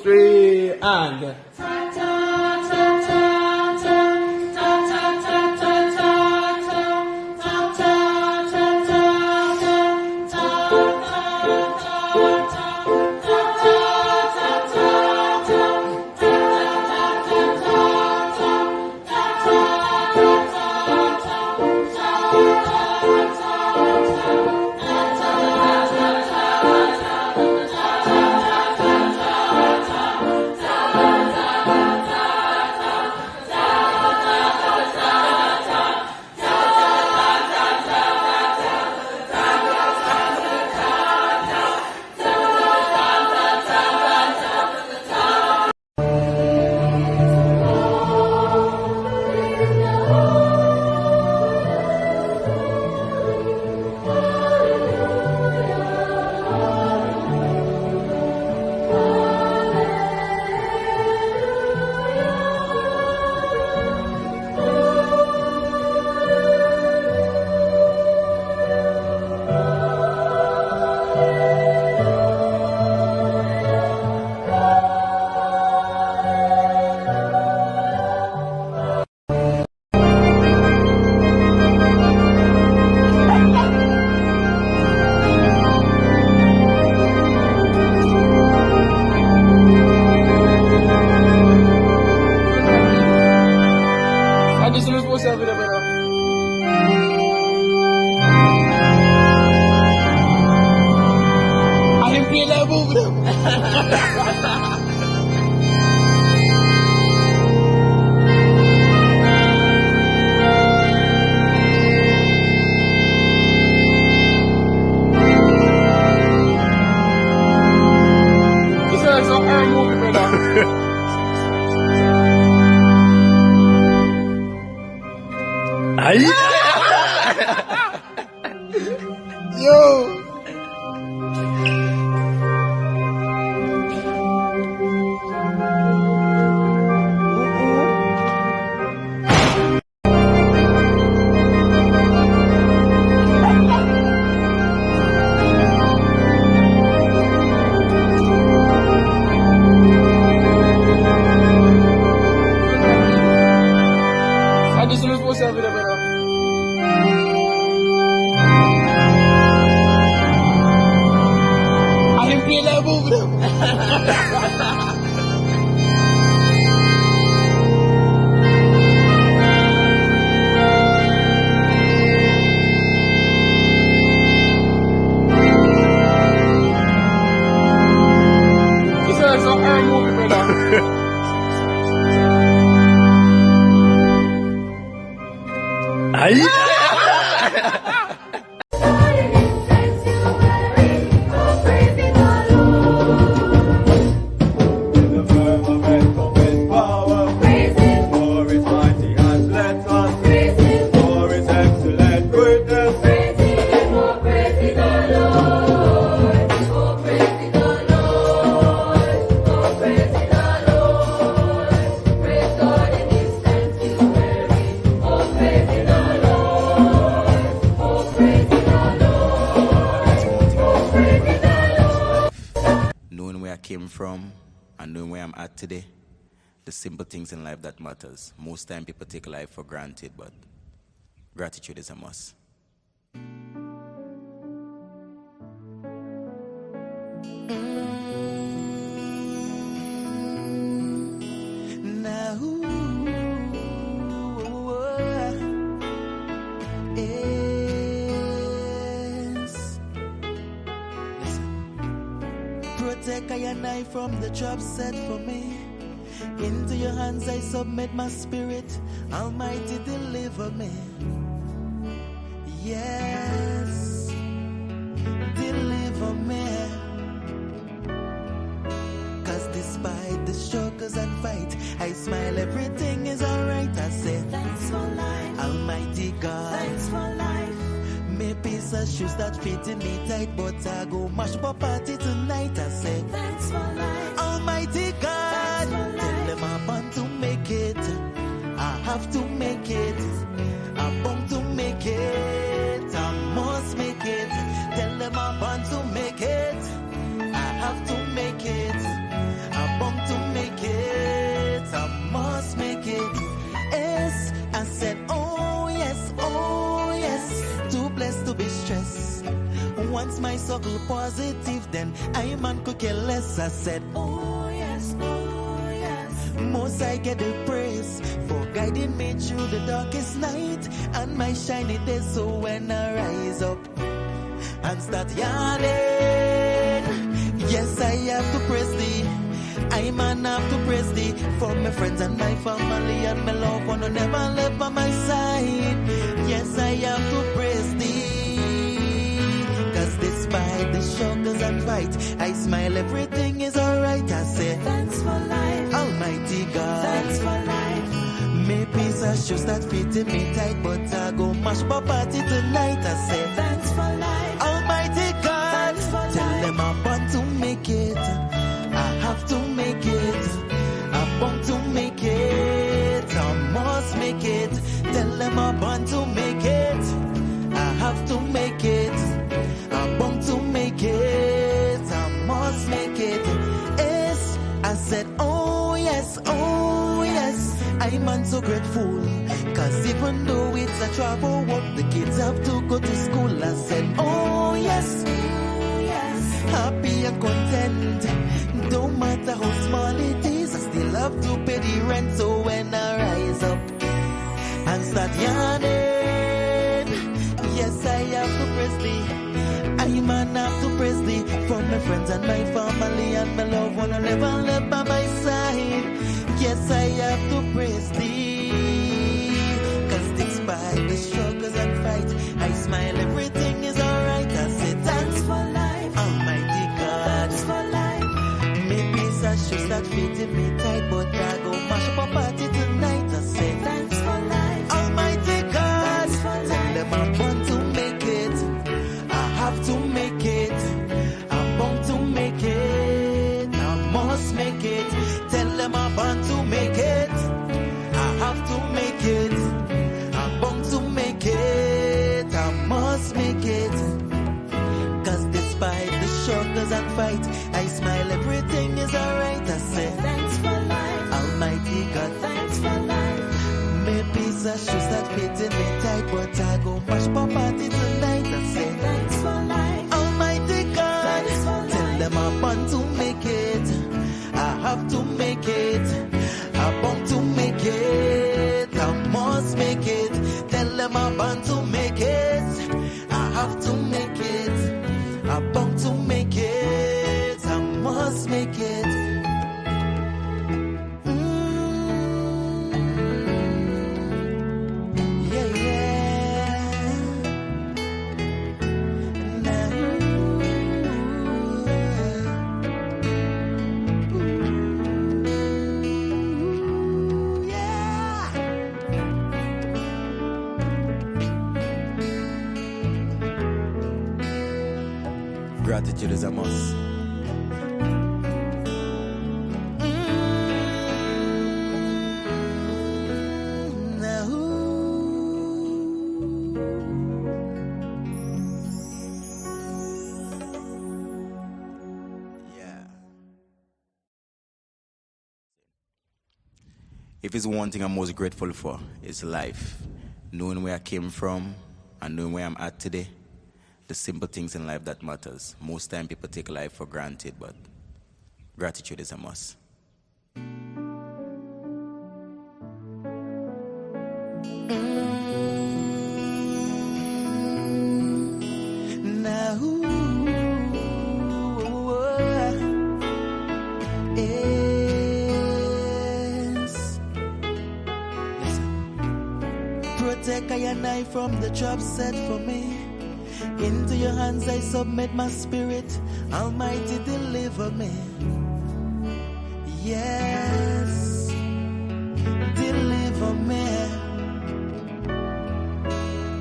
3, and... Yo! Came from and knowing where I'm at today, the simple things in life that matters. Most time people take life for granted, but gratitude is a must. Protect I and I from the trap set for me. Into your hands I submit my spirit. Almighty, deliver me. Yes, deliver me. Cause despite the struggles and fight, I smile, everything is alright. I say thanks for life, Almighty God. Thanks for life. Me piece of shoes that fit in me tight, but I go mash up a party tonight. I say thanks for life, Almighty God. Tell them I'm born to make it. I have to make it. I'm born to make it. I must make it. Tell them I'm born to make it. I have to make it. I'm born circle positive, then I man could care less. I said, oh yes, oh yes. Most I get the praise for guiding me through the darkest night and my shiny days. So when I rise up and start yawning, yes, I have to praise thee. I man have to praise thee for my friends and my family and my loved one who never left by my side. Yes, I have to praise thee, cause despite the struggles and fight, I smile, everything is alright. I say, thanks for life, Almighty God. Thanks for life. May peace and shoes that fitting me tight, but I go mash my party tonight. I say, thanks for life, Almighty God. Thanks for tell life. Them I'm born to make it. I have to make it. I'm born to make it. I must make it. Tell them I'm born to make it. I have to make it. I'm born to make it. I must make it. Yes, I said, oh yes, oh yes. I'm so grateful, cause even though it's a travel walk, the kids have to go to school. I said, oh yes, oh yes. Happy and content. Don't matter how small it is, I still have to pay the rent. So when I rise up and start yawning, yes, I have to praise thee. I man have to praise thee for my friends and my family and my loved one who never left by my side. Yes, I have to praise thee, cause despite the struggles and fight, I smile, everything is alright. I say thanks for life, Almighty God. Thanks for life. I should start fitting me tight, but I go mash up a party tonight. I say, thanks for life, Almighty God. Thanks for tell them I'm born to make it. I have to make it. I'm born to make it. I must make it. Tell them I'm born to make it. I have to make it. I'm born to make it. I must make it. Cause despite the struggles and fight, I smile, everything is alright. I say, thanks for life, Almighty God. Thanks for life. May peace and shoes that fitting me tight, but I go mash my party tonight. I say, thanks for life, Almighty God. Thanks for life. Tell them I'm born to make it. I have to make it. I'm born to make it. I must make it. Tell them I'm born to make it. I have to make it. I'm born to make it. I must make it. Yeah, yeah. Now, yeah. Gratitude is a must. If it's one thing I'm most grateful for, it's life. Knowing where I came from and knowing where I'm at today. The simple things in life that matters. Most time people take life for granted, but gratitude is a must. Now, yes. Protect I and I from the trap set for me. Into your hands I submit my spirit. Almighty, deliver me. Yes, deliver me.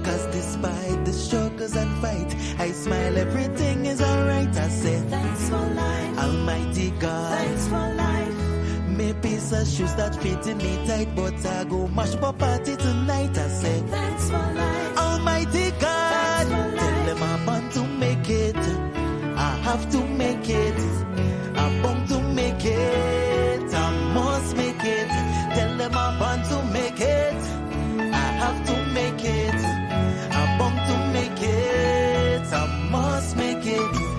Cause despite the struggles and fight, I smile, everything is alright. I say, thanks for life, Almighty God. Thanks for life. May peace and shoes that fitting me tight, but I go mash my party tonight. I say, thanks for life, Almighty God. Tell them I'm born to make it. I have to make it. I'm born to make it. I must make it. Tell them I'm born to make it. I have to make it. I'm born to make it. I must make it.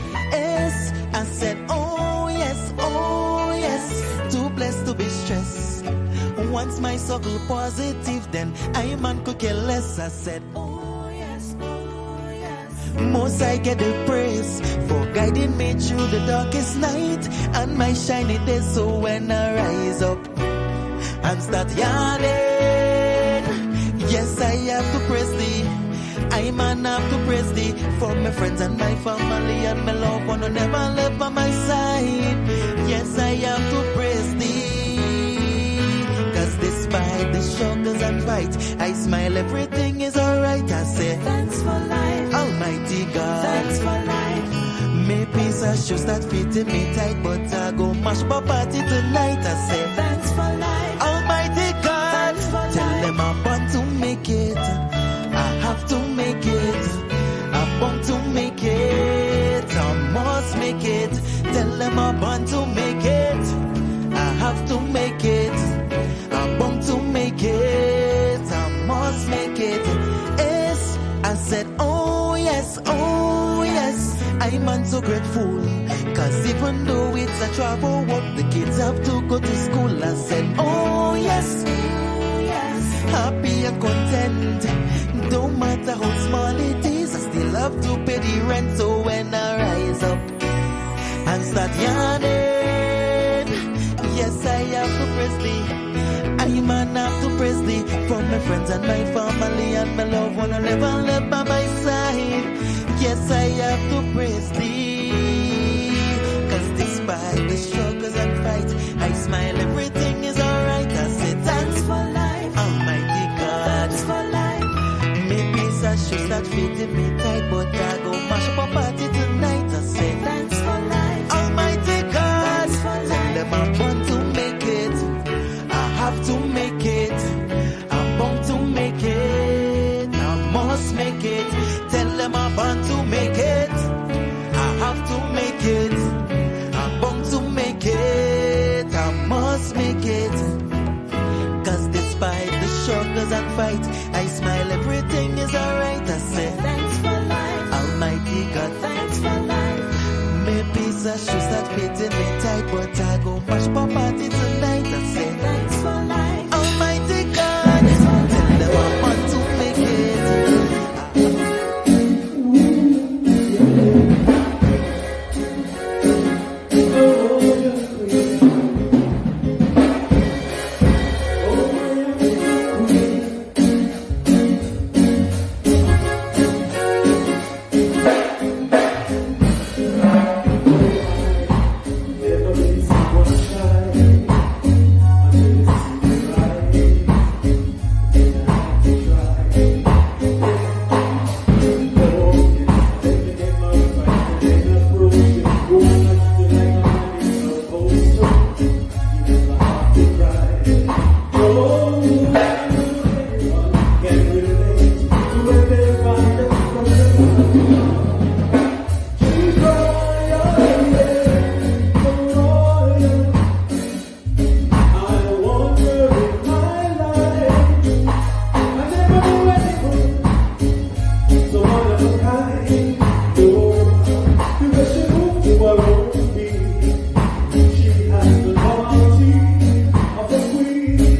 stress. Once my circle positive, then I man could care less. I said, oh yes, oh yes. Most I get the praise for guiding me through the darkest night and my shiny days. So when I rise up and start yawning, yes, I have to praise thee. I man have to praise thee for my friends and my family and my loved one who never left by my side. Yes, I have to praise thee, cause despite the struggles and fights, I smile, everything is alright. I say, thanks for life, Almighty God. Thanks for life. May peace and shoes that fitting me tight, but I go mash my party tonight. I say, thanks for life, Almighty God. Thanks for tell life. Them I'm born to make it. I have to make it. I'm born to make it. I must make it. Tell them I'm born to make it. I have to make it. I'm born to make it. I must make it. Yes, I said, oh yes, oh yes. I'm so grateful, cause even though it's a travel walk, the kids have to go to school. I said, oh yes, oh yes. Happy and content. Don't matter how small it is, I still have to pay the rent. So when I rise up and start yawning, yes, I have to praise thee. I man have to praise thee for my friends and my family and my loved one who never left by my side. Yes, I have to praise thee, cause despite the struggles and fights, I smile, everything is alright. I say thanks for life, Almighty God. Thanks for life. I should start fitting me tight, but I go mash up a party tonight. I say thanks for life, Almighty God. Thanks for tell them I'm born to make it. I have to make it. I'm born to make it. I must make it. Tell them I'm born to make it. I have to make it. I'm born to make it. I must make it. Cause despite the struggles and fights, I smile, everything is alright. I say, thanks for life, Almighty God. Thanks for life. May peace and shoes that fitting me tight, but I go mash my party tonight. I say, thanks for life, Almighty God. Tell them I want to make it. She has the quality of a queen.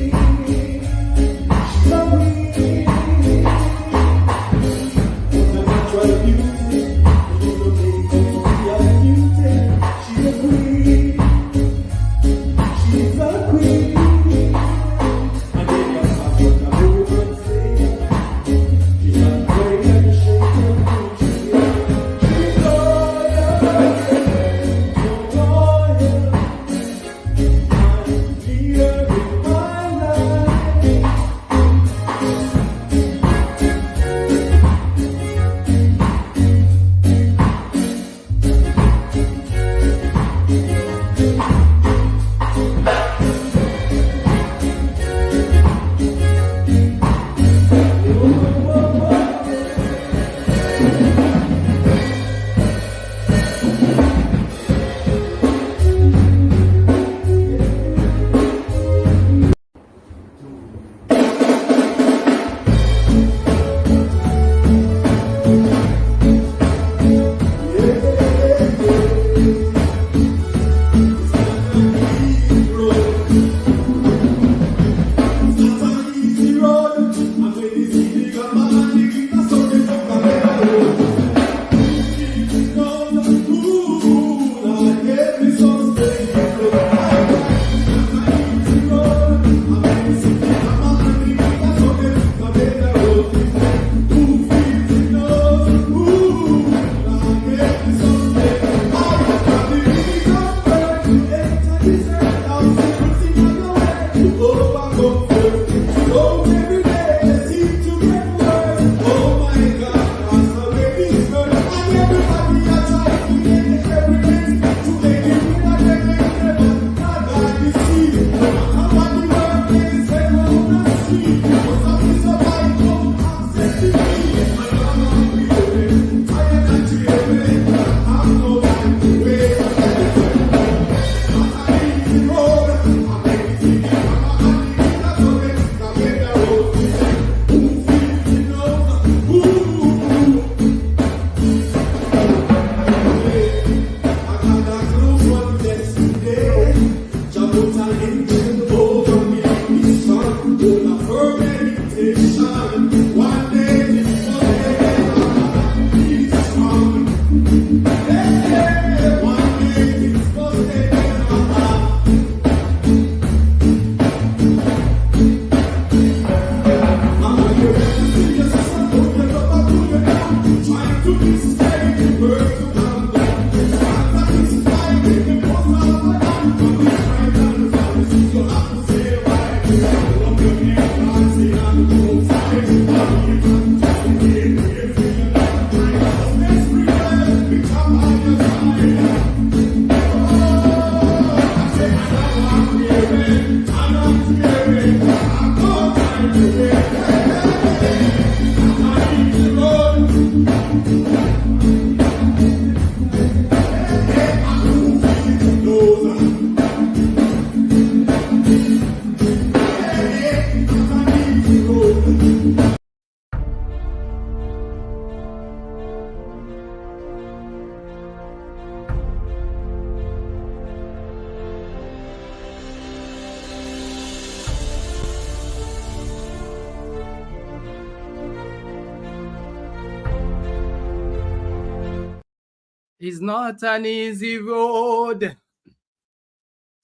It's not an easy road.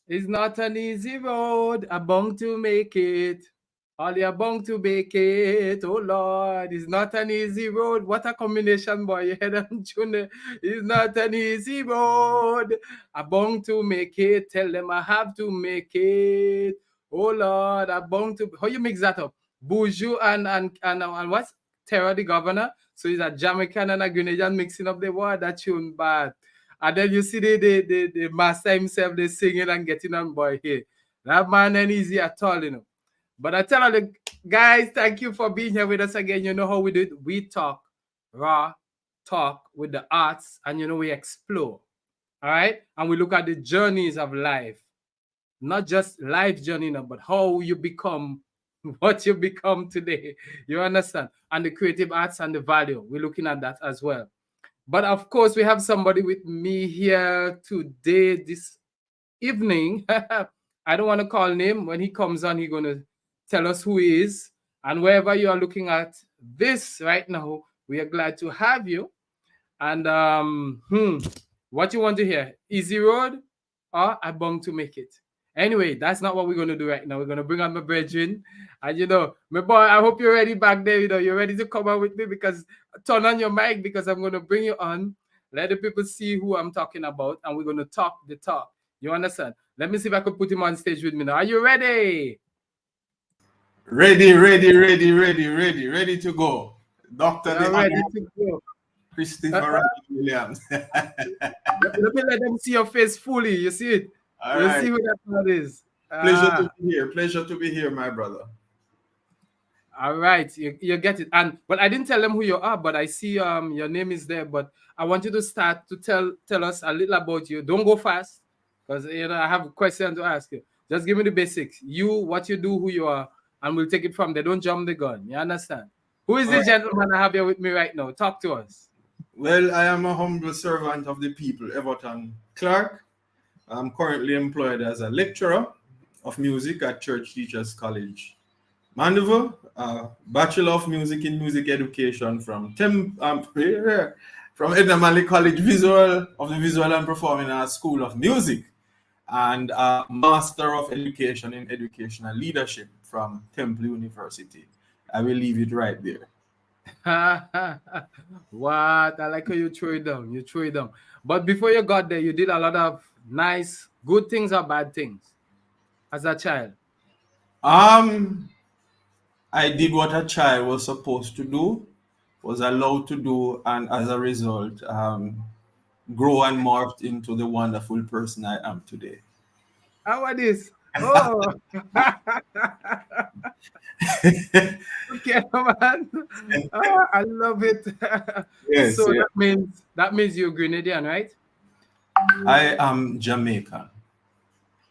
It's not an easy road. I'm bound to make it. All you're bound to make it. Oh Lord, it's not an easy road. What a combination, boy. You head on tune. It's not an easy road. I'm bound to make it. Tell them I have to make it. Oh Lord, I'm bound to. How you mix that up? Bourgeois and what's Terror the Governor? So he's a Jamaican and a Grenadian mixing up the word. That tune bad. And then you see the master himself, they singing and getting on, boy. Here, that man ain't easy at all, you know. But I tell you, guys, thank you for being here with us again. You know how we do it. We talk raw talk with the arts, and you know we explore. All right, and we look at the journeys of life, not just life journey, no, but how you become what you become today. You understand? And the creative arts and the value. We're looking at that as well. But of course, we have somebody with me here today, this evening. I don't want to call name. When he comes on, he's going to tell us who he is. And wherever you are looking at this right now, we are glad to have you. And what you want to hear? Easy road or I bung to make it? Anyway, that's not what we're going to do right now. We're going to bring on my brethren. And you know, my boy, I hope you're ready back there. You know, you're ready to come on with me because turn on your mic because I'm going to bring you on. Let the people see who I'm talking about. And we're going to talk the talk. You understand? Let me see if I could put him on stage with me now. Are you ready? Ready to go. Dr. Ready to go. Christopher Williams. Let me let them see your face fully. You see it? All you right. see what that is. Pleasure to be here, my brother. All right, you get it. And but I didn't tell them who you are, but I see your name is there. But I want you to start to tell us a little about you. Don't go fast, because you know I have a question to ask you. Just give me the basics. You, what you do, who you are, and we'll take it from there. Don't jump the gun. You understand? Who is the gentleman I have here with me right now? Talk to us. Well, I am a humble servant of the people, Everton Clarke. I'm currently employed as a lecturer of music at Church Teachers College, Mandeville, Bachelor of Music in Music Education from Edna Manley College Visual and Performing Arts School of Music, and Master of Education in Educational Leadership from Temple University. I will leave it right there. What? I like how you throw it down. You throw it down. But before you got there, you did a lot of nice, good things or bad things as a child. I did what a child was supposed to do, was allowed to do, and as a result, grow and morphed into the wonderful person I am today. How are this? Oh, okay, man. I love it. Yes, so yeah. that means you're Grenadian, right? I am Jamaican.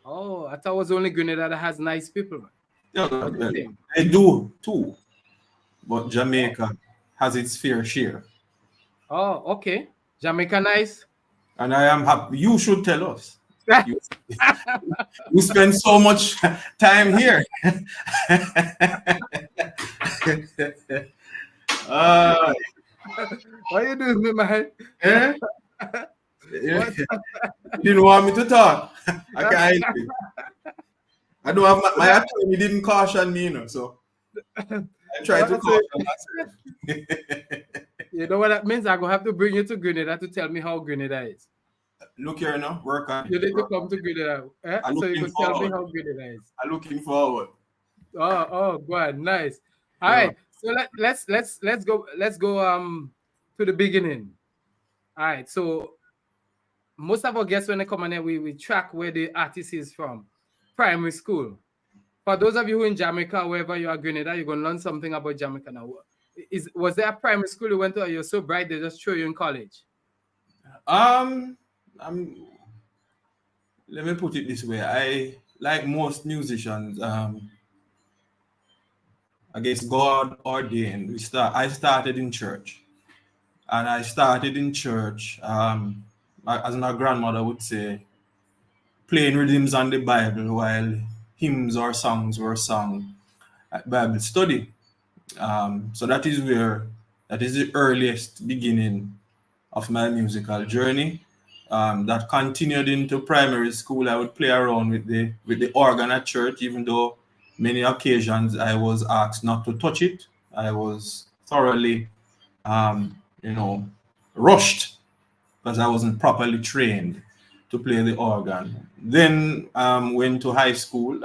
Oh, I thought it was only Grenada that has nice people. Yeah, well, I do too, but Jamaica has its fair share. Oh, okay. Jamaica nice. And I am happy. You should tell us. You spend so much time here. What you doing, me, man? Eh? You didn't want me to talk. I can't help it. I don't have my attorney didn't caution me, you know, so I tried to caution myself. You know what that means? I'm gonna have to bring you to Grenada to tell me how Grenada is. Look here now, work on it. You need to come to Grenada, so you can tell me how Grenada is. I'm looking forward. Oh, good, nice. All right, so let's go to the beginning. All right, so most of our guests when they come in here, we track where the artist is from, primary school. For those of you who in Jamaica, wherever you are, Grenada, you're going to learn something about Jamaica now. Was there a primary school you went to? Or you're so bright they just throw you in college? I'm let me put it this way. I, like most musicians, I guess God ordained. I started in church, and I started in church, as my grandmother would say, playing rhythms on the Bible while hymns or songs were sung at Bible study. So that is the earliest beginning of my musical journey. That continued into primary school. I would play around with the organ at church, even though many occasions I was asked not to touch it. I was thoroughly, you know, rushed because I wasn't properly trained to play the organ. Then went to high school.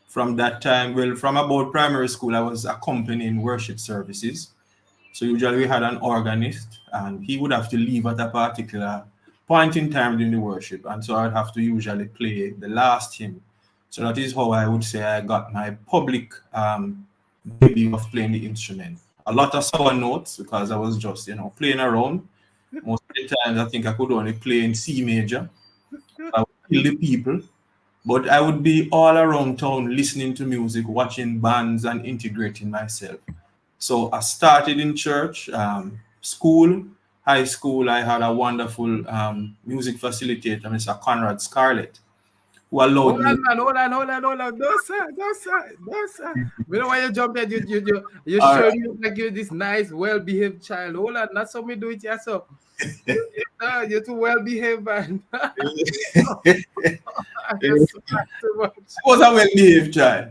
From that time, well, from about primary school, I was accompanying worship services. So usually we had an organist, and he would have to leave at a particular point in time during the worship, and so I'd have to usually play the last hymn. So that is how I would say I got my public debut of playing the instrument. A lot of sour notes because I was just, playing around. Most of the times I think I could only play in C major. I would kill the people. But I would be all around town listening to music, watching bands, and integrating myself. So I started in church, school, high school. I had a wonderful music facilitator, Mr. Conrad Scarlett, who allowed Hold me. on, man. Hold on. No, sir. You know why you jump in? You All show right. me like you're this nice, well-behaved child. Hold on, that's how me do it yourself. You're too well-behaved, man. Just too much. I was a well-behaved child.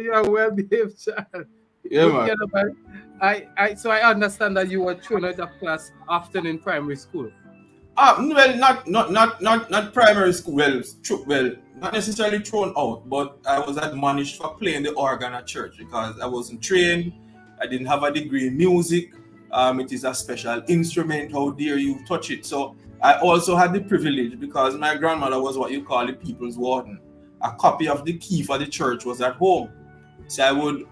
You're a well-behaved child. Yeah, Look man. here, man. So I understand that you were thrown out of class often in primary school. Well, not primary school. Well, not necessarily thrown out, but I was admonished for playing the organ at church because I wasn't trained. I didn't have a degree in music. It is a special instrument. How dare you touch it? So I also had the privilege because my grandmother was what you call the people's warden. A copy of the key for the church was at home. So I would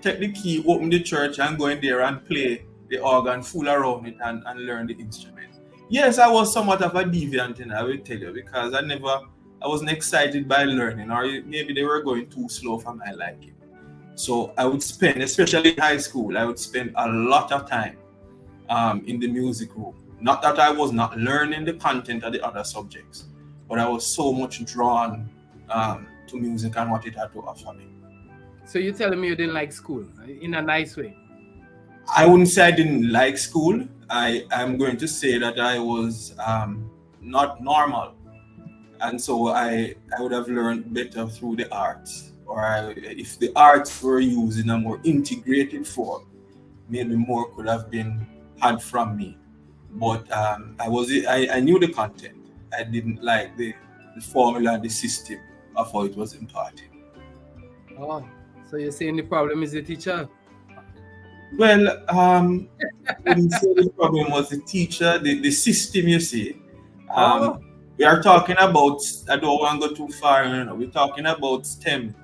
take the key, open the church, and go in there and play the organ, fool around it, and learn the instrument. Yes, I was somewhat of a deviant, I will tell you, because I wasn't excited by learning, or maybe they were going too slow for my liking. So I would spend, especially in high school, I would spend a lot of time in the music room. Not that I was not learning the content of the other subjects, but I was so much drawn to music and what it had to offer me. So you're telling me you didn't like school in a nice way? I wouldn't say I didn't like school. I'm going to say that I was not normal. And so I would have learned better through the arts. Or if the arts were used in a more integrated form, maybe more could have been had from me. But I knew the content. I didn't like the formula and the system of how it was imparted. Oh, so you're saying the problem is the teacher? Well, I wouldn't say the problem was the teacher, the system, you see. We are talking about, I don't want to go too far, we're talking about STEM.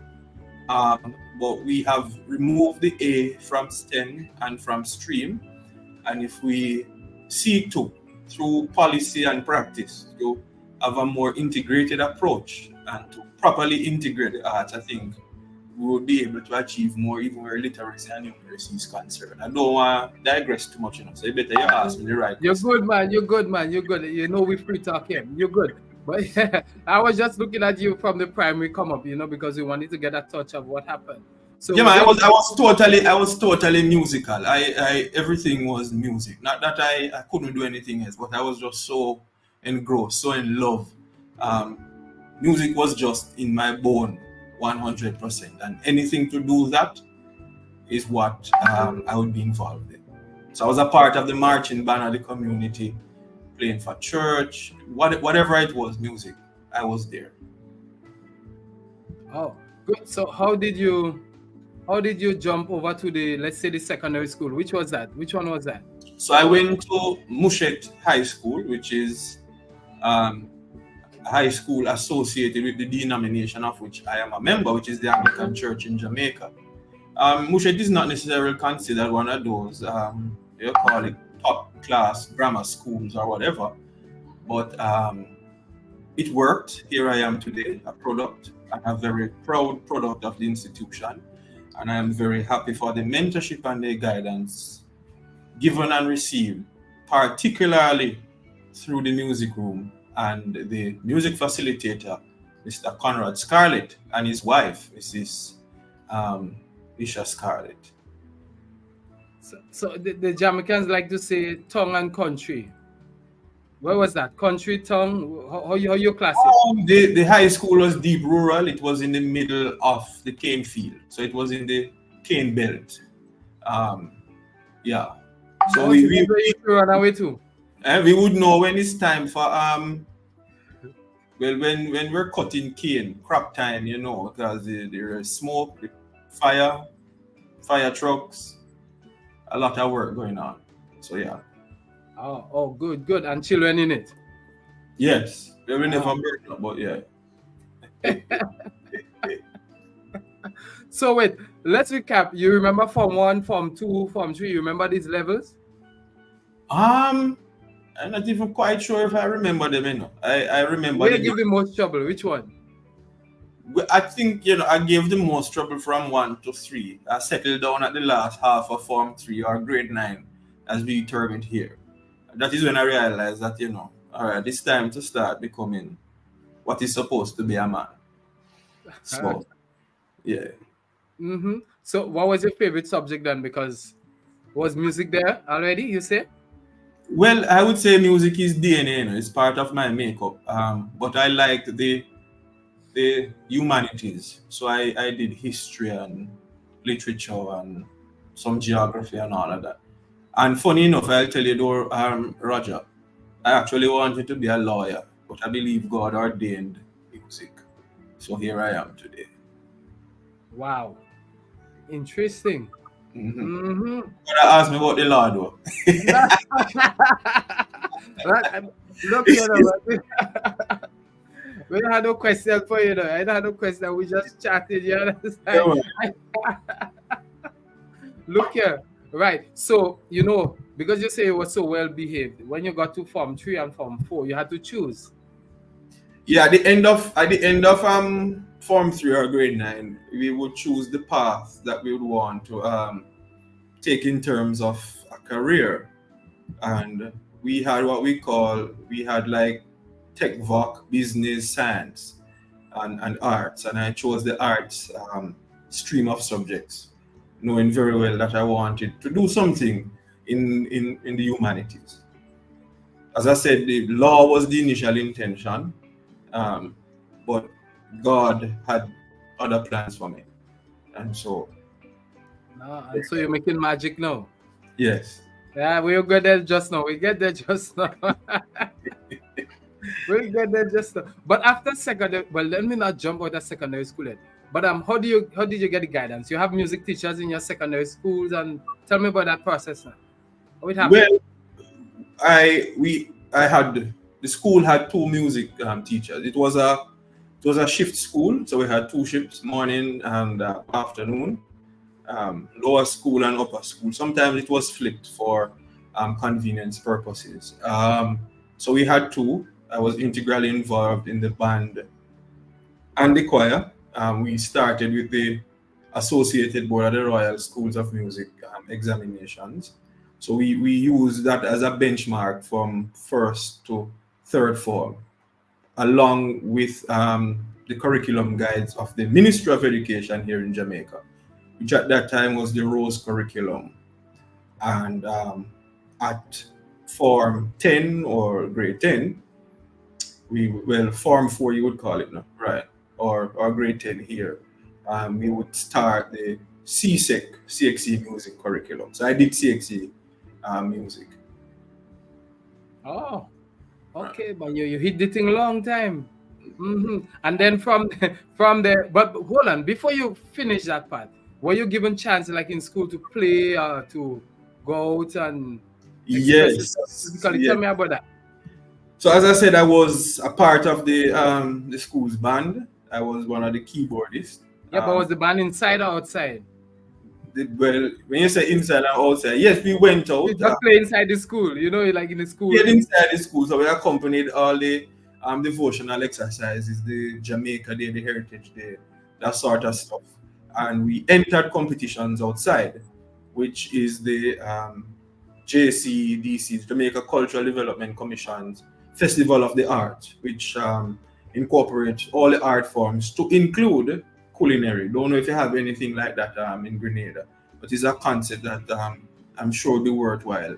But we have removed the A from STEM and from stream. And if we seek to, through policy and practice, to have a more integrated approach and to properly integrate the arts, I think we will be able to achieve more even where literacy and numeracy is concerned. I don't want to digress too much, so you better you ask me the right You're question. good, man. You're good. You know we free talk here. You're good. But I was just looking at you from the primary come up, because we wanted to get a touch of what happened. So Yeah, man, I was totally musical. I everything was music. Not that I couldn't do anything else, but I was just so engrossed, so in love. Music was just in my bone, 100%. And anything to do with that is what I would be involved in. So I was a part of the marching band of the community, playing for church, whatever it was, music. I was there. Oh, good. So how did you jump over to let's say the secondary school? Which was that? Which one was that? So I went to Mushet High School, which is high school associated with the denomination of which I am a member, which is the Anglican Church in Jamaica. Mushet is not necessarily considered one of those, you call it top class grammar schools or whatever, but it worked. Here I am today, a product, and a very proud product of the institution. And I am very happy for the mentorship and the guidance given and received, particularly through the music room and the music facilitator, Mr. Conrad Scarlett, and his wife, Mrs. Isha Scarlett. So the Jamaicans like to say tongue and country. Where was that? Country, tongue? How you class it? The high school was deep rural. It was in the middle of the cane field. So it was in the cane belt. Yeah. So we run away too. We would know when it's time for well, when we're cutting cane, crop time, you know, because there is smoke, the fire trucks, a lot of work going on. So yeah. Oh, good. And children in it? Yes. We never met, but yeah. So wait, let's recap. You remember Form 1, Form 2, Form 3? You remember these levels? I'm not even quite sure if I remember them, you know. I remember. Where give the most trouble? Which one? I think, you know, I gave the most trouble from 1 to 3. I settled down at the last half of Form 3 or grade 9, as we term it here. That is when I realized that, you know, all right, it's time to start becoming what is supposed to be a man. So, yeah. Mm-hmm. So, what was your favorite subject then? Because was music there already, you say? Well, I would say music is DNA, you know, it's part of my makeup. But I liked the humanities. So I did history and literature and some geography and all of that. And funny enough, I'll tell you though, Roger, I actually wanted to be a lawyer, but I believe God ordained music. So here I am today. Wow. Interesting. Mm-hmm. But ask me about the law though. Look, you know, we don't have no question for you, though. I don't have no question. We just chatted, you understand? Look here. Right. So, you know, because you say you were so well behaved, when you got to Form 3 and Form 4, you had to choose. Yeah, at the end of Form 3 or grade 9, we would choose the path that we would want to take in terms of a career. And we had like tech, voc, business, science, and arts. And I chose the arts stream of subjects, knowing very well that I wanted to do something in the humanities. As I said, the law was the initial intention, but God had other plans for me. And so... and so you're making magic now? Yes. Yeah, we'll get there just now. We'll get there just now. But after secondary, well, let me not jump out of secondary school yet. But how did you get the guidance? You have music teachers in your secondary schools, and tell me about that process now. How it happened? Well, the school had 2 music teachers. It was a shift school, so we had 2 shifts, morning and afternoon, lower school and upper school. Sometimes it was flipped for convenience purposes. So we had 2. I was integrally involved in the band and the choir. We started with the Associated Board of the Royal Schools of Music examinations. So we used that as a benchmark from 1st to 3rd form, along with the curriculum guides of the Ministry of Education here in Jamaica, which at that time was the Rose curriculum. And at Form 10 or grade 10, Form 4 you would call it now, right? Or grade 10 here, we would start the CXE music curriculum. So I did CXE music. Oh, okay, but you hit the thing long time. Mm-hmm. And then from there, but hold on, before you finish that part, were you given chance like in school to play or to go out and yes. Tell me about that. So as I said, I was a part of the school's band. I was one of the keyboardists. Yeah, but was the band inside or outside? Well, when you say inside and outside, yes, we went You out. just play inside the school, you know, like in the school. We inside the school, so we accompanied all the devotional exercises, the Jamaica Day, the Heritage Day, that sort of stuff. And we entered competitions outside, which is the JCDC's, Jamaica Cultural Development Commission's Festival of the Arts, which incorporates all the art forms to include culinary. Don't know if you have anything like that in Grenada, but it's a concept that I'm sure will be worthwhile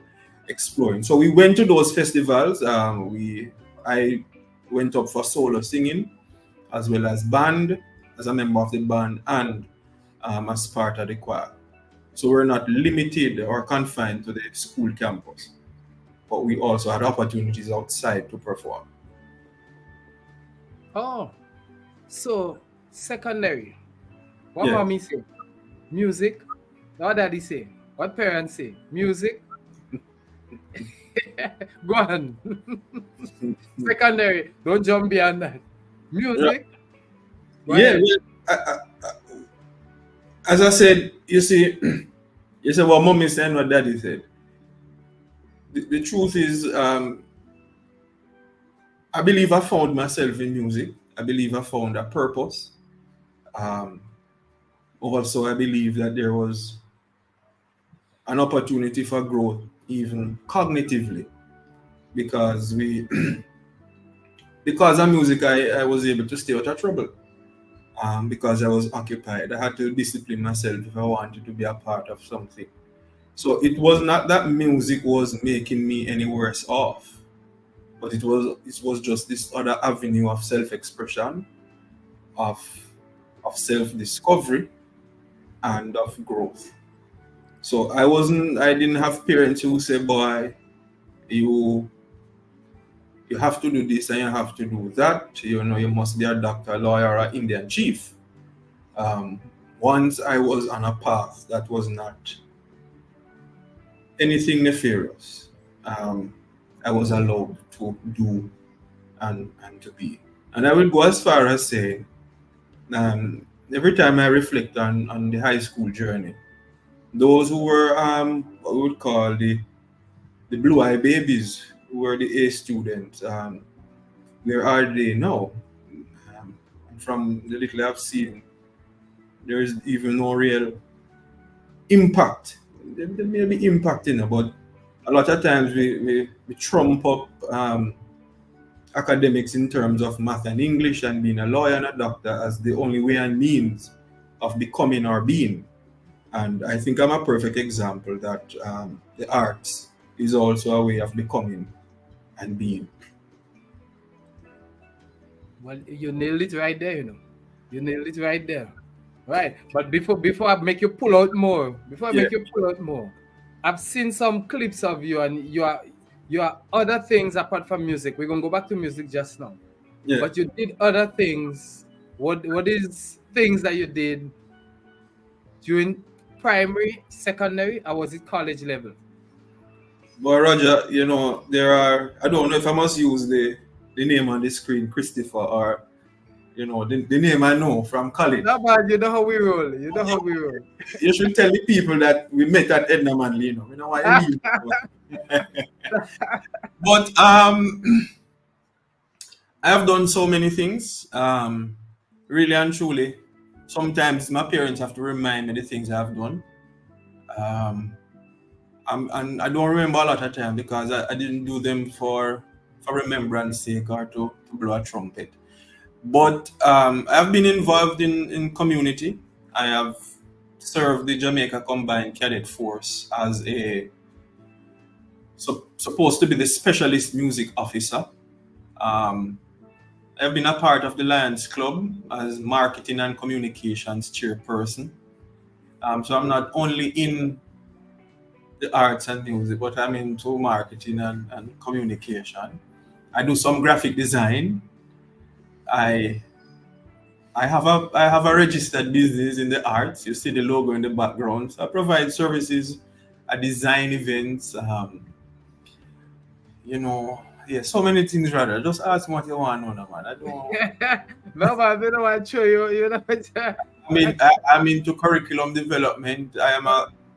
exploring. So we went to those festivals. I went up for solo singing as well as band, as a member of the band, and as part of the choir. So we're not limited or confined to the school campus, but we also had opportunities outside to perform. Oh, so secondary. What Yeah. mommy say? Music. What daddy say? What parents say? Music. Go on. Secondary. Don't jump beyond that. Music. Go Yeah, ahead. as I said, you see, you said what mommy said and what daddy said. The truth is, I believe I found myself in music. I believe I found a purpose. Also, I believe that there was an opportunity for growth, even cognitively, because because of music, I was able to stay out of trouble. Because I was occupied. I had to discipline myself if I wanted to be a part of something. So it was not that music was making me any worse off, but it was just this other avenue of self-expression, of self-discovery, and of growth. So I didn't have parents who say, boy, you have to do this and you have to do that. You know, you must be a doctor, lawyer, or Indian chief. Once I was on a path that was not anything nefarious, I was allowed to do and to be. And I will go as far as saying, every time I reflect on the high school journey, those who were what we would call the blue eye babies, who were the A students, where are they now? From the little I've seen, there is even no real impact. There may be impact in it, but a lot of times we trump up academics in terms of math and English and being a lawyer and a doctor as the only way and means of becoming or being. And I think I'm a perfect example that the arts is also a way of becoming and being. Well, you nailed it right there, you know. You nailed it right there. Right. But before I make you pull out more, I've seen some clips of you and you are other things apart from music. We're gonna go back to music just now. Yeah. But you did other things. What is things that you did during primary, secondary, or was it college level? But Roger, you know, there are, I don't know if I must use the name on the screen, Christopher, or, you know, the name I know from college. No, man, you know how we roll. You know how we roll. You should tell the people that we met at Edna Manley, you know. You know what I mean? But I have done so many things, really and truly. Sometimes my parents have to remind me the things I've done. And I don't remember a lot of time because I didn't do them for remembrance sake or to blow a trumpet. But I've been involved in community. I have served the Jamaica Combined Cadet Force as a supposed to be the specialist music officer. I've been a part of the Lions Club as marketing and communications chairperson. So I'm not only in the arts and music, but I'm into marketing and communication. I do some graphic design. I have a registered business in the arts. You see the logo in the background. So I provide services, I design events. You know, Yeah, so many things rather. Just ask me what you want to know, man. I don't. No, man, I don't want to show you. You know, I mean, I'm into curriculum development. I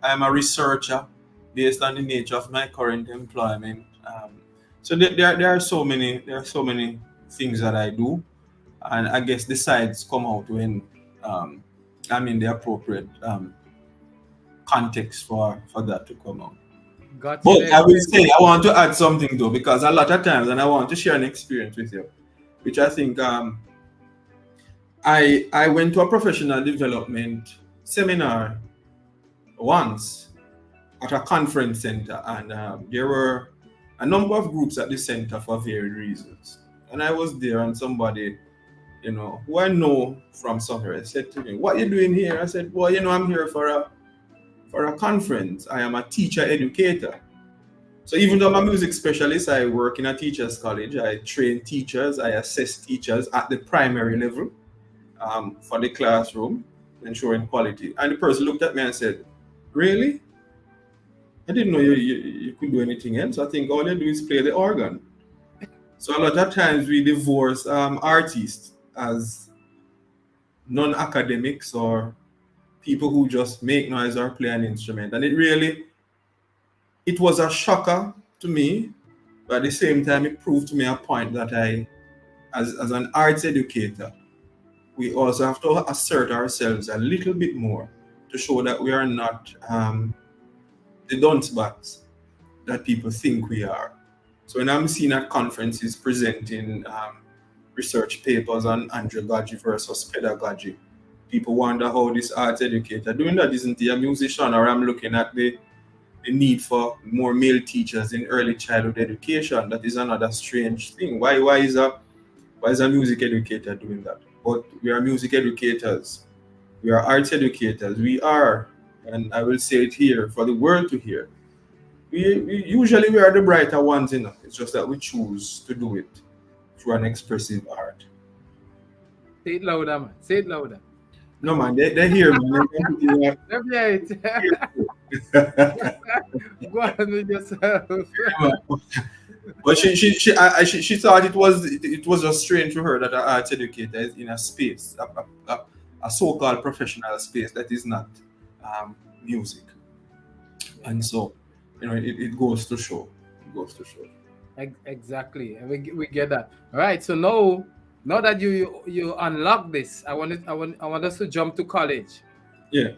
am a researcher based on the nature of my current employment. So there are so many things that I do, and I guess the sides come out when um, I'm in the appropriate context for that to come out. got you But there. I will say I want to add something though, because a lot of times, and I want to share an experience with you, which I think I went to a professional development seminar once at a conference center, and there were a number of groups at the center for varied reasons. And I was there, and somebody, who I know from somewhere, said to me, "What are you doing here?" I said, "Well, I'm here for a conference. I am a teacher educator." So even though I'm a music specialist, I work in a teachers college. I train teachers. I assess teachers at the primary level for the classroom, ensuring quality. And the person looked at me and said, "Really? I didn't know you could do anything else. I think all you do is play the organ." So a lot of times we divorce artists as non-academics or people who just make noise or play an instrument. And it was a shocker to me, but at the same time, it proved to me a point that as an arts educator, we also have to assert ourselves a little bit more to show that we are not the dunce bats that people think we are. So when I'm seen at conferences presenting research papers on andragogy versus pedagogy, people wonder how this arts educator doing that. Isn't he a musician? Or I'm looking at the need for more male teachers in early childhood education. That is another strange thing. Why is a music educator doing that? But we are music educators. We are arts educators. We are, and I will say it here for the world to hear. We usually we are the brighter ones, It's just that we choose to do it through an expressive art. Say it louder, man. Say it louder. No man, they hear me. Let me hear it. Go on with yourself. But she thought it was just strange to her that an arts educator is in a space, a so-called professional space that is not music, and so it goes to show. It goes to show. Exactly, and we get that. All right. So now that you unlock this, I want us to jump to college. Yeah.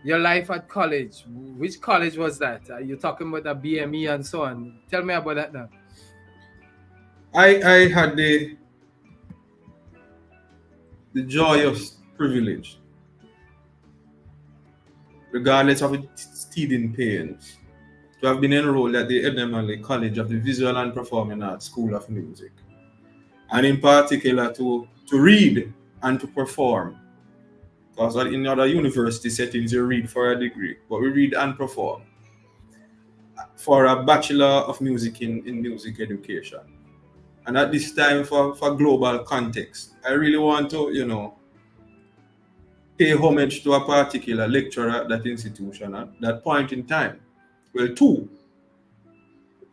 Your life at college. Which college was that? You're talking about the BME and so on. Tell me about that now. I had the joyous privilege, regardless of its teething pains, to have been enrolled at the Edinburgh College of the Visual and Performing Arts School of Music, and in particular to read and to perform. Because in other university settings you read for a degree, but we read and perform for a Bachelor of Music in Music Education. And at this time, for global context, I really want to, pay homage to a particular lecturer at that institution at that point in time. Well, two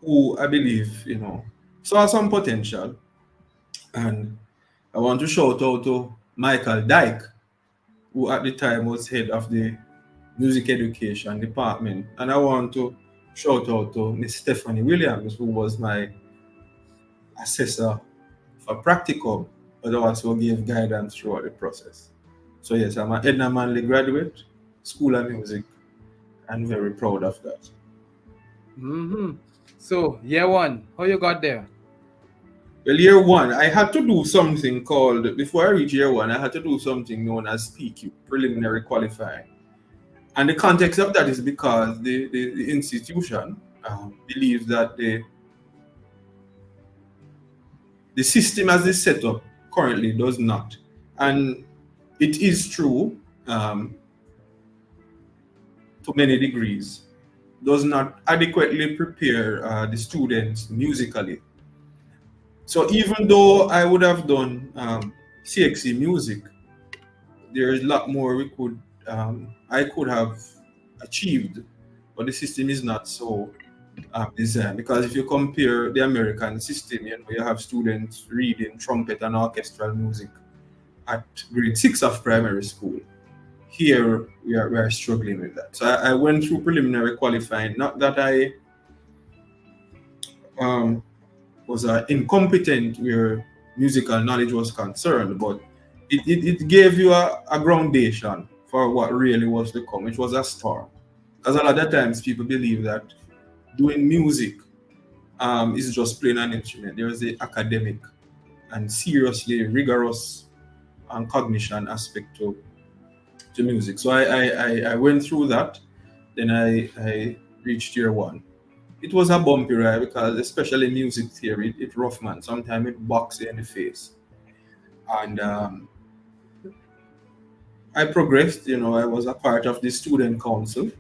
who I believe, saw some potential. And I want to shout out to Michael Dyke, who at the time was head of the music education department. And I want to shout out to Miss Stephanie Williams, who was my assessor for practicum, but also gave guidance throughout the process. So yes, I'm an Edna Manley graduate, School of Music, and very proud of that. Mm-hmm. So year one, how you got there? Well, year one, I had to do something called, before I reached year one, I had to do something known as PQ, preliminary qualifying. And the context of that is because the institution believes that the system as it's set up currently does not. And it is true to many degrees, does not adequately prepare the students musically. So even though I would have done CXC music, there is a lot more I could have achieved, but the system is not so design, because if you compare the American system, you have students reading trumpet and orchestral music at grade 6 of primary school. Here we are struggling with that. So I went through preliminary qualifying. Not that I was incompetent where musical knowledge was concerned, but it gave you a groundation for what really was to come, which was a start. Because a lot of times people believe that doing music is just playing an instrument. There is the academic and seriously rigorous and cognition aspect to music. So I went through that. Then I reached year 1. It was a bumpy ride because, especially music theory, it rough, man. Sometimes it boxes you in the face. And I progressed. I was a part of the student council.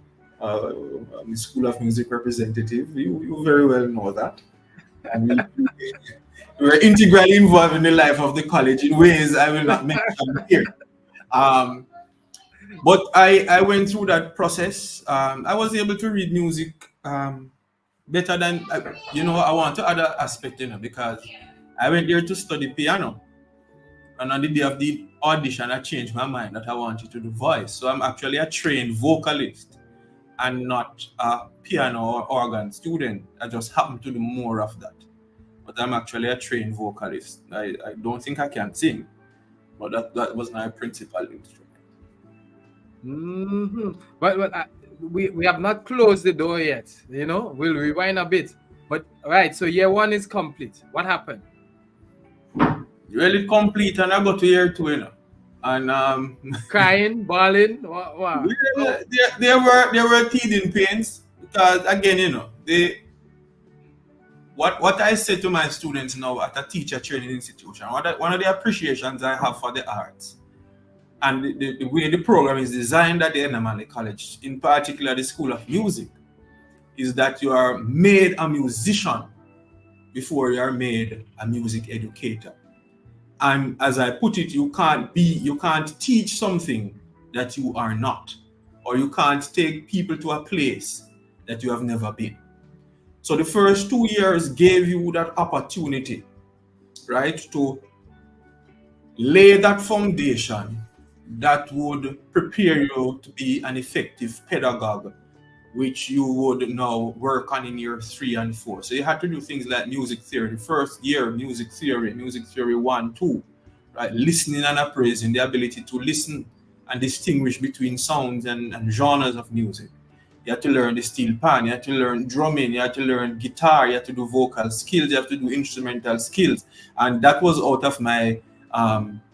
I'm the School of Music representative. You very well know that. And we were integrally involved in the life of the college in ways I will not mention here. But I went through that process. I was able to read music better than, I want to add an aspect, because I went there to study piano. And on the day of the audition, I changed my mind that I wanted to do voice. So I'm actually a trained vocalist and not a piano or organ student. I just happen to do more of that. But I'm actually a trained vocalist. I don't think I can sing, but that was my principal instrument. Mm-hmm. But we have not closed the door yet. We'll rewind a bit. But right, so year 1 is complete. What happened? Really complete, and I got to year 2, and crying, bawling. Wow. There were teething pains because, again, what I say to my students now at a teacher training institution, one of the appreciations I have for the arts and the way the program is designed at the Enamale College, in particular the School of Music, is that you are made a musician before you are made a music educator. And as I put it, you can't teach something that you are not, or you can't take people to a place that you have never been. So the first 2 years gave you that opportunity, right, to lay that foundation that would prepare you to be an effective pedagogue, which you would now work on in year 3 and 4. So you had to do things like music theory. The first year, music theory 1, 2, right? Listening and appraising, the ability to listen and distinguish between sounds and genres of music. You had to learn the steel pan, you had to learn drumming, you had to learn guitar, you had to do vocal skills, you have to do instrumental skills. And that was out of my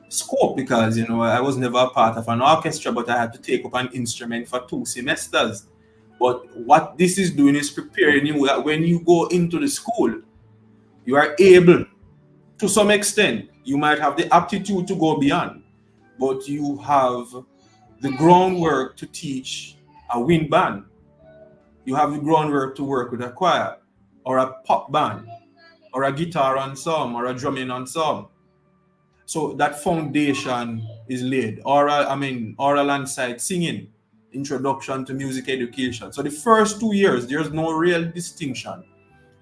scope because, I was never a part of an orchestra, but I had to take up an instrument for 2 semesters. But what this is doing is preparing you that when you go into the school, you are able, to some extent, you might have the aptitude to go beyond, but you have the groundwork to teach a wind band. You have the groundwork to work with a choir, or a pop band, or a guitar ensemble, or a drumming ensemble. So that foundation is laid. Oral and sight singing. Introduction to music education. So the first 2 years, there's no real distinction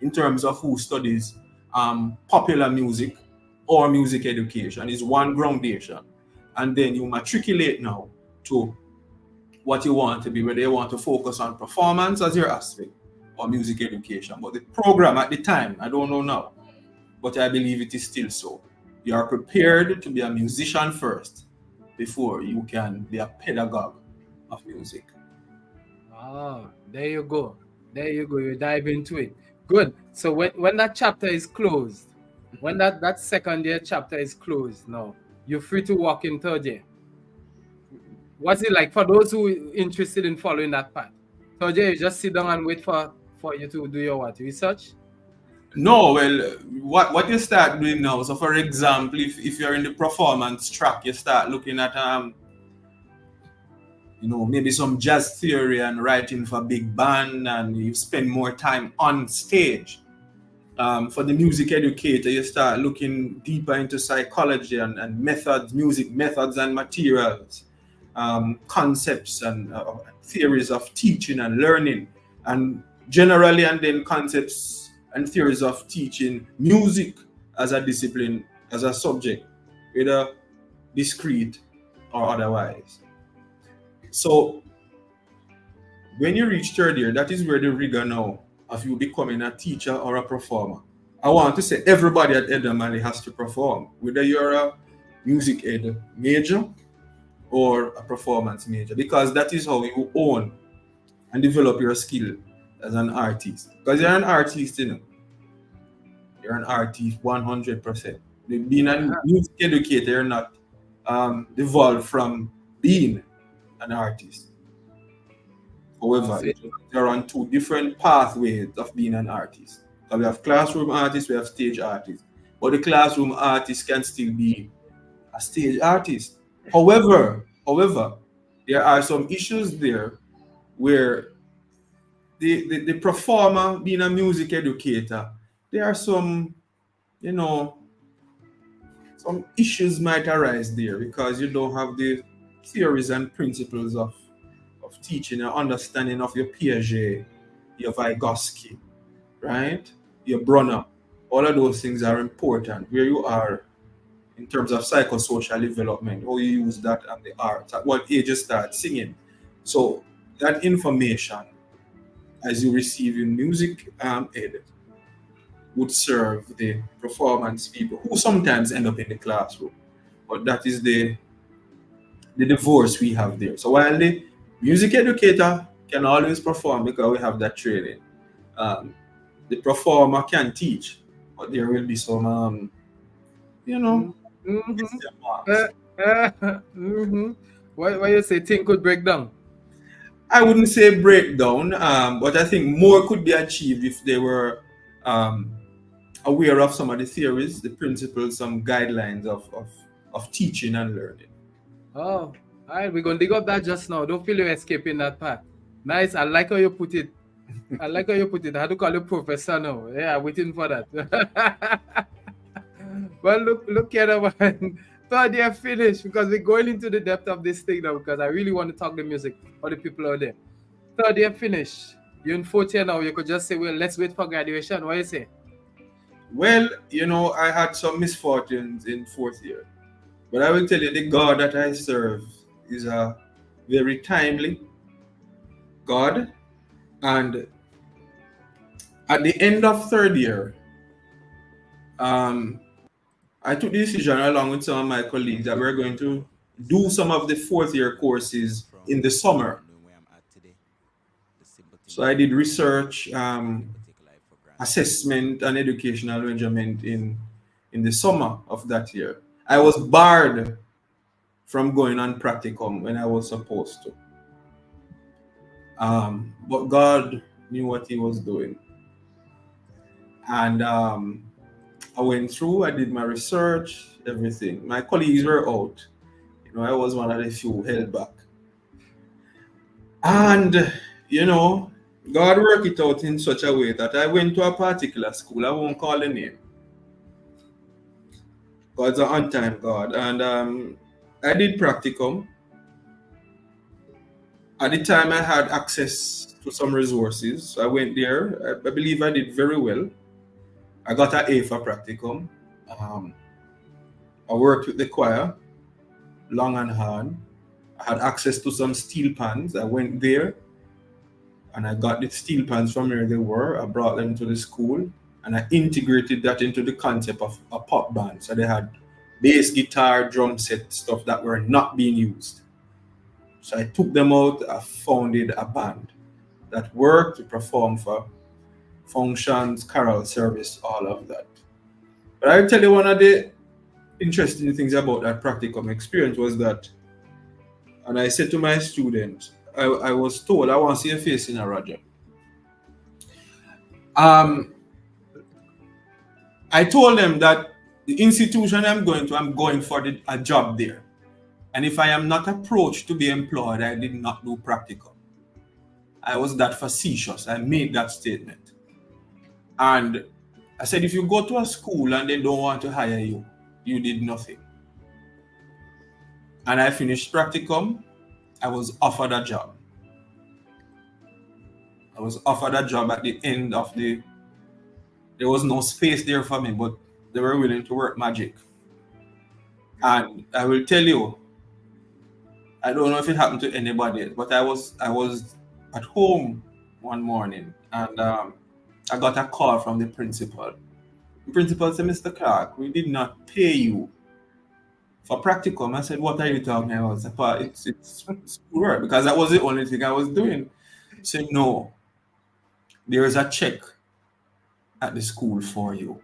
in terms of who studies popular music or music education. It's one groundation. And then you matriculate now to what you want to be, whether you want to focus on performance as your aspect or music education. But the program at the time, I don't know now, but I believe it is still so. You are prepared to be a musician first before you can be a pedagogue of music. Oh, there you go. You dive into it. Good. So when that chapter is closed, when that second year chapter is closed now, you're free to walk in third year. What's it like for those who are interested in following that path? Third year, you just sit down and wait for you to do your research? No, well, what you start doing now, so for example, if you're in the performance track, you start looking at maybe some jazz theory and writing for big band, and you spend more time on stage. For the music educator, you start looking deeper into psychology and methods, music methods and materials, concepts and theories of teaching and learning. And generally, and then concepts and theories of teaching music as a discipline, as a subject, whether discrete or otherwise. So when you reach third year, that is where the rigor now of you becoming a teacher or a performer. I want to say everybody at Edamali has to perform, whether you're a music ed major or a performance major, because that is how you own and develop your skill as an artist. Because you're an artist, you know. You're an artist 100%. Being a music educator, you're not devolved from being an artist. However, there are two different pathways of being an artist. So we have classroom artists, we have stage artists. But the classroom artist can still be a stage artist. However, there are some issues there where the performer being a music educator, there are some, you know, some issues might arise there because you don't have the theories and principles of teaching and understanding of your Piaget, your Vygotsky, right? Your Brunner. All of those things are important where you are in terms of psychosocial development, how you use that and the art, at what age you start singing. So that information, as you receive in music ed, would serve the performance people who sometimes end up in the classroom. But that is the divorce we have there. So while the music educator can always perform because we have that training, the performer can teach, but there will be some, you know, question marks. Why you say thing could break down? I wouldn't say breakdown, but I think more could be achieved if they were aware of some of the theories, the principles, some guidelines of teaching and learning. Oh, all right, we're gonna dig up that just now. Don't feel you're escaping that part. Nice. I like how you put it. I like how you put it. I had to call you professor now. Yeah, waiting for that. Well, look at that one. Third year finished because we're going into the depth of this thing now because I really want to talk the music for the people out there. Third year finished. You're in fourth year now. You could just say, well, let's wait for graduation. What do you say? Well, you know, I had some misfortunes in fourth year. But I will tell you, the God that I serve is a very timely God. And at the end of third year, I took the decision along with some of my colleagues that we're going to do some of the fourth year courses in the summer. So I did research, assessment, and educational arrangement in the summer of that year. I was barred from going on practicum when I was supposed to. But God knew what He was doing. And I went through, I did my research, everything. My colleagues were out. You know, I was one of the few held back. And, you know, God worked it out in such a way that I went to a particular school. I won't call the name. God's an on-time God. And I did practicum. At the time, I had access to some resources. So I went there. I believe I did very well. I got an A for practicum. I worked with the choir, long and hard. I had access to some steel pans. I went there and I got the steel pans from where they were. I brought them to the school and I integrated that into the concept of a pop band. So they had bass guitar, drum set, stuff that were not being used. So I took them out, I founded a band that worked to perform for functions, carol service, all of that. But I'll tell you, one of the interesting things about that practicum experience was that, and I said to my students, I was told, I want to see your face in a Roger. I told them that the institution I'm going for a job there. And if I am not approached to be employed, I did not do practicum. I was that facetious. I made that statement. And I said, if you go to a school and they don't want to hire you, you did nothing. And I finished practicum. I was offered a job. I was offered a job at the end of the. There was no space there for me, but they were willing to work magic. And I will tell you, I don't know if it happened to anybody else, but I was at home one morning, and I got a call from the principal. The principal said, "Mr. Clarke, we did not pay you for practicum." I said, "What are you talking about?" I said, "Pa, it's school work," because that was the only thing I was doing. He said, "No, there is a check at the school for you."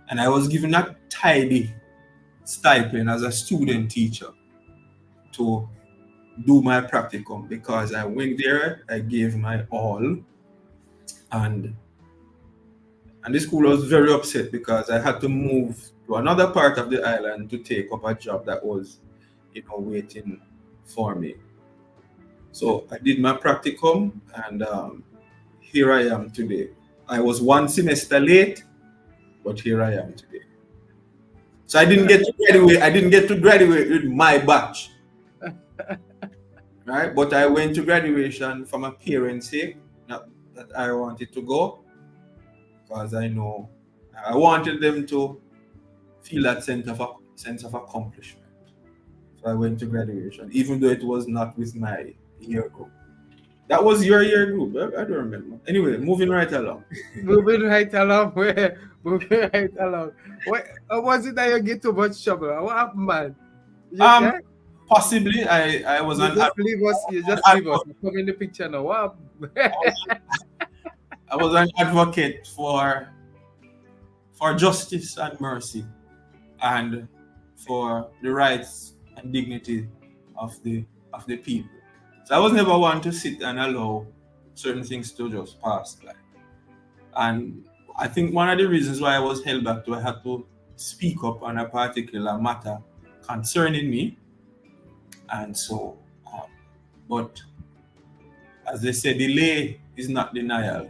And I was given a tidy stipend as a student teacher to do my practicum, because I went there, I gave my all, and the school was very upset because I had to move to another part of the island to take up a job that was, waiting for me. So I did my practicum, and here I am today. I was one semester late, but here I am today. So I didn't get to graduate. I didn't get to graduate with my batch, right? But I went to graduation for my parents' sake, not that I wanted to go, because I know I wanted them to feel that sense of accomplishment. So I went to graduation, even though it was not with my year group. That was your year group. I don't remember. Anyway, moving right along. Moving right along. Moving right along. What was it that you get too much trouble? What happened, man? Yeah? Possibly, I was You an just leave us. You just leave us. Come in the picture now. What happened? I was an advocate for justice and mercy, and for the rights and dignity of the people. So I was never one to sit and allow certain things to just pass by. And I think one of the reasons why I was held back to I had to speak up on a particular matter concerning me. And so, but as they say, delay is not denial.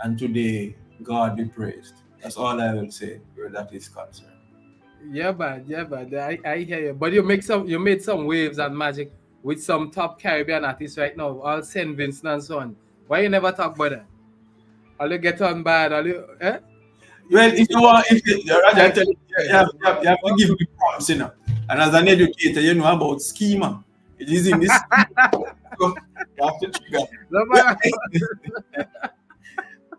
And today, God be praised. That's all I will say where that is concerned. Yeah, man. I hear you. But you made some waves and magic with some top Caribbean artists right now, all St. Vincent and so on. Why you never talk about that? All you get on bad, all you, eh? Well, if you want, Roger, I tell you, you have to give me prompts, And as an educator, you know about schema. It is in this. So you have to trigger.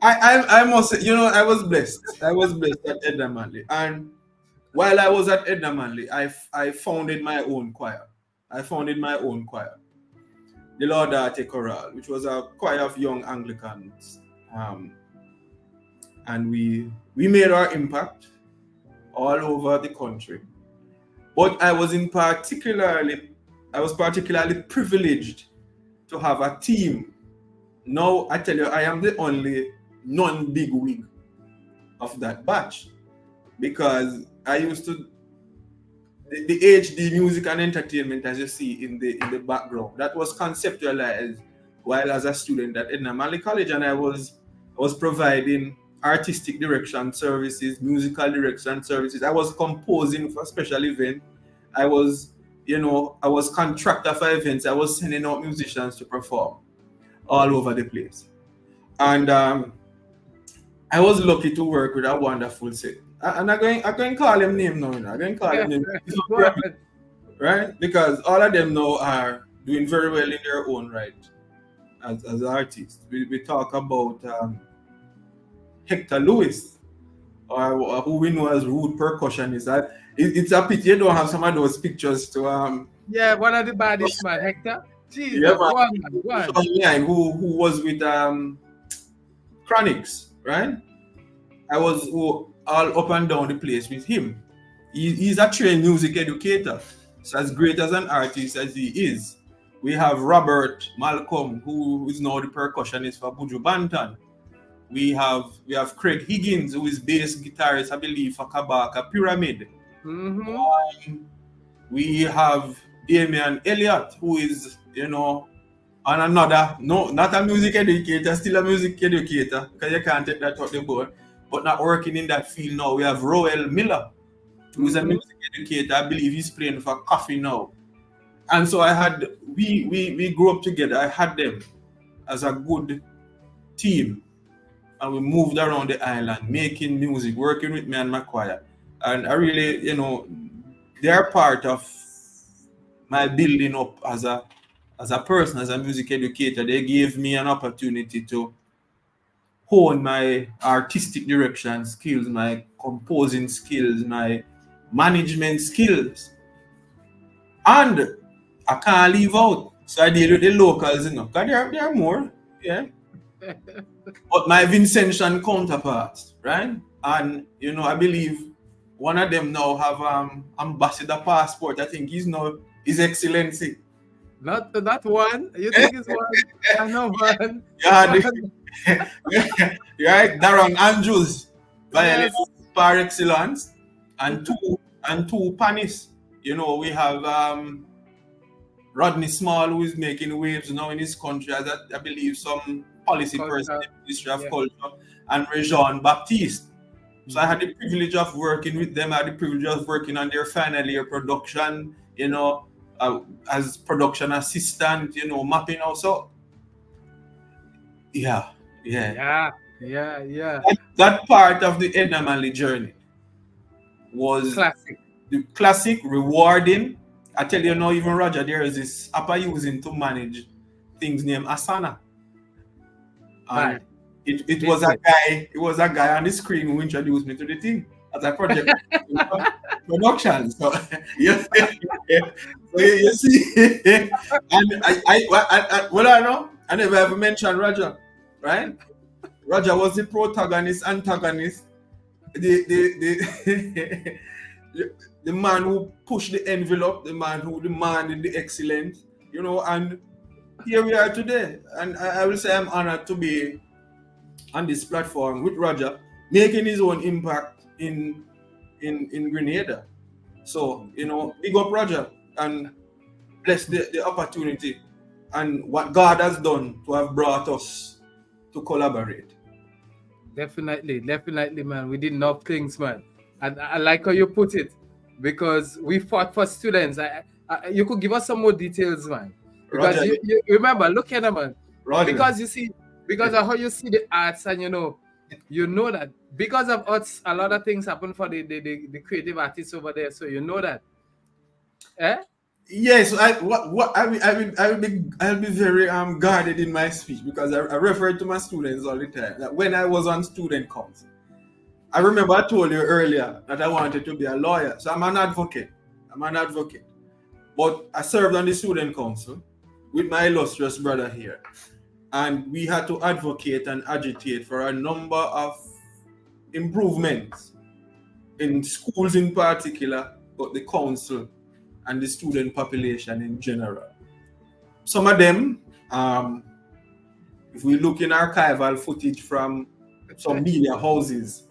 I must say, I was blessed. I was blessed at Edna Manley. And while I was at Edna Manley, I founded my own choir. The Laudate Chorale, which was a choir of young Anglicans. And we made our impact all over the country. But I was particularly privileged to have a team. Now I tell you, I am the only non-big wig of that batch, because I used to the HD music and entertainment, as you see in the background, that was conceptualized while as a student at Edna Manley College, and I was providing artistic direction services, musical direction services. I was composing for special events. I was contractor for events. I was sending out musicians to perform all over the place. And I was lucky to work with a wonderful set. And I'm going to call him name now. I'm going to call him name. Right? Because all of them now are doing very well in their own right as artists. We talk about Hector Lewis, or who we know as Rude Percussionist. It's a pity you don't have some of those pictures to yeah, one of the baddest man, Hector. Jesus, yeah, one. Who was with Chronics, right? I was all up and down the place with him. He's a trained music educator. So as great as an artist as he is, we have Robert Malcolm, who is now the percussionist for Buju Banton. We have Craig Higgins, who is bass guitarist, I believe, for Kabaka Pyramid. Mm-hmm. We have Damian Elliott, who is, on another, no, not a music educator, still a music educator, because you can't take that out the board, but not working in that field now. We have Roel Miller, who is a music educator. I believe he's playing for Coffee now. And so we grew up together. I had them as a good team, and we moved around the island, making music, working with me and my choir. And I really, they're part of my building up as a person, as a music educator. They gave me an opportunity to hone my artistic direction skills, my composing skills, my management skills. And I can't leave out. So I deal with the locals, because there are more, yeah. But my Vincentian counterparts, right? And I believe one of them now have ambassador passport. I think he's now His Excellency. Not that one. You think it's one? I know one. Yeah, you're right, Darren Andrews, Yes. par excellence, and two panis. We have Rodney Small, who is making waves now in his country as I believe some policy person in the Ministry of Culture, and Rejean Baptiste. So I had the privilege of working with them. I had the privilege of working on their final year production, as production assistant, mapping also. Yeah. That part of the Edna Manley journey was classic, rewarding. I tell you now, even Roger, there is this app I using to manage things named Asana. And it was a guy on the screen who introduced me to the thing as a project production. So you see, and I know I never ever mentioned Roger, right? Roger was the protagonist, antagonist, the man who pushed the envelope, the man who demanded the excellence, and here we are today. And I will say I'm honored to be on this platform with Roger, making his own impact in Grenada. So, big up Roger and bless the opportunity and what God has done to have brought us to collaborate. Definitely, man. We did enough things, man. And I like how you put it, because we fought for students. You could give us some more details, man. Because Roger, you remember, look at them, man. Roger. Because you see, because of how you see the arts, and you know that because of us, a lot of things happen for the creative artists over there. So you know that. Yes, I'll be very guarded in my speech, because I refer to my students all the time. That when I was on student council, I remember I told you earlier that I wanted to be a lawyer. So I'm an advocate. But I served on the student council with my illustrious brother here. And we had to advocate and agitate for a number of improvements in schools in particular, but the council and the student population in general. Some of them, if we look in archival footage from some media houses,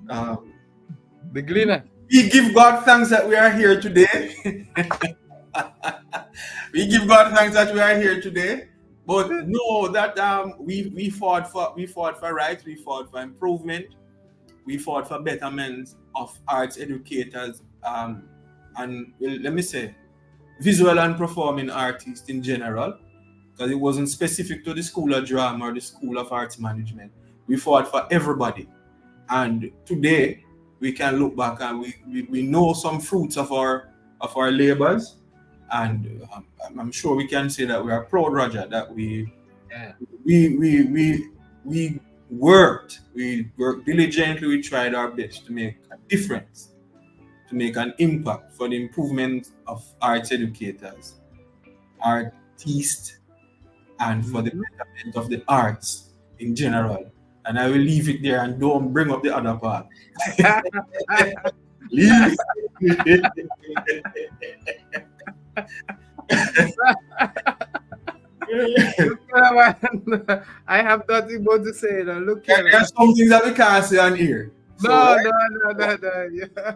the Gleaner. We give God thanks that we are here today. We give God thanks that we are here today. But know that we fought for rights, we fought for improvement, we fought for betterment of arts educators, and let me say, visual and performing artists in general, because it wasn't specific to the School of Drama or the School of Arts Management. We fought for everybody. And today, we can look back and we know some fruits of our labors. And I'm sure we can say that we are proud, Roger, that we worked diligently, we tried our best to make a difference, to make an impact for the improvement of arts educators, artists, and for the betterment of the arts in general. And I will leave it there and don't bring up the other part. Leave it. I have nothing more to say. Now. Look, there are some things that we can't say on here. No. Yeah.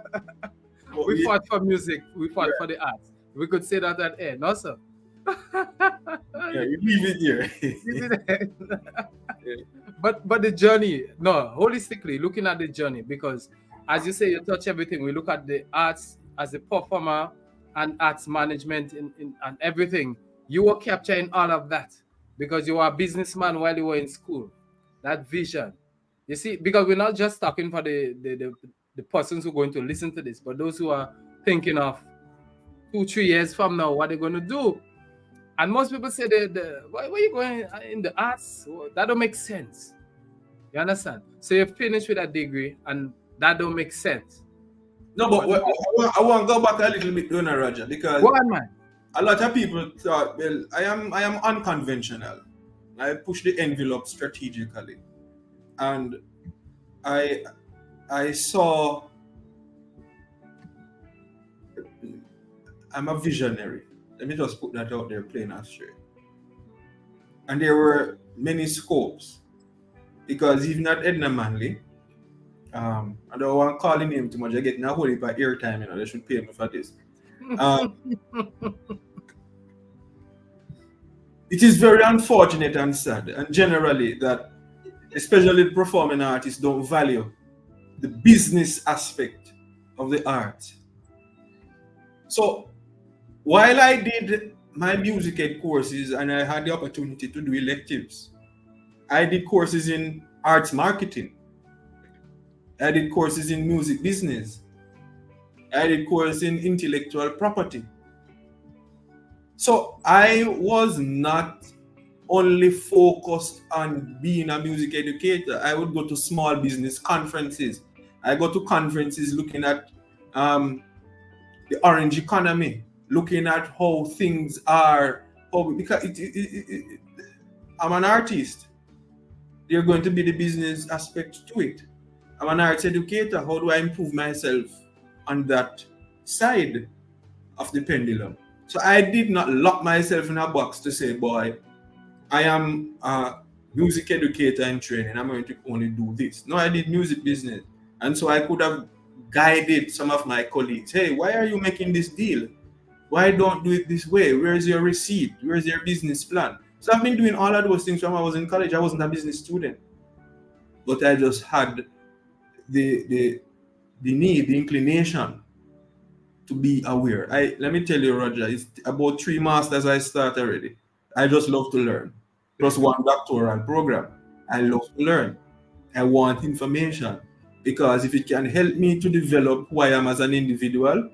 We fought for music. We fought for the arts. We could say that at air. No, sir. You leave it here. But the journey, no, holistically looking at the journey, because as you say, you touch everything. We look at the arts as a performer and arts management and everything. You were capturing all of that because you were a businessman while you were in school. that vision. You see, because we're not just talking for the persons who are going to listen to this, but those who are thinking of 2, 3 years from now, what they're going to do. And most people say, why are you going in the arts? Well, that don't make sense. You understand? So you finish with a degree, and that don't make sense. No, but I want to go back a little bit, Roger, because Go on, man. a lot of people thought, well, I am unconventional. I push the envelope strategically, and I saw I'm a visionary. Let me just put that out there plain and straight. And there were many scopes, because even at Edna Manley, I don't want calling him too much. I get a whole heap of airtime, they should pay me for this. It is very unfortunate and sad, and generally, that especially the performing artists don't value the business aspect of the art. So while I did my music ed courses and I had the opportunity to do electives, I did courses in arts marketing. I did courses in music business. I did courses in intellectual property. So I was not only focused on being a music educator. I would go to small business conferences. I go to conferences looking at the orange economy, looking at how things are. Because I'm an artist. There's going to be the business aspect to it. I'm an arts educator. How do I improve myself on that side of the pendulum? So I did not lock myself in a box to say, boy, I am a music educator in training. I'm going to only do this. No, I did music business. And so I could have guided some of my colleagues. Hey, why are you making this deal? Why don't do it this way? Where's your receipt? Where's your business plan? So I've been doing all of those things when I was in college. I wasn't a business student. But I just had the need, the inclination to be aware. Let me tell you, Roger, it's about 3 masters I start already. I just love to learn. Plus 1 doctoral program. I love to learn. I want information, because if it can help me to develop who I am as an individual,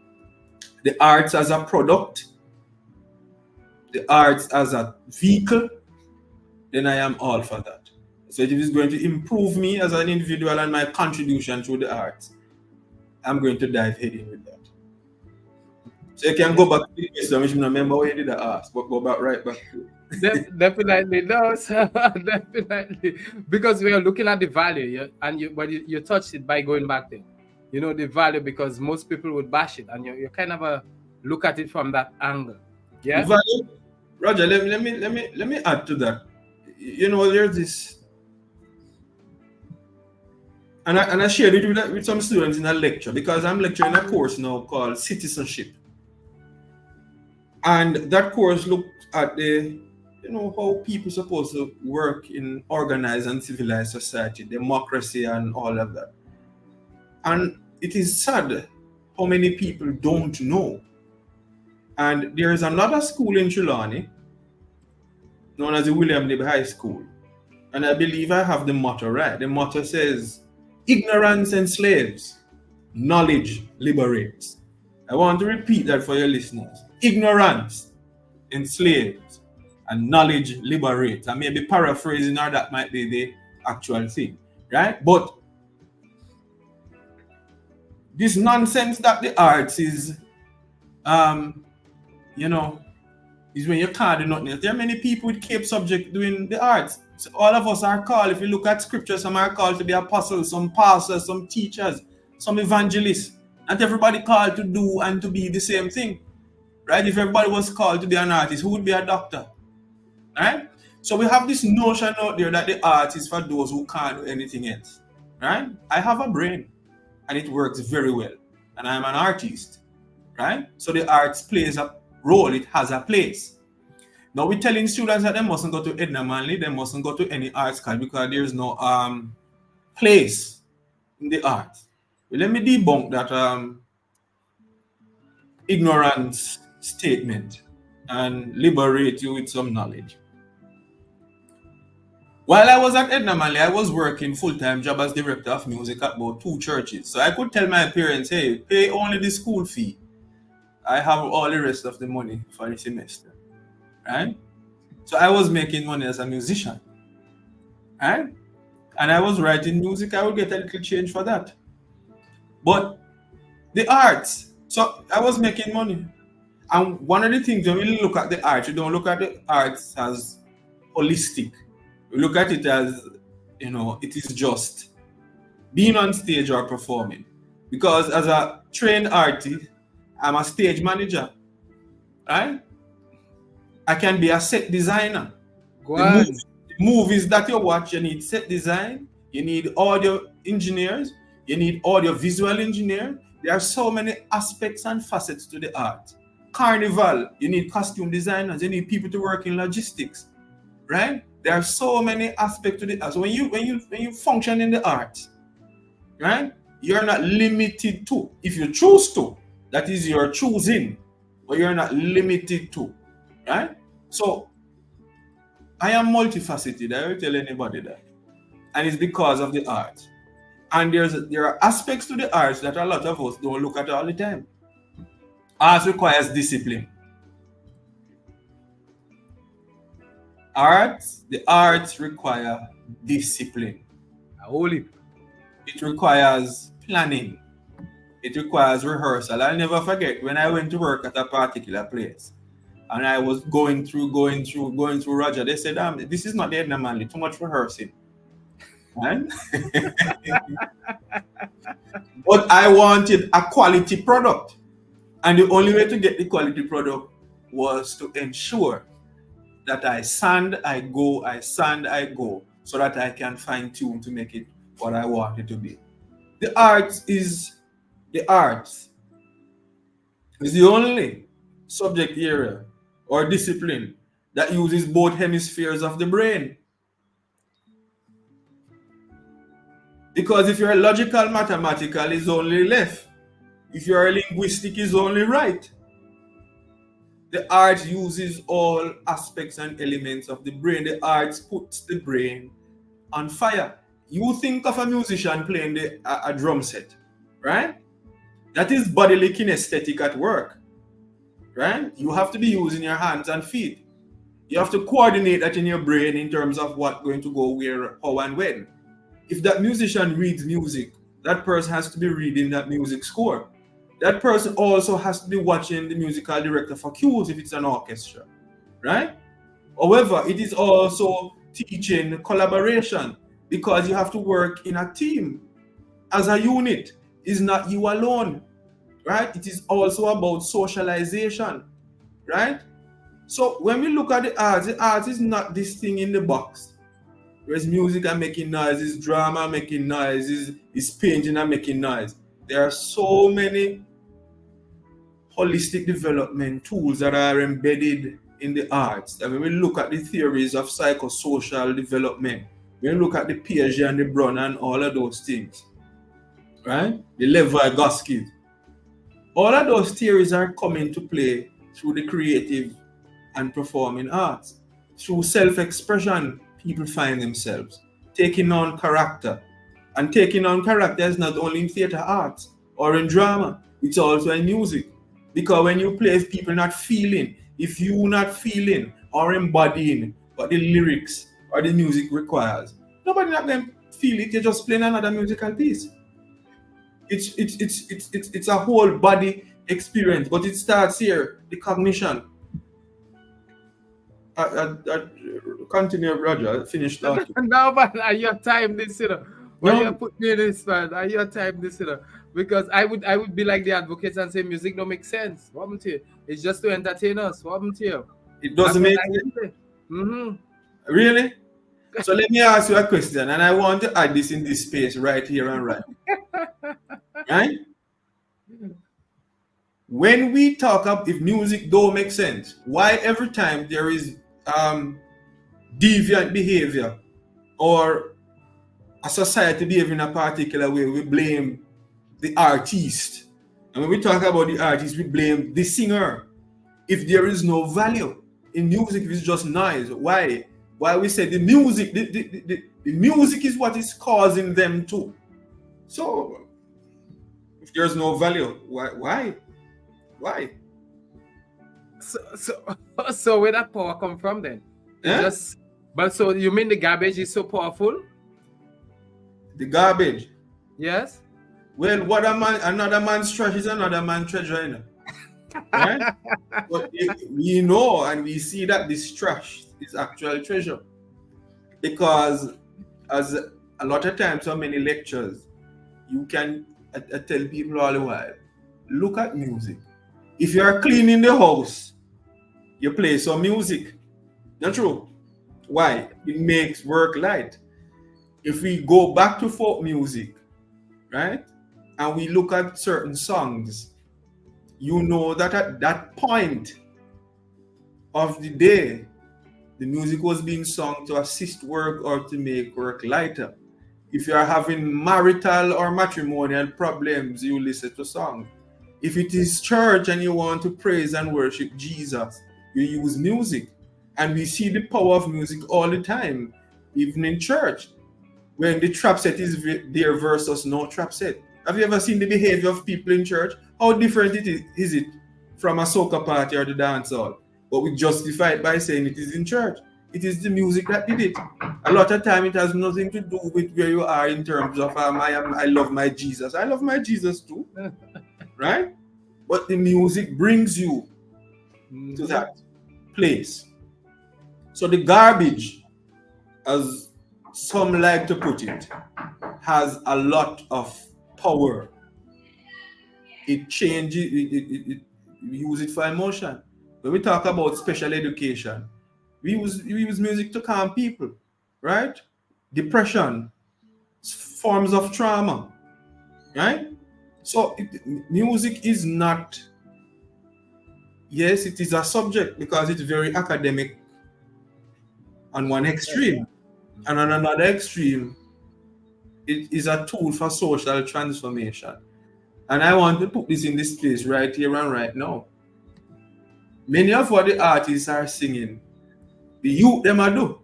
the arts as a product, the arts as a vehicle, then I am all for that. So if it is going to improve me as an individual and my contribution to the arts, I'm going to dive head in with that. So you can go back to the question, which I remember what you did ask, but go back right back to it. Definitely, no, sir. Definitely, because we are looking at the value, and you touched it by going back there. The value, because most people would bash it, and you kind of look at it from that angle. Yeah. The value, Roger. Let me add to that. There's this, and I shared it with some students in a lecture, because I'm lecturing a course now called citizenship. And that course looked at how people are supposed to work in organized and civilized society, democracy and all of that. And it is sad how many people don't know. And there is another school in Trelawney known as the William Lib High School. And I believe I have the motto right. The motto says, ignorance enslaves, knowledge liberates. I want to repeat that for your listeners. Ignorance enslaves and knowledge liberates. I may be paraphrasing, or that might be the actual thing, right? But this nonsense that the arts is, is when you can't do nothing else. There are many people with Cape subject doing the arts. So all of us are called, if you look at scripture, some are called to be apostles, some pastors, some teachers, some evangelists. Not everybody called to do and to be the same thing. Right? If everybody was called to be an artist, who would be a doctor? Right? So we have this notion out there that the art is for those who can't do anything else. Right? I have a brain and it works very well. And I'm an artist. Right? So the arts plays a role, it has a place. Now we're telling students that they mustn't go to Edna Manley, they mustn't go to any arts college, because there's no place in the arts. But let me debunk that ignorance statement and liberate you with some knowledge. While I was at Edna Manley, I was working full-time job as director of music at about 2 churches. So I could tell my parents, hey, pay only the school fee. I have all the rest of the money for the semester. Right? So I was making money as a musician. Right? And I was writing music, I would get a little change for that. But the arts, so I was making money. And one of the things when we look at the arts, you don't look at the arts as holistic. We look at it as, it is just being on stage or performing. Because as a trained artist, I'm a stage manager, right? I can be a set designer. Go on. The movies that you watch, you need set design, you need audio engineers, you need audio visual engineer. There are so many aspects and facets to the art. Carnival, you need costume designers, you need people to work in logistics, right? There are so many aspects to the art. So when you function in the arts, right, you're not limited to. If you choose to, that is your choosing, but you're not limited to, right? So I am multifaceted. I will tell anybody that, and it's because of the art. And there are aspects to the arts that a lot of us don't look at all the time. Art requires discipline. The arts require discipline. Holy. It requires planning. It requires rehearsal. I'll never forget when I went to work at a particular place and I was going through Roger. They said, this is not the Edna Manley, too much rehearsing. Right? But I wanted a quality product. And the only way to get the quality product was to ensure that I sand, I go, so that I can fine tune to make it what I want it to be. The arts is the only subject area or discipline that uses both hemispheres of the brain. Because if you're logical, mathematical is only left. If you're linguistic, is only right. The art uses all aspects and elements of the brain. The arts puts the brain on fire. You think of a musician playing a drum set, right? That is bodily kinesthetic at work, right? You have to be using your hands and feet. You have to coordinate that in your brain in terms of what's going to go where, how, and when. If that musician reads music, that person has to be reading that music score. That person also has to be watching the musical director for cues if it's an orchestra, right? However, it is also teaching collaboration because you have to work in a team as a unit. It's not you alone, right? It is also about socialization, right? So when we look at the art is not this thing in the box. Whereas music and making noise, is drama making noise, is painting and making noise. There are so many holistic development tools that are embedded in the arts. And when we look at the theories of psychosocial development, when we look at the Piaget and the Brown and all of those things, right? The Levi-Goski, all of those theories are coming to play through the creative and performing arts. Through self-expression, people find themselves taking on character. And taking on character is not only in theater arts or in drama, it's also in music. Because when you play, if people not feeling, if you not feeling or embodying what the lyrics or the music requires, nobody not going to feel it. You're just playing another musical piece. It's a whole body experience, but it starts here, the cognition. I continue, Roger. Finish that. No, man, are your time this, when you put me in this, man, are your time this, because I would be like the advocates and say music don't make sense. What happened to you? It's just to entertain us. What happened to you? It doesn't make sense. Mm-hmm. Really? So let me ask you a question, and I want to add this in this space right here and right. Right? When we talk about if music don't make sense, why every time there is deviant behavior or a society behaving in a particular way, we blame the artist. And when we talk about the artist, we blame the singer. If there is no value in music, if it's just noise, why? why we say the music, the music is what is causing them to. So if there's no value, why? So where that power come from then? It's but so you mean the garbage is so powerful? The garbage? Yes. Well, another man's trash is another man's treasure, you know? Right? But we know and we see that this trash is actual treasure, because as a lot of times, so many lectures, you can tell people all the while, look at music. If you are cleaning the house, you play some music. Not true. Why? It makes work light. If we go back to folk music, right, and we look at certain songs, you know that at that point of the day, the music was being sung to assist work or to make work lighter. If you are having marital or matrimonial problems, you listen to songs. If it is church and you want to praise and worship Jesus, you use music. And we see the power of music all the time, even in church, when the trap set is there versus no trap set. Have you ever seen the behavior of people in church? How different is it from a soca party or the dance hall? But we justify it by saying it is in church. It is the music that did it. A lot of time it has nothing to do with where you are in terms of I love my Jesus. I love my Jesus too, right? But the music brings you to that place. So the garbage, as some like to put it, has a lot of power. It changes, we use it for emotion. When we talk about special education, we use music to calm people, right? Depression, forms of trauma, right? So music is not, yes, it is a subject because it's very academic on one extreme, and on another extreme, it is a tool for social transformation. And I want to put this in this place right here and right now. Many of what the artists are singing, the youth them are do.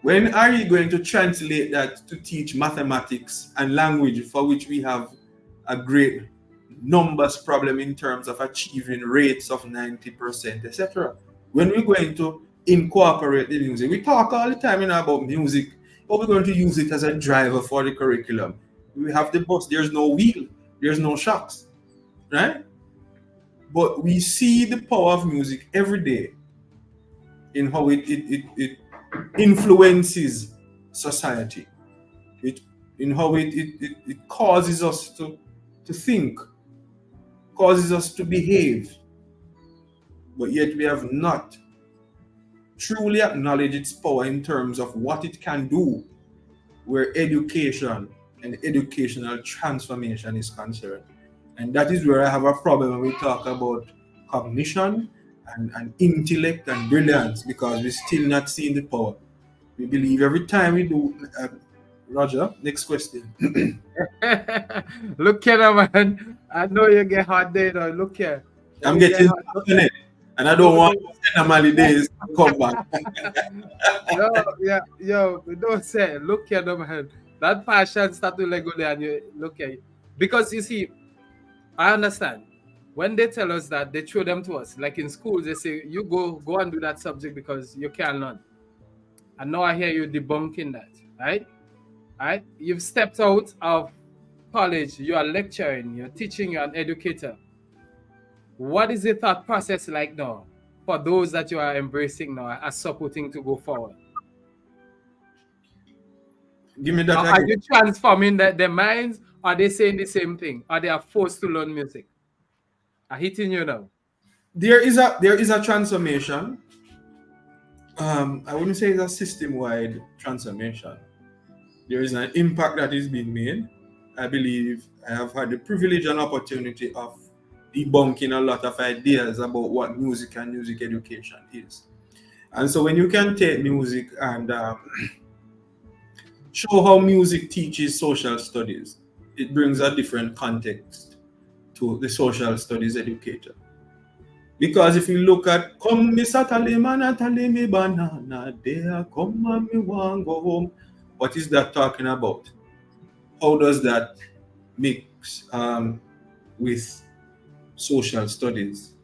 When are you going to translate that to teach mathematics and language, for which we have a great numbers problem in terms of achieving rates of 90%, etc.? When we're going to incorporate the music, we talk all the time about music, but we're going to use it as a driver for the curriculum. We have the bus, there's no wheel, there's no shocks, right? But we see the power of music every day in how it influences society, in how it causes us to think, causes us to behave, but yet we have not truly acknowledged its power in terms of what it can do where education and educational transformation is concerned. And that is where I have a problem when we talk about cognition and intellect and brilliance, because we're still not seeing the power. We believe every time we do. Roger, next question. Look here, man. I know you get hot day though. Look here. I'm getting passionate, and I don't want normally days to come back. Don't say. Look here, man. That passion start to let go there, and you look at it. Because you see, I understand. When they tell us that, they throw them to us. Like in schools, they say, you go and do that subject because you can learn. And now I hear you debunking that, right? Right? You've stepped out of college, you are lecturing, you're teaching, you're an educator. What is the thought process like now for those that you are embracing now, are supporting to go forward? Give me that. Are you transforming their minds? Are they saying the same thing? Are they forced to learn music? Are hitting you now? There is a transformation. I wouldn't say it's a system-wide transformation. There is an impact that is being made. I believe I have had the privilege and opportunity of debunking a lot of ideas about what music and music education is. And so when you can take music and show how music teaches social studies, it brings a different context to the social studies educator. Because if you look at come me Saturday man and tell me banana there, come and me want go home. What is that talking about? How does that mix with social studies?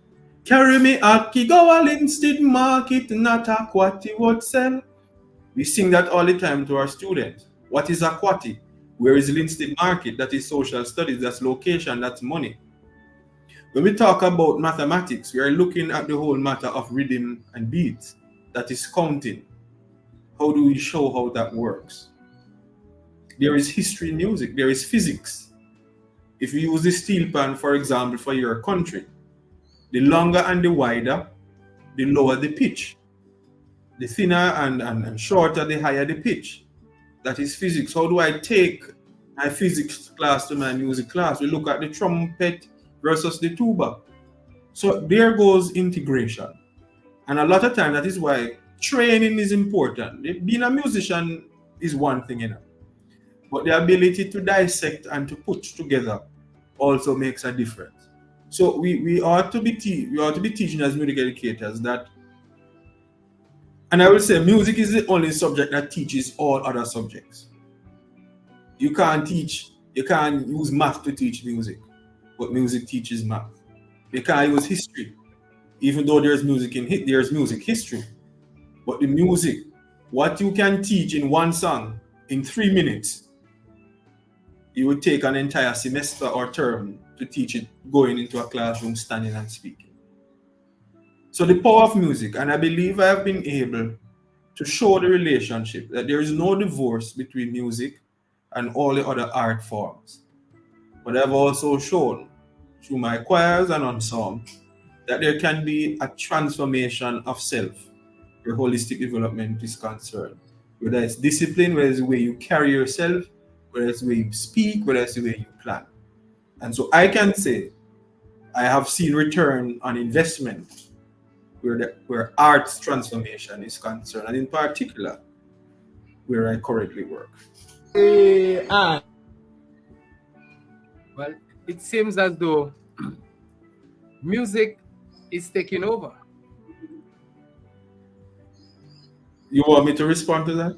Carry me aki go all instead market, not aquati what sell. We sing that all the time to our students. What is aquati? Where is Linstead Market? That is social studies, that's location, that's money. When we talk about mathematics, we are looking at the whole matter of rhythm and beats. That is counting. How do we show how that works? There is history in music, there is physics. If you use the steel pan, for example, for your country, the longer and the wider, the lower the pitch. The thinner and shorter, the higher the pitch. That is physics. How do I take my physics class to my music class? We look at the trumpet versus the tuba. So there goes integration. And a lot of time, that is why training is important. Being a musician is one thing, you know. But the ability to dissect and to put together also makes a difference. So we ought to be teaching as music educators that, and I will say music is the only subject that teaches all other subjects. You can't use math to teach music, but music teaches math. You can't use history, even though there's music history. But the music, what you can teach in one song in 3 minutes, you would take an entire semester or term to teach it going into a classroom, standing and speaking. So the power of music, and I believe I have been able to show the relationship that there is no divorce between music and all the other art forms. But I've also shown through my choirs and ensembles that there can be a transformation of self where holistic development is concerned. Whether it's discipline, whether it's the way you carry yourself, whether it's the way you speak, whether it's the way you plan. And so I can say I have seen return on investment where arts transformation is concerned, and in particular, where I currently work. Well, it seems as though music is taking over. You want me to respond to that?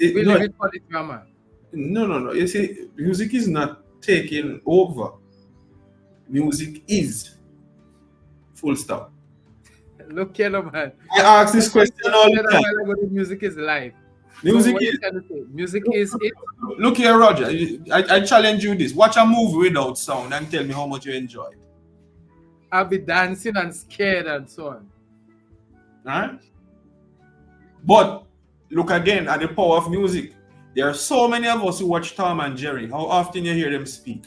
We leave it for the drama. No. You see, music is not taking over. Music is. Full stop. Look here, man. I ask this question all the time. Music is life. Music is it. Look here, Roger. I challenge you this. Watch a movie without sound and tell me how much you enjoy it. I'll be dancing and scared and so on. Right? But look again at the power of music. There are so many of us who watch Tom and Jerry. How often you hear them speak?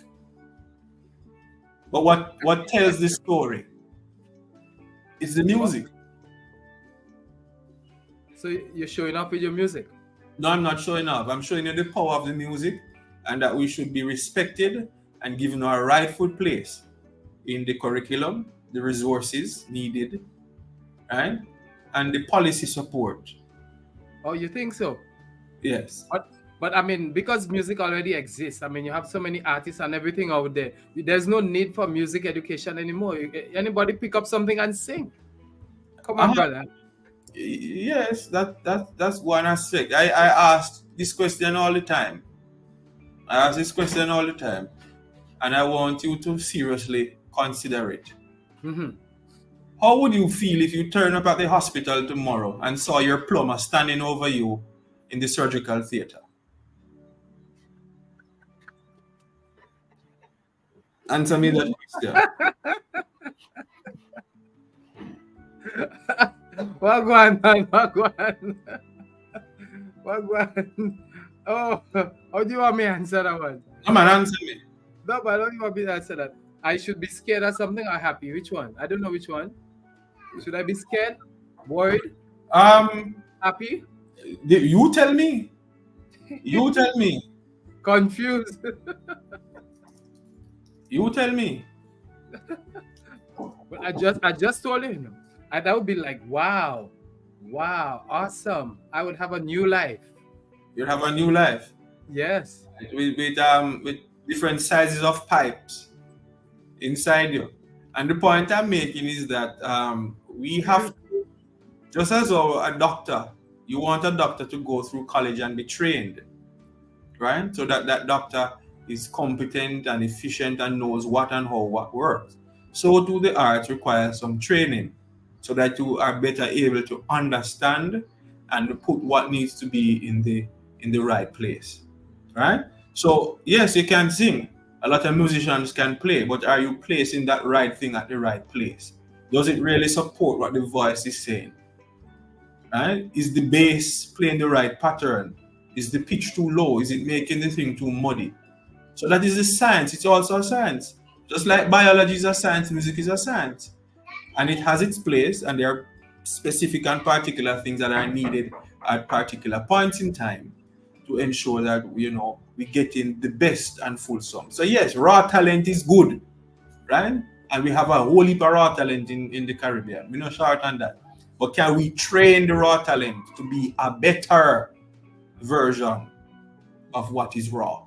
But what tells the story? It's the music. So you're showing up with your music? No, I'm not showing up. I'm showing you the power of the music and that we should be respected and given our rightful place in the curriculum, the resources needed, right? And the policy support. Oh, you think so? Yes. But I mean, because music already exists, I mean, you have so many artists and everything out there. There's no need for music education anymore. Anybody pick up something and sing. Come on, brother. Yes, that's one aspect. I ask this question all the time. And I want you to seriously consider it. Mm-hmm. How would you feel if you turn up at the hospital tomorrow and saw your plumber standing over you in the surgical theater? Answer me that question. Wagwan, man, wagwan. Oh, how do you want me to answer that one? Come on, answer me. No, but how do you want me to answer that? I should be scared or something or happy? Which one? I don't know which one. Should I be scared? Worried? Happy? You tell me. You tell me. Confused? You tell me. But I just told him. That would be like, wow, awesome. I would have a new life. You'd have a new life. Yes. With different sizes of pipes. inside you. And the point I'm making is that we have to, just as a doctor, you want a doctor to go through college and be trained, right? So that that doctor is competent and efficient and knows what and how what works. So too the arts requires some training so that you are better able to understand and put what needs to be in the right place, right? So yes, you can sing. A lot of musicians can play, but are you placing that right thing at the right place? Does it really support what the voice is saying? Right? Is the bass playing the right pattern? Is the pitch too low? Is it making the thing too muddy? So that is a science. It's also a science. Just like biology is a science, music is a science. And it has its place, and there are specific and particular things that are needed at particular points in time to ensure that we get in the best and full sum. So yes, raw talent is good, right? And we have a whole heap of raw talent in the Caribbean. We're not short on that. But can we train the raw talent to be a better version of what is raw?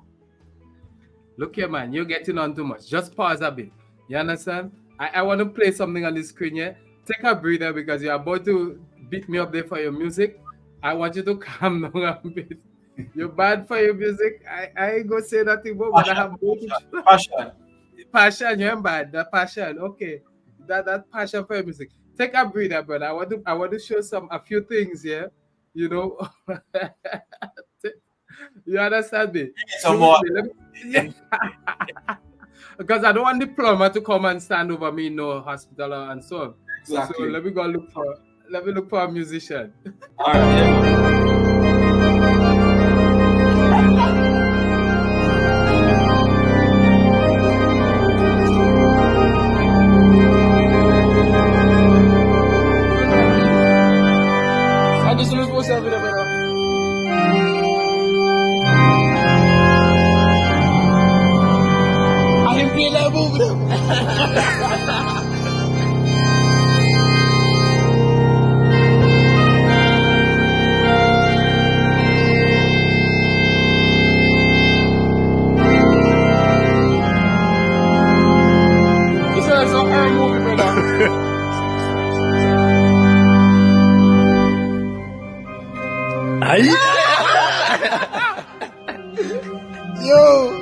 Look here, man, you're getting on too much. Just pause a bit. You understand? I want to play something on the screen here. Take a breather because you're about to beat me up there for your music. I want you to calm down a bit. You're bad for your music. I ain't gonna say nothing more, but I have passion. You're bad. The passion. Okay. That passion for your music. Take a breather, brother. I want to show a few things here. You know. You understand me? Some more. Because I don't want the plumber to come and stand over me in no hospital and so on. Exactly. So let me look for a musician. All right. Yo!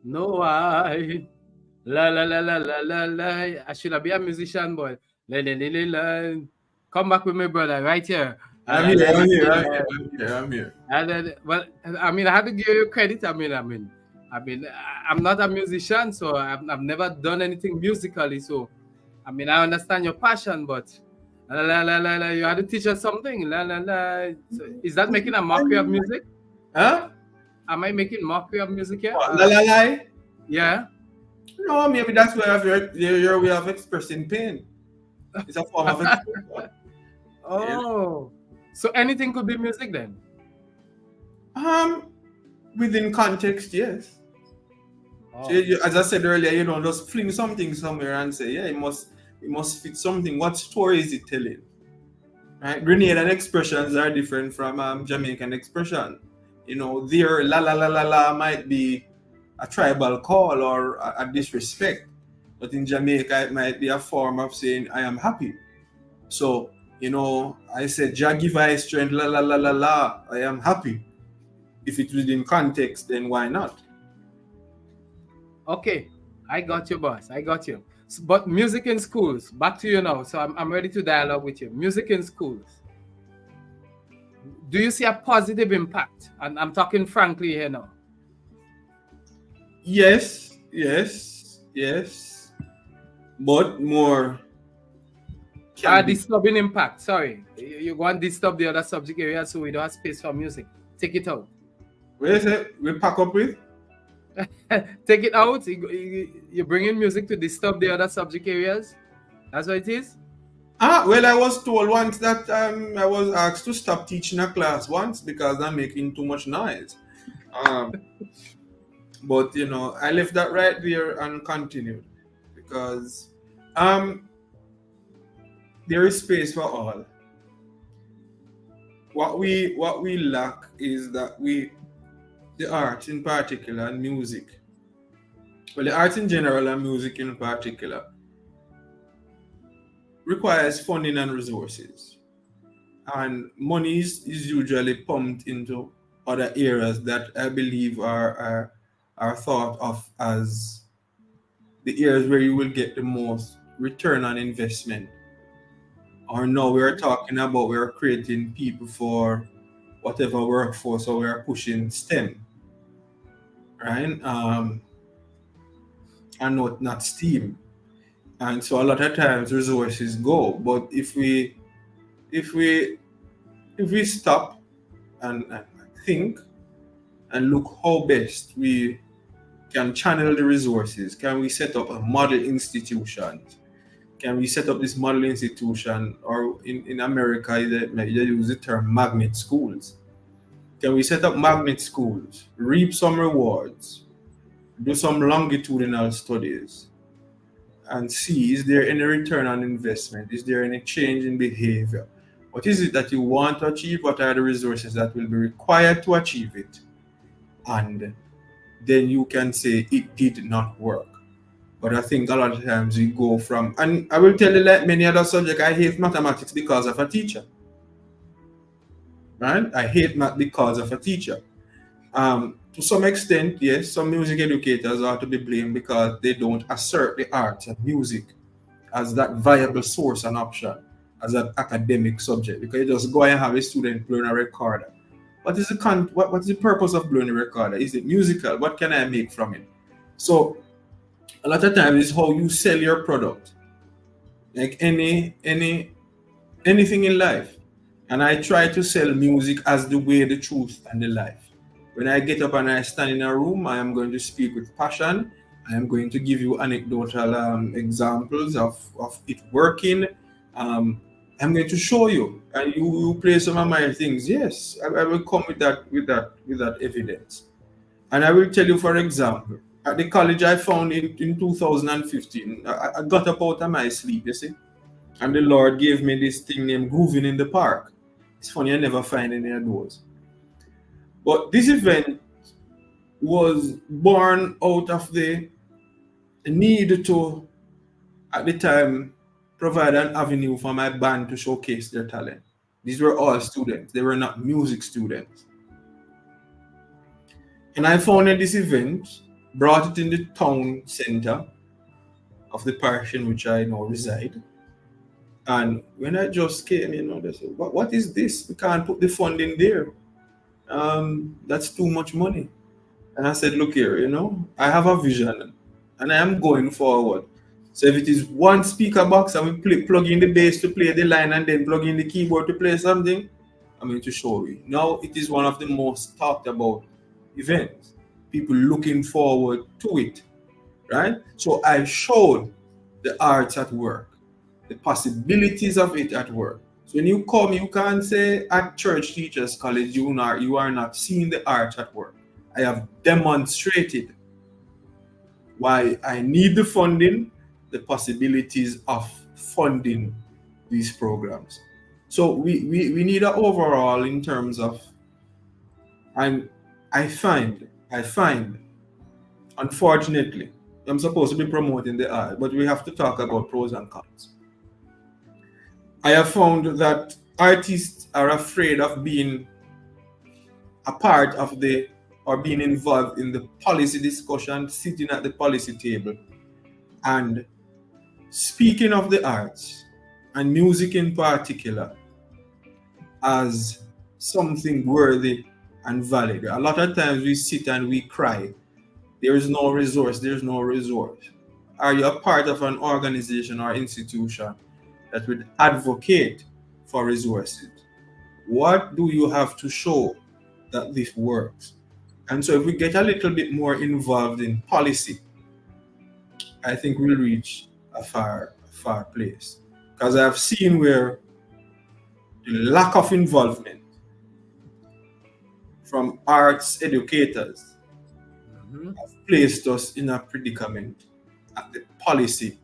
No, I. La la la la la la la. I should have been a musician, boy. La la la la la. Come back with me, brother, right here. La I'm la here, la I'm here, la I'm la. here, I'm here, I'm here. And then, well, I mean, I have to give you credit. I'm not a musician, so I've never done anything musically. So, I mean, I understand your passion, but la la la la la. You had to teach us something. La la la. So, is that making a mockery of music? Huh? Am I making mockery of music here? What, la la la? Yeah. No, maybe that's way of your way of expressing pain. It's a form of expression. Oh, so anything could be music then? Within context, yes. Oh. So as I said earlier, you don't just fling something somewhere and say, yeah, it must fit something. What story is it telling? Right? Grenadian expressions are different from Jamaican expression. You know, their la la la la la might be a tribal call or a disrespect, but in Jamaica it might be a form of saying I am happy. So, you know, I said Jah give I strength, la la la la la, I am happy. If it's within context, then why not? Okay, I got you, boss. I got you. But music in schools, back to you now. So I'm ready to dialogue with you. Music in schools. Do you see a positive impact? And I'm talking frankly here now. Yes, yes, yes. But more. Disturbing impact. Sorry. You want to disturb the other subject area so we don't have space for music. Take it out. What is it? We pack up with? Take it out. You bring in music to disturb the other subject areas. That's what it is. Well, I was told once that I was asked to stop teaching a class once because I'm making too much noise. But you know, I left that right there and continued because there is space for all. What we lack is that the art in particular and music. Well, the art in general and music in particular requires funding and resources. And money is usually pumped into other areas that I believe are thought of as the areas where you will get the most return on investment. Or now we're talking about we're creating people for whatever workforce, so we're pushing STEM, right? And not STEAM. And so a lot of times resources go. But if we stop and think and look how best we can channel the resources, can we set up a model institution? Can we set up this model institution, or in America they use the term magnet schools? Can we set up magnet schools, reap some rewards, do some longitudinal studies, and see, is there any return on investment? Is there any change in behavior? What is it that you want to achieve? What are the resources that will be required to achieve it? And then you can say it did not work. But I think a lot of times we go from, and I will tell you, like many other subjects, I hate mathematics because of a teacher. Right? I hate math because of a teacher. To some extent, yes, some music educators are to be blamed because they don't assert the arts and music as that viable source and option as an academic subject. Because you just go and have a student blowing a recorder. What is the purpose of blowing a recorder? Is it musical? What can I make from it? So a lot of times it's how you sell your product. Like anything in life. And I try to sell music as the way, the truth, and the life. When I get up and I stand in a room, I am going to speak with passion. I am going to give you anecdotal examples of it working. I'm going to show you, and you play some of my things. Yes, I will come with that evidence. And I will tell you, for example, at the college I found in 2015. I got up out of my sleep, you see, and the Lord gave me this thing named Grooving in the Park. It's funny, I never find any of those. But this event was born out of the need to, at the time, provide an avenue for my band to showcase their talent. These were all students, they were not music students. And I founded this event, brought it in the town center of the parish in which I now reside. And when I just came, they said, what is this? We can't put the funding there. That's too much money. And I said, look here, I have a vision and I am going forward. So if it is one speaker box and we plug in the bass to play the line and then plug in the keyboard to play something, I'm going to show you. Now it is one of the most talked about events. People looking forward to it, right? So I showed the arts at work, the possibilities of it at work. So when you come, you can't say at Church Teachers College, you are not seeing the art at work. I have demonstrated why I need the funding, the possibilities of funding these programs. So we need an overall in terms of, I find, unfortunately, I'm supposed to be promoting the art, but we have to talk about pros and cons. I have found that artists are afraid of being a part of or being involved in the policy discussion, sitting at the policy table, and speaking of the arts and music in particular as something worthy and valid. A lot of times we sit and we cry. There is no resource. There's no resource. Are you a part of an organization or institution that would advocate for resources? What do you have to show that this works? And so if we get a little bit more involved in policy, I think we'll reach a far place. Because I've seen where the lack of involvement from arts educators have placed us in a predicament at the policy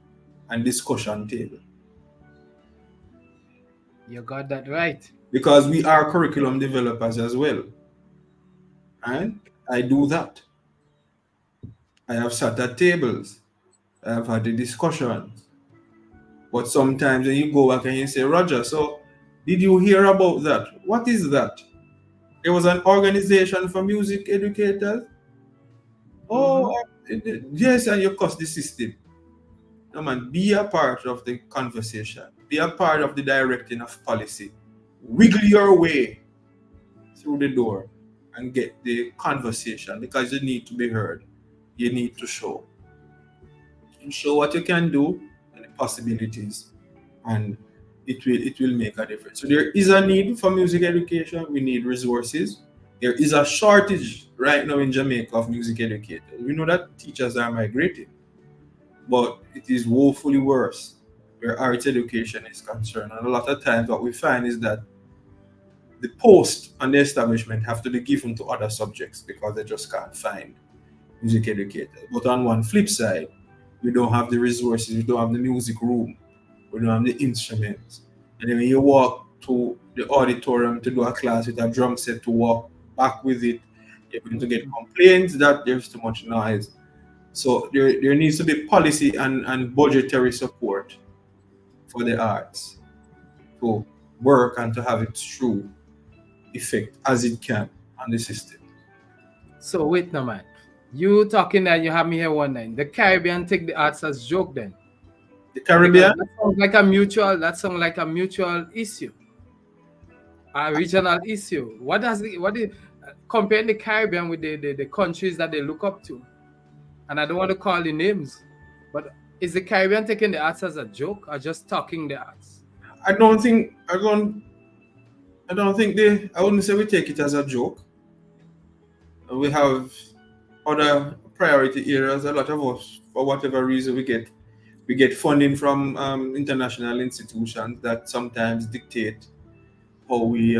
and discussion table. You got that right. Because we are curriculum developers as well. And I do that. I have sat at tables. I have had the discussions. But sometimes when you go back and you say, Roger, so did you hear about that? What is that? There was an organization for music educators. Oh, yes, and you cost the system. No, man, be a part of the conversation. Be a part of the directing of policy. Wiggle your way through the door and get the conversation, because you need to be heard. You need to show. And show what you can do and the possibilities. And it will make a difference. So there is a need for music education. We need resources. There is a shortage right now in Jamaica of music educators. We know that teachers are migrating, but it is woefully worse where arts education is concerned. And a lot of times what we find is that the post and the establishment have to be given to other subjects because they just can't find music educators. But on one flip side, we don't have the resources, we don't have the music room, we don't have the instruments. And then when you walk to the auditorium to do a class with a drum set to walk back with it, you're going to get complaints that there's too much noise. So there needs to be policy and budgetary support for the arts to work and to have its true effect as it can on the system. So wait now, man. You talking that you have me here one night. The Caribbean take the arts as joke then. The Caribbean? That sounds like a mutual issue. A regional issue. What comparing the Caribbean with the countries that they look up to? And I don't want to call the names, but is the Caribbean taking the arts as a joke or just talking the arts? I wouldn't say we take it as a joke. We have other priority areas. A lot of us, for whatever reason, we get funding from international institutions that sometimes dictate how we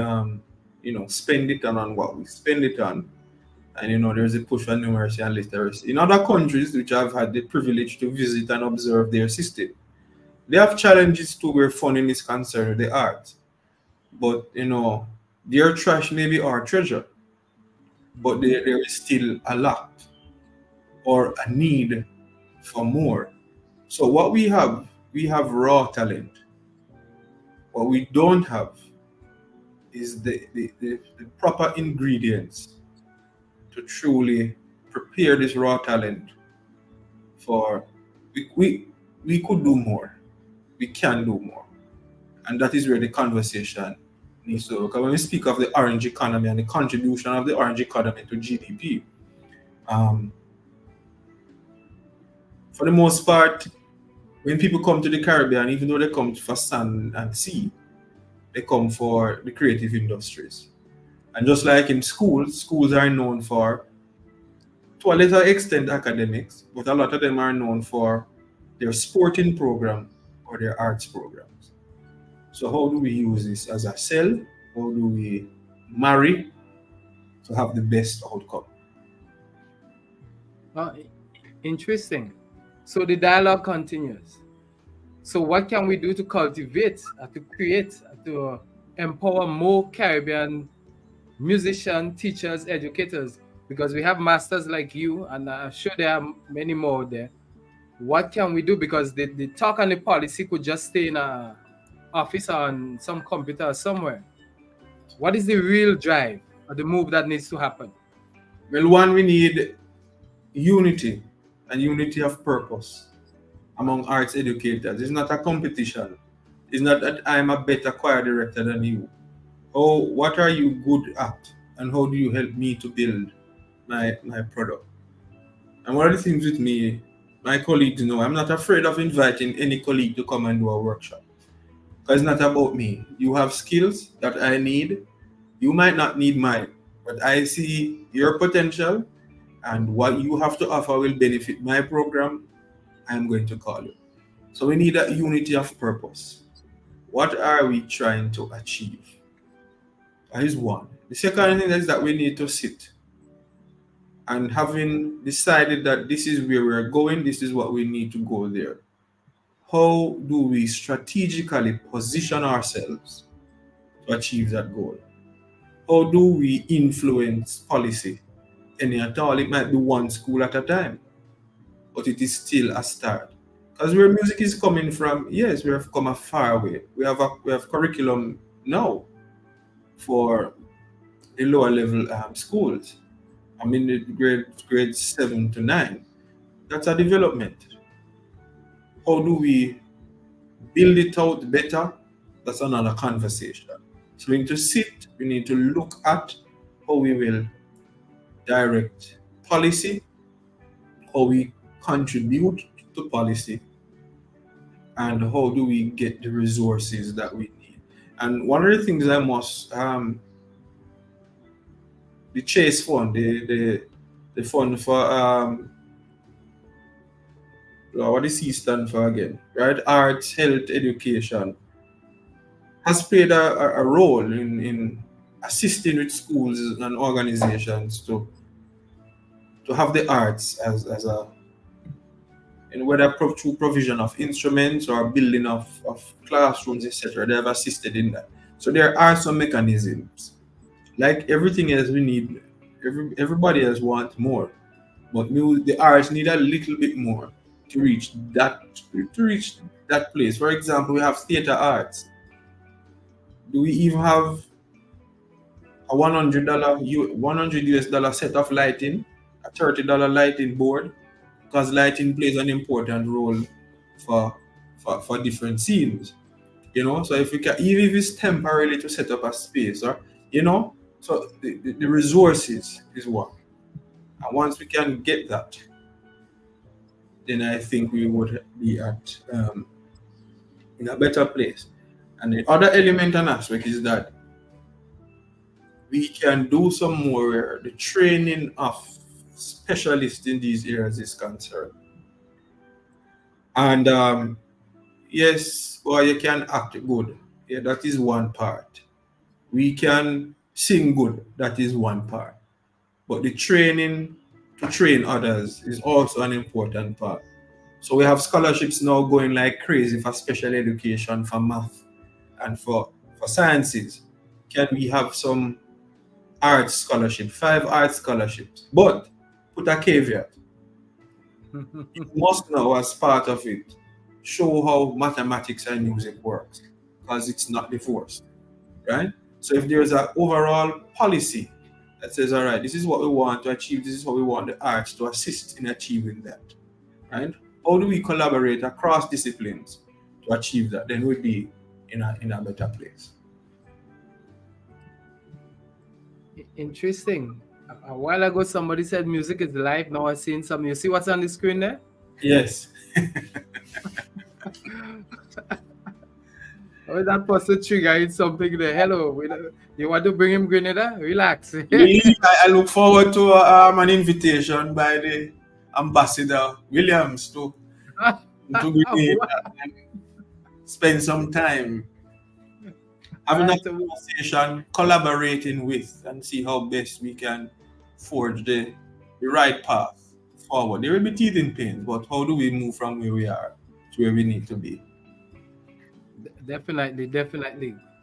spend it on what we spend it on. And there's a push for numeracy and literacy. In other countries which I've had the privilege to visit and observe their system, they have challenges too where funding is concerned with the arts. But their trash may be our treasure, but there is still a lot or a need for more. So what we have raw talent. What we don't have is the proper ingredients to truly prepare this raw talent for we could do more. We can do more. And that is where the conversation needs to. Because when we speak of the orange economy and the contribution of the orange economy to GDP, for the most part, when people come to the Caribbean, even though they come for sand and sea, they come for the creative industries. And just like in schools are known for, to a little extent, academics, but a lot of them are known for their sporting program or their arts programs. So how do we use this as a cell? How do we marry to have the best outcome? Interesting. So the dialogue continues. So what can we do to cultivate, to create, to empower more Caribbean musicians, teachers, educators? Because we have masters like you, and I'm sure there are many more there. What can we do? Because the talk and the policy could just stay in a office or on some computer somewhere. What is the real drive or the move that needs to happen? Well, one, we need unity and unity of purpose among arts educators. It's not a competition. It's not that I'm a better choir director than you. Oh, what are you good at? And how do you help me to build my product? And one of the things with me, my colleagues know, I'm not afraid of inviting any colleague to come and do a workshop. Because it's not about me. You have skills that I need. You might not need mine, but I see your potential and what you have to offer will benefit my program. I'm going to call you. So we need a unity of purpose. What are we trying to achieve? That is one. The second thing is that we need to sit and having decided that this is where we're going, this is what we need to go there. How do we strategically position ourselves to achieve that goal? How do we influence policy? Any at all, it might be one school at a time, but it is still a start. Because where music is coming from, yes, we have come a far way. We have curriculum now for the lower level schools. I mean, the grades 7 to 9. That's a development. How do we build it out better? That's another conversation. So we need to sit, we need to look at how we will direct policy, how we contribute to policy, and how do we get the resources that we need. And one of the things I must, the Chase Fund, the fund for, what does C stand for again? Right? Arts, health, education, has played a role in assisting with schools and organizations to have the arts as a, whether through provision of instruments or building of classrooms, etc. They have assisted in that. So there are some mechanisms. Like everything else, we need, everybody else wants more, but the arts need a little bit more to reach that place. For example, we have theater arts. Do we even have a $100 US set of lighting, a $30 lighting board? Because lighting plays an important role for different scenes. So if we can, even if it's temporarily to set up a space, or so the resources is one. And once we can get that, then I think we would be at in a better place. And the other element and aspect is that we can do some more where the training of specialists in these areas is concerned. And yes, well, you can act good. Yeah, that is one part. We can sing good. That is one part. but the training to train others is also an important part. So we have scholarships now going like crazy for special education, for math, and for sciences. Can we have some arts scholarship, 5 arts scholarships? But put a caveat. You must know as part of it, show how mathematics and music works, because it's not divorced, right? So if there's an overall policy that says, all right, this is what we want to achieve, this is what we want the arts to assist in achieving that, right? How do we collaborate across disciplines to achieve that? Then we'll be in a better place. Interesting. A while ago, somebody said music is life. Now I'm seeing some. You see what's on the screen there? Yes. How is that person triggering something there? Hello, you want to bring him Grenada? Relax. Really, I look forward to an invitation by the ambassador Williams to Grenada and spend some time having a conversation, collaborating with, and see how best we can forge the right path forward. There will be teething pains, but how do we move from where we are to where we need to be? Definitely.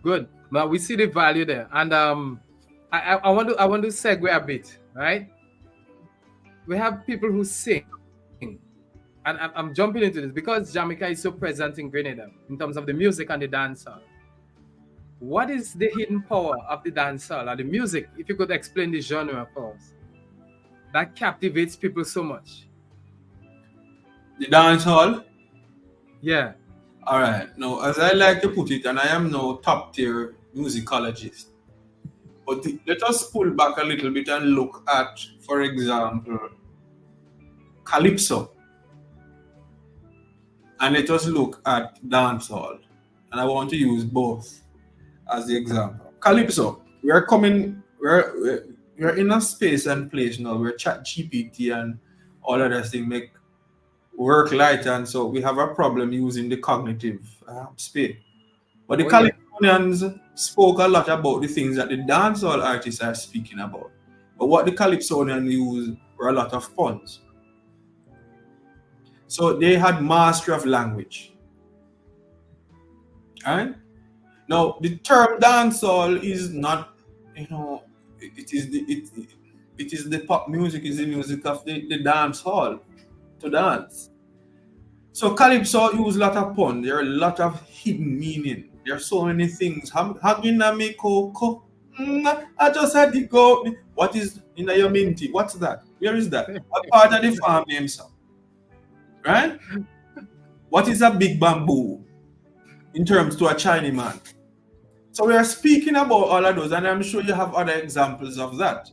Good. But we see the value there. And I want to segue a bit, right? We have people who sing. And I'm jumping into this because Jamaica is so present in Grenada in terms of the music and the dancehall. What is the hidden power of the dancehall or the music, if you could explain the genre for us, that captivates people so much? The dancehall? Yeah. All right. Now, as I like to put it, and I am no top tier musicologist, but let us pull back a little bit and look at, for example, calypso. And let us look at dancehall. And I want to use both as the example. Calypso, we're in a space and place now where ChatGPT and all of that thing make work lighter, and so we have a problem using the cognitive space. But the Calypsonians spoke a lot about the things that the dancehall artists are speaking about. But what the Calypsonians used were a lot of puns. So they had mastery of language. Alright? Now the term dancehall is not, it is the pop music, is the music of the dance hall to dance. So calypso use a lot of pun. There are a lot of hidden meaning. There are so many things. Hagina me coco. I just had to go. What is in your minty? What's that? Where is that? What part of the farm name, sir? Right? What is a big bamboo in terms to a Chinese man? So we are speaking about all of those, and I'm sure you have other examples of that,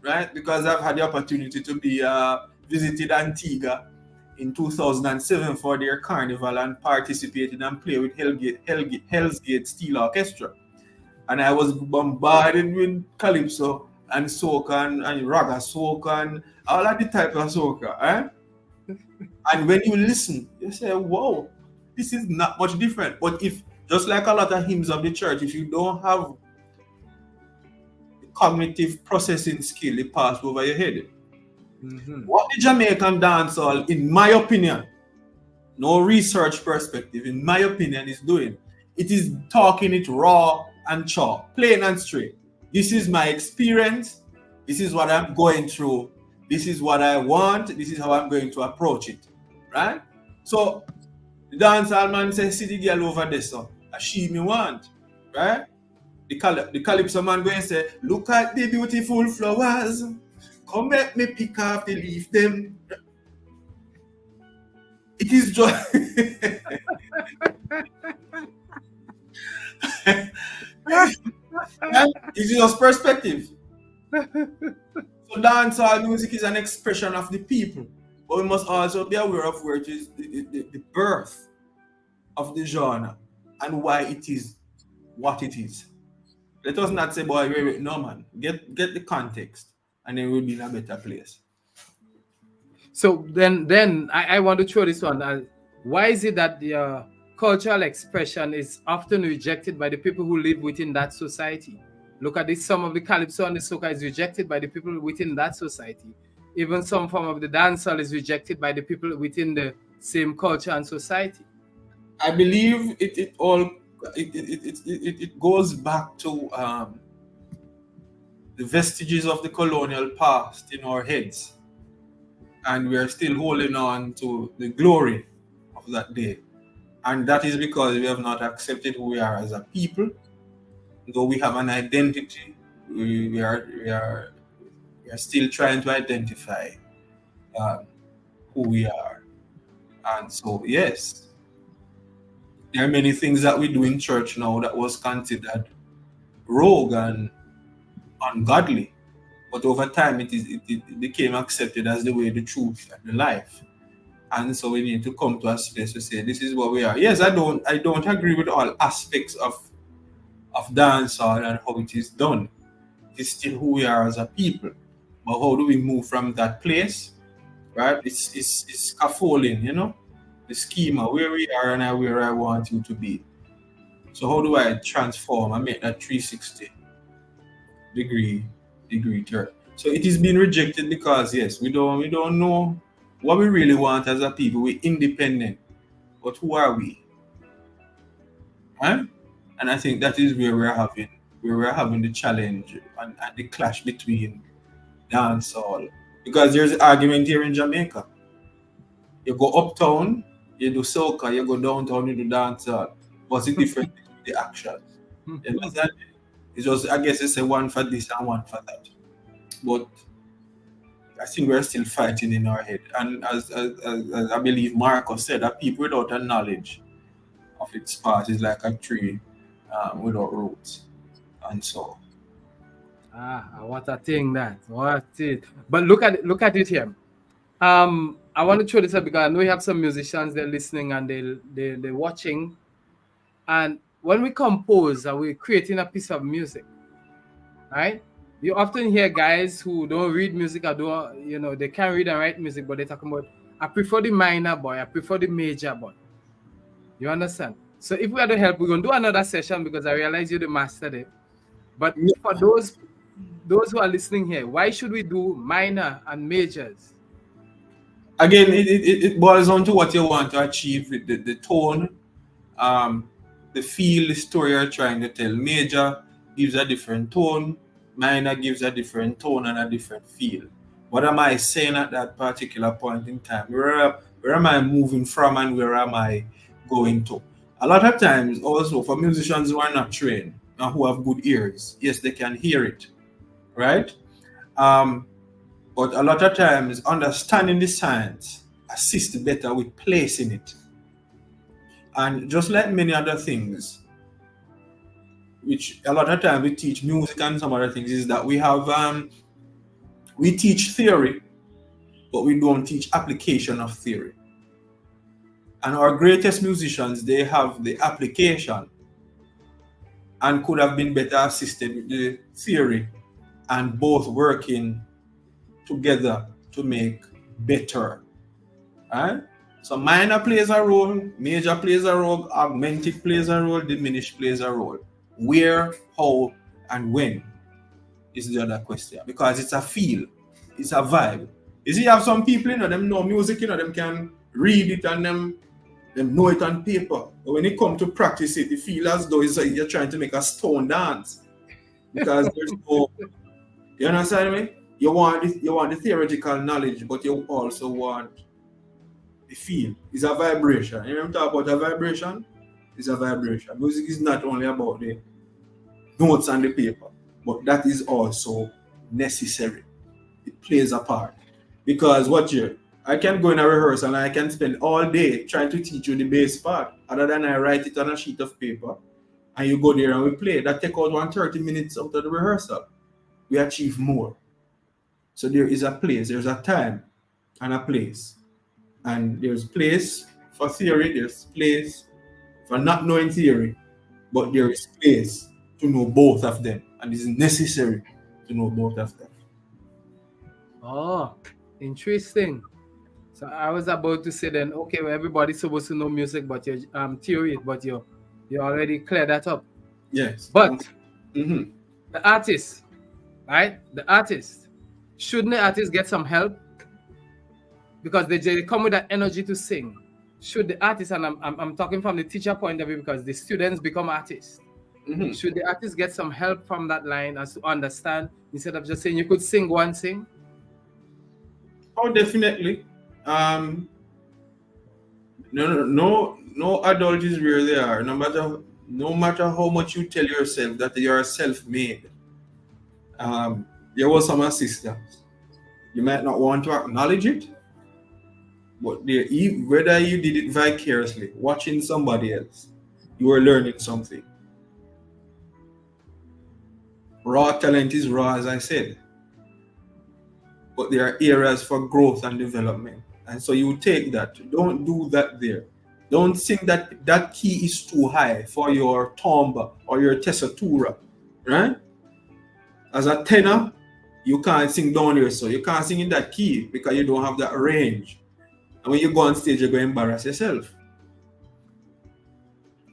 right? Because I've had the opportunity to be visited Antigua in 2007 for their carnival and participated and play with Hell's Gate Steel Orchestra. And I was bombarded with calypso and soca and raga soca and all of the type of soca. Eh? And when you listen, you say, wow, this is not much different. But if, just like a lot of hymns of the church, if you don't have the cognitive processing skill, it passes over your head. Mm-hmm. What the Jamaican dancehall, in my opinion, no research perspective, in my opinion, is doing, it is talking it raw and chaw, plain and straight. This is my experience. This is what I'm going through. This is what I want. This is how I'm going to approach it. Right? So, the dancehall man says, see the girl over there, so she me want. Right? The calypso man going to say, look at the beautiful flowers. Come let me pick off the leaf them. It is just it is just perspective. So dancehall music is an expression of the people, but we must also be aware of where it is the birth of the genre and why it is what it is. Let us not say, boy, wait, no man. Get the context, and then we'll be in a better place. So then I want to throw this one. Why is it that the cultural expression is often rejected by the people who live within that society? Look at this, some of the calypso and the soca is rejected by the people within that society. Even some form of the dancehall is rejected by the people within the same culture and society. I believe it goes back to the vestiges of the colonial past in our heads, and we are still holding on to the glory of that day, and that is because we have not accepted who we are as a people. Though we have an identity, we are still trying to identify who we are. And so, yes, there are many things that we do in church now that was considered rogue and ungodly, but over time it became accepted as the way, the truth, and the life. And so we need to come to a space to say, this is what we are. Yes, I don't agree with all aspects of dancehall and how it is done. It's still who we are as a people. But how do we move from that place? Right? It's scaffolding, the schema, where we are and where I want you to be. So how do I transform and make that 360 degree turn? So it is being rejected because, yes, we don't know what we really want as a people. We're independent, but who are we? Right? And I think that is where we're having the challenge and the clash between dancehall. Because there's an argument here in Jamaica. You go uptown, you do soca, you go downtown, you do dancehall. What's the difference between the actions? You understand? It's just, I guess it's a one for this and one for that. But I think we're still fighting in our head. And as I believe Marcus said, that people without a knowledge of its past is like a tree without roots. And so. What a thing that. What it. But look at it here. I want to throw this up because I know we have some musicians, they're listening and they're watching. And when we compose, we're creating a piece of music, right? You often hear guys who don't read music or don't, they can't read and write music, but they're talking about, I prefer the minor boy, I prefer the major boy. You understand? So if we are to help, we're going to do another session because I realize you're the master there. But for those who are listening here, why should we do minor and majors? Again, it boils down to what you want to achieve with the tone, the feel, the story you're trying to tell. Major gives a different tone, minor gives a different tone and a different feel. What am I saying at that particular point in time? Where am I moving from and where am I going to? A lot of times also for musicians who are not trained and who have good ears, yes, they can hear it, right? But a lot of times understanding the science assists better with placing it. And just like many other things, which a lot of times we teach music and some other things, is that we have we teach theory, but we don't teach application of theory. And our greatest musicians, they have the application and could have been better assisted with the theory and both working together to make better. Right? So minor plays a role, major plays a role, augmented plays a role, diminished plays a role. Where, how, and when is the other question. Because it's a feel, it's a vibe. You see, you have some people, them know music, them can read it and them know it on paper. But when it comes to practice it, you feel as though you're trying to make a stone dance. Because there's no, you understand me? You want the theoretical knowledge, but you also want the feel. It's a vibration. You remember talk about a vibration? It's a vibration. Music is not only about the notes on the paper, but that is also necessary. It plays a part. Because I can go in a rehearsal and I can spend all day trying to teach you the bass part, other than I write it on a sheet of paper, and you go there and we play. That take out 130 minutes out of the rehearsal. We achieve more. So there is a place, there's a time and a place. And there's place for theory, there's place for not knowing theory, but there is place to know both of them. And it's necessary to know both of them. Oh, interesting. So I was about to say then, okay, well, everybody's supposed to know music, but your theory, but you already cleared that up. Yes. But The artist, right? The artist. Shouldn't the artist get some help? Because they come with that energy to sing. Should the artist, and I'm talking from the teacher point of view, because the students become artists. Mhm. Should the artist get some help from that line as to understand, instead of just saying you could sing one thing? Oh, definitely. No adult is where they are. No matter how much you tell yourself that you are self-made, there was some assistance. You might not want to acknowledge it, but whether you did it vicariously, watching somebody else, you were learning something. Raw talent is raw, as I said, but there are areas for growth and development. And so you take that. Don't do that there. Don't think that that key is too high for your tomba or your tessitura, right? As a tenor, you can't sing down there, so you can't sing in that key because you don't have that range. And when you go on stage, you're going to embarrass yourself,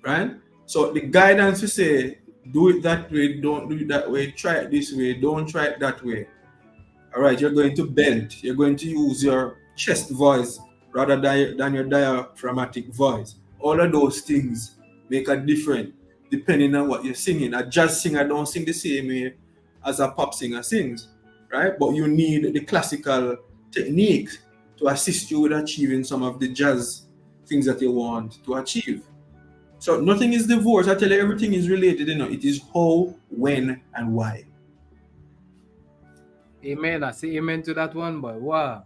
right? So the guidance to say, do it that way, don't do it that way, try it this way, don't try it that way. All right, you're going to bend, you're going to use your chest voice rather than your diaphragmatic voice. All of those things make a difference depending on what you're singing. A jazz singer don't sing the same way as a pop singer sings, right? But you need the classical techniques to assist you with achieving some of the jazz things that you want to achieve. So nothing is divorced. I tell you, everything is related. It is how, when, and why. Amen. I say amen to that one, boy. Wow.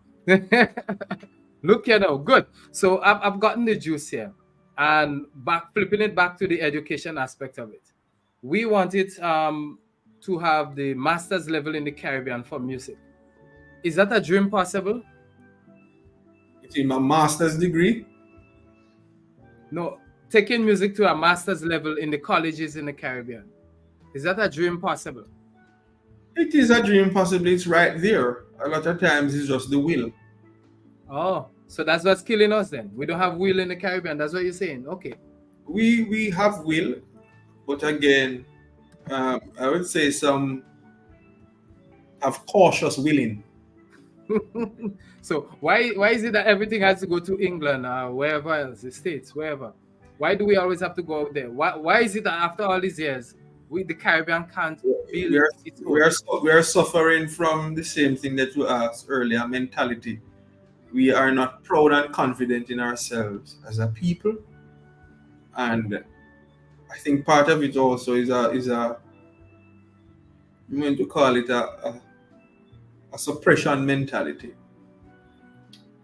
Look here now. Good. So I've gotten the juice here, and flipping it back to the education aspect of it. We wanted to have the master's level in the Caribbean for music. Is that a dream possible? It's in my master's degree. No, taking music to a master's level in the colleges in the Caribbean. Is that a dream possible? It is a dream, possibly. It's right there. A lot of times it's just the will. Oh, so that's what's killing us then. We don't have will in the Caribbean. That's what you're saying. Okay. We have will, but again, I would say some have cautious willing. So why is it that everything has to go to England or wherever else, the States, wherever? Why do we always have to go out there? Why is it that after all these years, the Caribbean can't build its own? We are suffering from the same thing that you asked earlier, mentality. We are not proud and confident in ourselves as a people, and I think part of it also is a I'm going to call it a suppression mentality,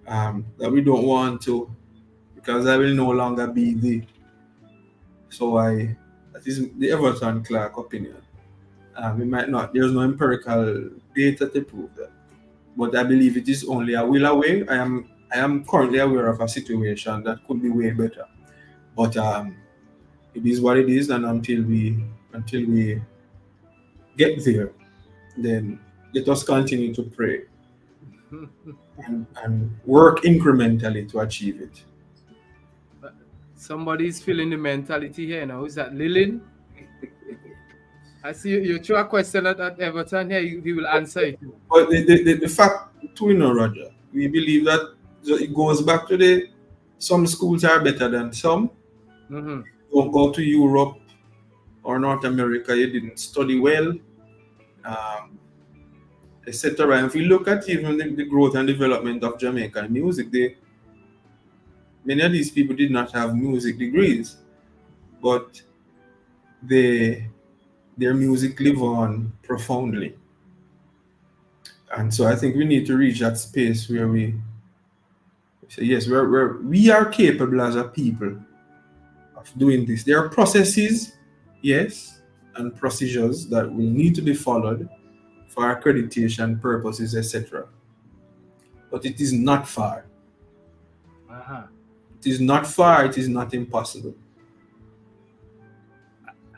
that we don't want to, because I will no longer be the. So that is the Everton Clarke opinion. We might not. There's no empirical data to prove that, but I believe it is only a will away. I am currently aware of a situation that could be way better, but it is what it is, and until we get there, then let us continue to pray and work incrementally to achieve it. Somebody's feeling the mentality here now. Is that Lillian? I see you throw a question at Everton here, he will answer it. But the fact too, Roger, we believe that it goes back to some schools are better than some. Mm-hmm. Don't go to Europe or North America, you didn't study well, etc. And if we look at even the growth and development of Jamaican music, many of these people did not have music degrees, but their music live on profoundly. And so I think we need to reach that space where we say, yes, we are capable as a people of doing this. There are processes, yes, and procedures that will need to be followed for accreditation purposes, etc. But it is not far. Uh-huh. It is not far. It is not impossible.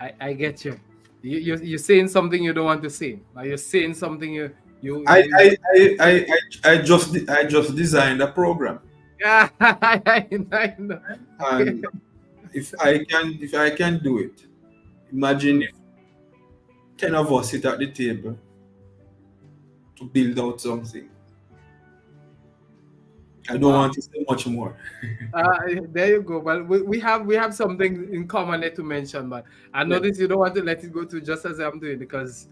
I get you. You're saying something you don't want to say. Or you're saying something I just designed a program. Yeah, I know. And if I can do it, imagine if 10 of us sit at the table to build out something. I don't want to say much more. There you go. Well, we have something in common there to mention, but I notice you don't want to let it go to just as I'm doing, because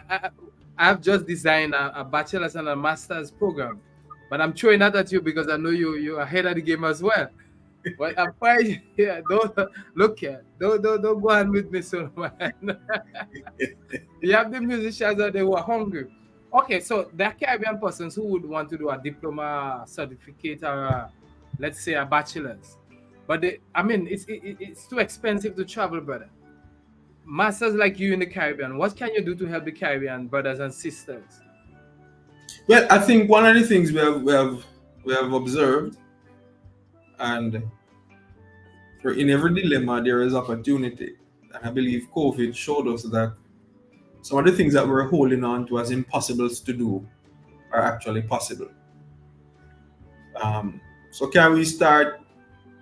I have just designed a bachelor's and a master's program, but I'm throwing that at you because I know you're ahead of the game as well. But I'm fine. Yeah, don't look here. Don't go on with me so man. You have the musicians out there who are hungry. Okay, so there are Caribbean persons who would want to do a diploma certificate or let's say a bachelor's, but it's too expensive to travel, brother. Masters like you in the Caribbean, what can you do to help the Caribbean brothers and sisters? Well, I think one of the things we have observed, and in every dilemma there is opportunity, and I believe COVID showed us that some of the things that we're holding on to as impossibles to do are actually possible. So can we start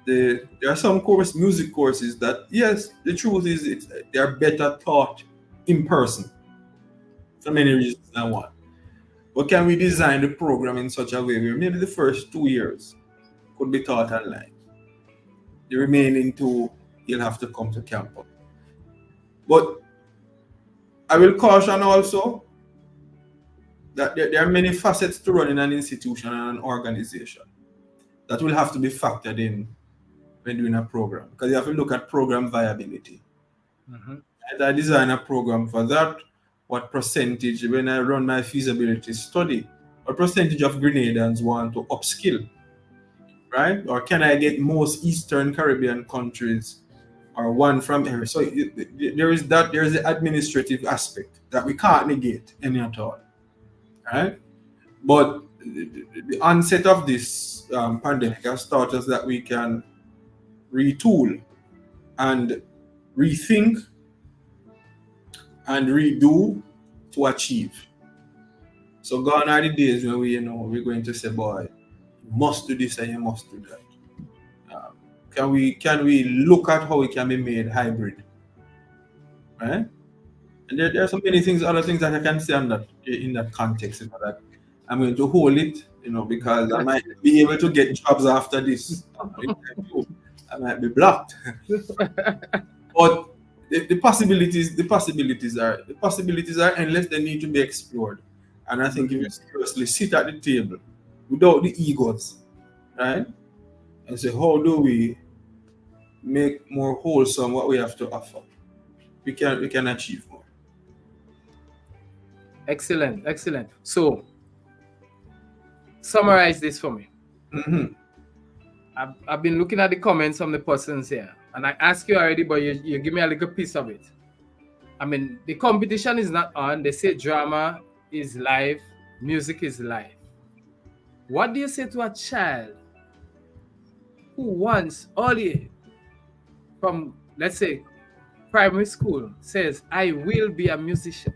there are some music courses that, yes, the truth is they are better taught in person for many reasons than one. But can we design the program in such a way where maybe the first 2 years could be taught online? The remaining 2, you'll have to come to campus. But I will caution also that there are many facets to running an institution and an organization that will have to be factored in when doing a program, because you have to look at program viability. And I design a program for that. What percentage, when I run my feasibility study, what percentage of Grenadians want to upskill, right? Or can I get most Eastern Caribbean countries or one from here? So there is the administrative aspect that we can't negate any at all, right? But the onset of this pandemic has taught us that we can retool and rethink and redo to achieve. So gone are the days when we're going to say, boy, you must do this and you must do that. Can we look at how it can be made hybrid, right? And there are so many things, other things that I can say in that context, that I'm going to hold it, because I might be able to get jobs after this. I might be blocked. But the possibilities are endless. They need to be explored. And I think if you seriously sit at the table without the egos, right, and say, how do we make more wholesome what we have to offer, we can achieve more. Excellent. So summarize this for me. I've been looking at the comments from the persons here, and I asked you already, but you give me a little piece of it. I mean, the competition is not on. They say drama is live, music is live. What do you say to a child who wants early from, let's say, primary school, says, I will be a musician,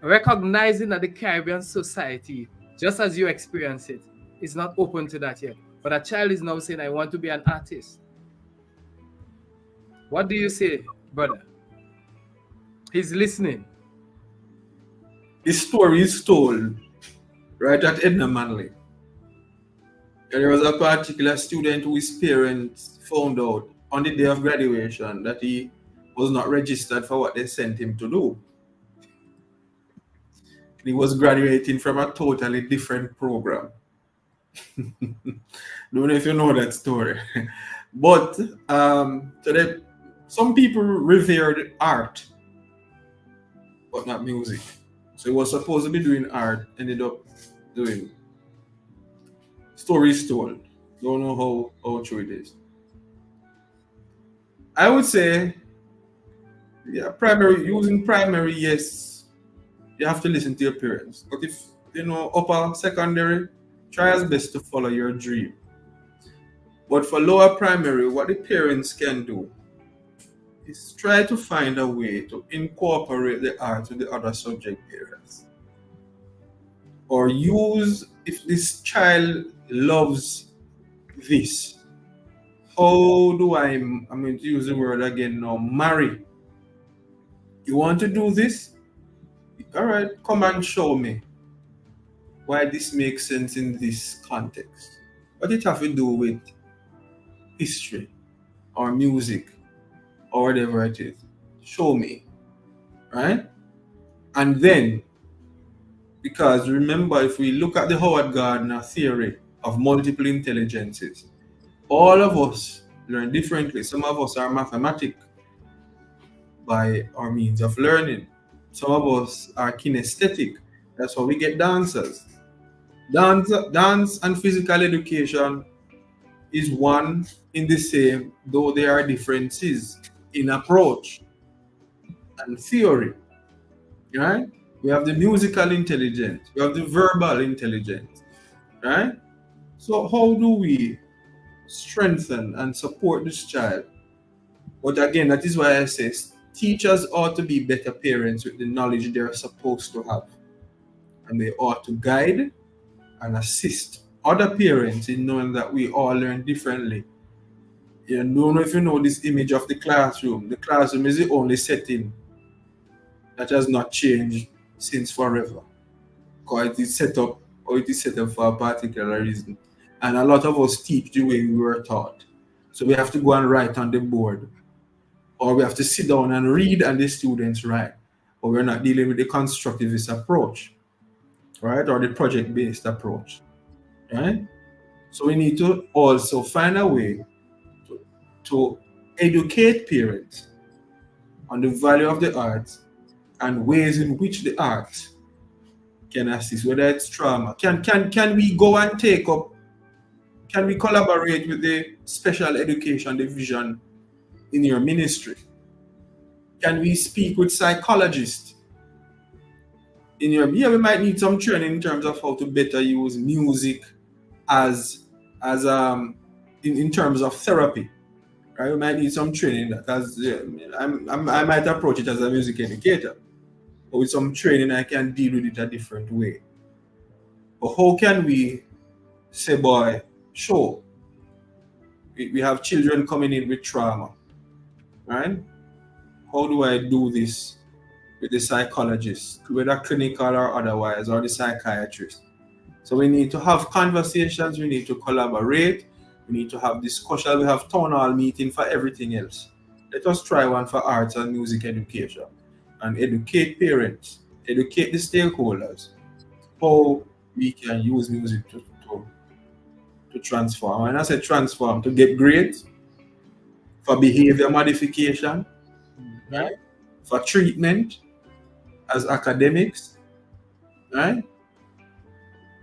recognizing that the Caribbean society, just as you experience it, is not open to that yet? But a child is now saying, I want to be an artist. What do you say, brother? He's listening. The story is told right at Edna Manley. There was a particular student whose parents found out on the day of graduation that he was not registered for what they sent him to do. He was graduating from a totally different program. Don't know if you know that story. But some people revered art, but not music. So he was supposed to be doing art, ended up doing stories told. Don't know how true it is. I would say, using primary, yes, you have to listen to your parents. But if upper secondary, try as best to follow your dream. But for lower primary, what the parents can do is try to find a way to incorporate the art with the other subject areas. Or use, if this child loves this, how do I'm going to use the word again now, marry You want to do this? All right, come and show me why this makes sense in this context. What it have to do with history or music or whatever it is. Show me, right? And then, because remember, if we look at the Howard Gardner theory of multiple intelligences, all of us learn differently. Some of us are mathematic by our means of learning. Some of us are kinesthetic. That's how we get dancers. Dance and physical education is one in the same, though there are differences in approach and theory. Right? We have the musical intelligence, we have the verbal intelligence, right? So how do we strengthen and support this child? But again, that is why I say teachers ought to be better parents with the knowledge they're supposed to have. And they ought to guide and assist other parents in knowing that we all learn differently. You don't know if you know this image of the classroom. The classroom is the only setting that has not changed since forever. Because it is set up for a particular reason. And a lot of us teach the way we were taught. So we have to go and write on the board. Or we have to sit down and read and the students write. But we're not dealing with the constructivist approach, right? Or the project-based approach, right? So we need to also find a way to educate parents on the value of the arts and ways in which the arts can assist, whether it's trauma. Can we go and take up, can we collaborate with the special education division in your ministry? Can we speak with psychologists in your, we might need some training in terms of how to better use music as in terms of therapy. Right? We might need some training that as I might approach it as a music educator. But with some training I can deal with it a different way. But how can we say, boy, sure, we have children coming in with trauma, right? How do I do this with the psychologist, whether clinical or otherwise, or the psychiatrist? So we need to have conversations, we need to collaborate, we need to have discussion, we have town hall meeting for everything else. Let us try one for arts and music education and educate parents, educate the stakeholders, how we can use music to transform. And I say transform, to get great, for behavior modification, right? For treatment as academics, right?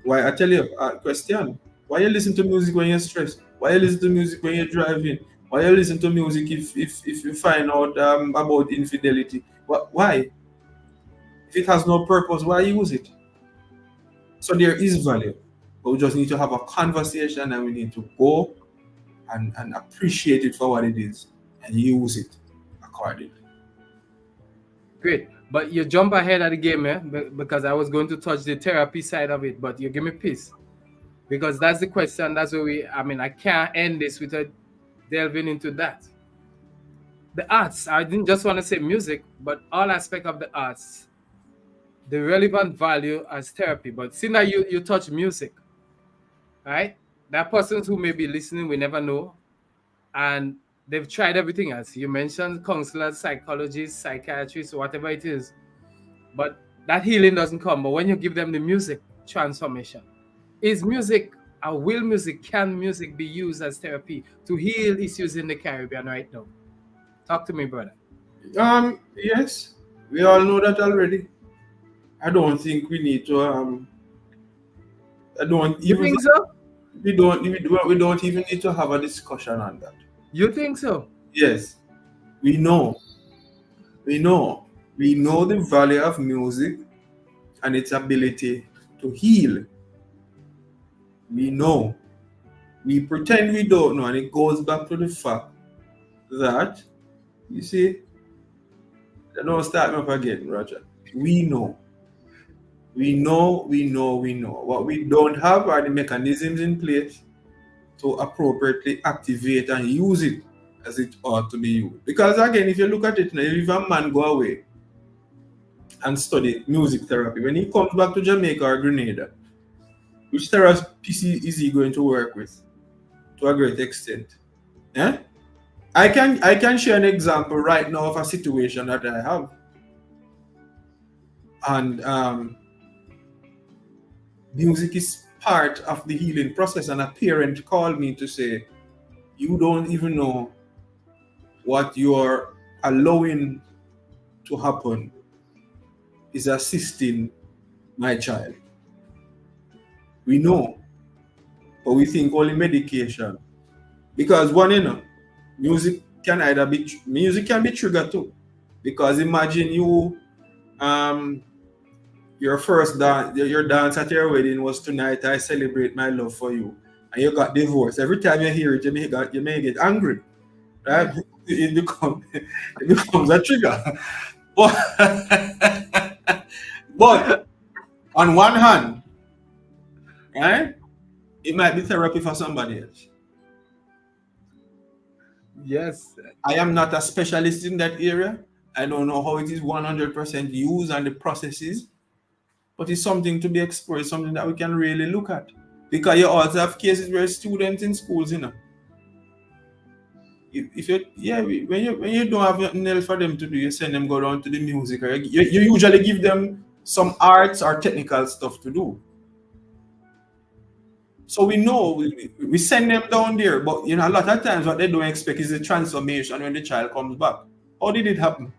Why, I tell you a question. Why you listen to music when you're stressed? Why you listen to music when you're driving? Why you listen to music if you find out about infidelity? Why? If it has no purpose, why use it? So there is value, but we just need to have a conversation and we need to go and appreciate it for what it is and use it accordingly. Great. But you jump ahead of the game, because I was going to touch the therapy side of it, but you give me peace. Because that's the question. That's where I can't end this without delving into that. The arts, I didn't just want to say music, but all aspect of the arts, the relevant value as therapy. But see now you touch music, right? There are persons who may be listening, we never know. And they've tried everything else. You mentioned counselors, psychologists, psychiatrists, whatever it is. But that healing doesn't come. But when you give them the music, transformation. Is music, can music be used as therapy to heal issues in the Caribbean right now? Talk to me, brother. Yes, we all know that already. I don't think we need to I don't You even think so? we don't even need to have a discussion on that. You think so? Yes, we know the value of music and its ability to heal. We know. We pretend we don't know, and it goes back to the fact that, you see, don't start me up again, Roger. We know. What we don't have are the mechanisms in place to appropriately activate and use it as it ought to be used. Because again, if you look at it now, if a man go away and study music therapy. When he comes back to Jamaica or Grenada, which therapist is he going to work with to a great extent? Eh? I can share an example right now of a situation that I have. And music is part of the healing process. And a parent called me to say, you don't even know what you're allowing to happen is assisting my child. We know, but we think only medication. Because music can be triggered too. Because imagine you your first dance, your dance at your wedding was tonight I celebrate my love for you. And you got divorced. Every time you hear it, you may get angry. Right? It becomes a trigger. But on one hand, right, it might be therapy for somebody else. Yes. I am not a specialist in that area. I don't know how it is 100% used and the processes, but it's something to be explored, something that we can really look at. Because you also have cases where students in schools, when you don't have nothing else for them to do, you send them go down to the music, or you usually give them some arts or technical stuff to do. So we know we send them down there, but a lot of times what they don't expect is a transformation when the child comes back. How did it happen?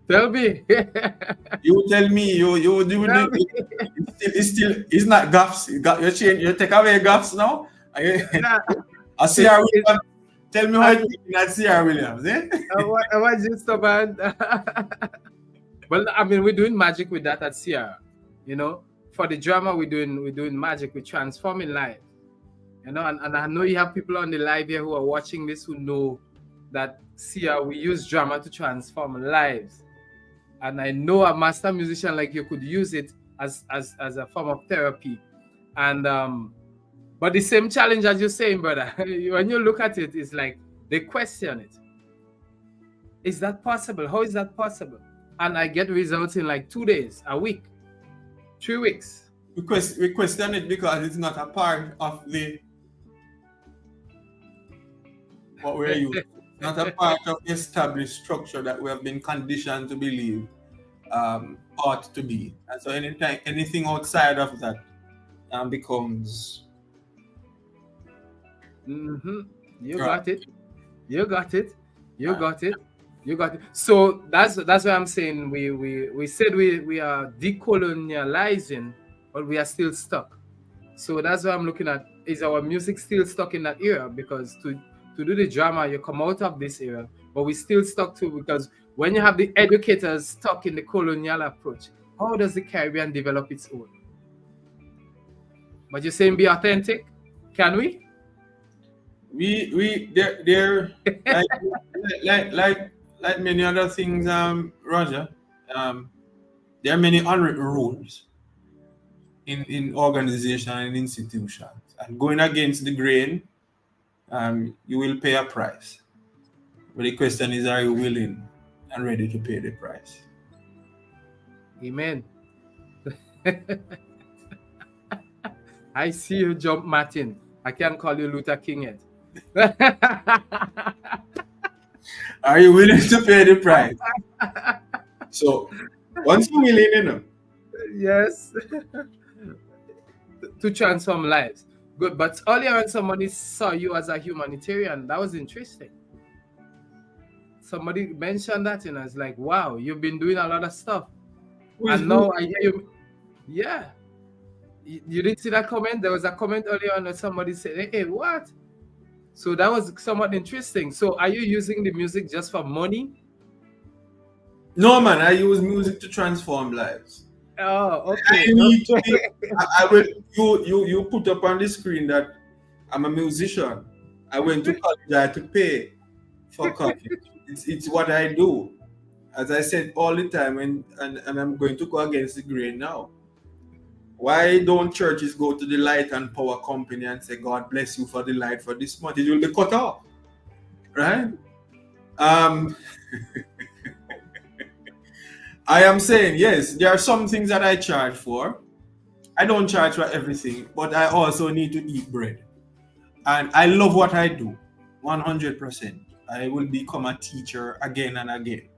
Tell me. You tell me. You do it's not gaffs. You take away gaffs now. I CR tell me how it is at CR Williams. I was just about. Well, I mean, we're doing magic with that at CR. For the drama, we're doing magic. We're transforming lives. And I know you have people on the live here who are watching this who know that CR, we use drama to transform lives. And I know a master musician like you could use it as a form of therapy. And but the same challenge as you're saying, brother, when you look at it, it's like they question it. Is that possible? How is that possible? And I get results in like 2 days, a week, 3 weeks. We question it because it's not a part of what we're using. Not a part of the established structure that we have been conditioned to believe ought to be. And so anything outside of that becomes... You got it. So that's why I'm saying we said we are decolonializing, but we are still stuck. So that's why I'm looking at, is our music still stuck in that era? Because to do the drama, you come out of this era, but we still stuck to, because when you have the educators stuck in the colonial approach, how does the Caribbean develop its own? But you're saying be authentic? Can we? They're like many other things, Roger. There are many unwritten rules in organization and institutions, and going against the grain, you will pay a price. But the question is, are you willing and ready to pay the price? Amen. I see you jump, Martin. I can't call you Luther King yet. Are you willing to pay the price? So, once you're willing, Yes. To transform lives. Good. But earlier when somebody saw you as a humanitarian, that was interesting. Somebody mentioned that, and I was like, wow, you've been doing a lot of stuff. And now I hear you. Yeah. You didn't see that comment? There was a comment earlier on that somebody said, hey, what? So that was somewhat interesting. So are you using the music just for money? No, man. I use music to transform lives. Oh, okay. You put up on the screen that I'm a musician. I went to college. I had to pay for college. It's what I do. As I said all the time, and I'm going to go against the grain now. Why don't churches go to the light and power company and say, God bless you for the light for this month? It will be cut off. Right? I am saying, yes, there are some things that I charge for. I don't charge for everything, but I also need to eat bread. And I love what I do, 100%. I will become a teacher again and again.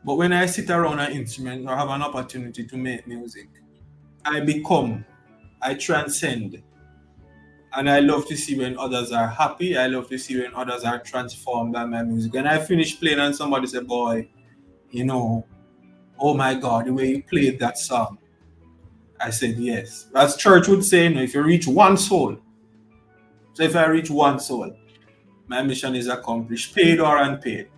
But when I sit around an instrument or have an opportunity to make music, I transcend. And I love to see when others are happy. I love to see when others are transformed by my music. When I finish playing and somebody say, boy, oh my God, the way you played that song. I said, yes. As church would say, if you reach one soul. So if I reach one soul, my mission is accomplished, paid or unpaid.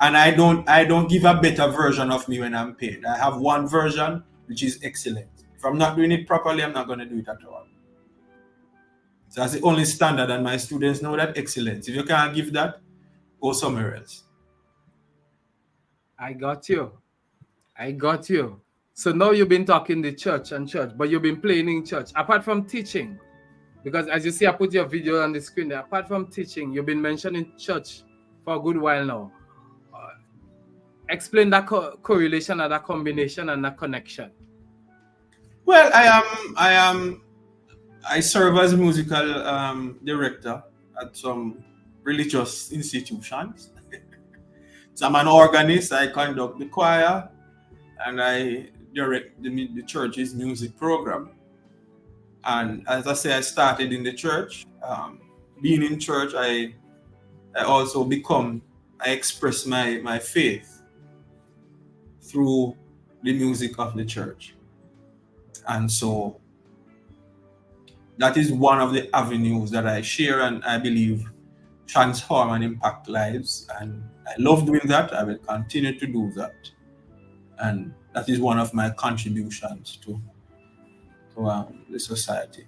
And I don't give a better version of me when I'm paid. I have one version which is excellent. If I'm not doing it properly, I'm not going to do it at all. So that's the only standard, and my students know that excellence. If you can't give that, go somewhere else. I got you. So now you've been talking the church, but you've been playing in church. Apart from teaching, because as you see, I put your video on the screen there. Apart from teaching, you've been mentioning church for a good while now. Explain that correlation and that combination and that connection. Well, I serve as musical director at some religious institutions. So I'm an organist. I conduct the choir, and I direct the church's music program. And as I say, I started in the church. Being in church, I also I express my faith through the music of the church. And so that is one of the avenues that I share and I believe transform and impact lives. And I love doing that. I will continue to do that. And that is one of my contributions to the society.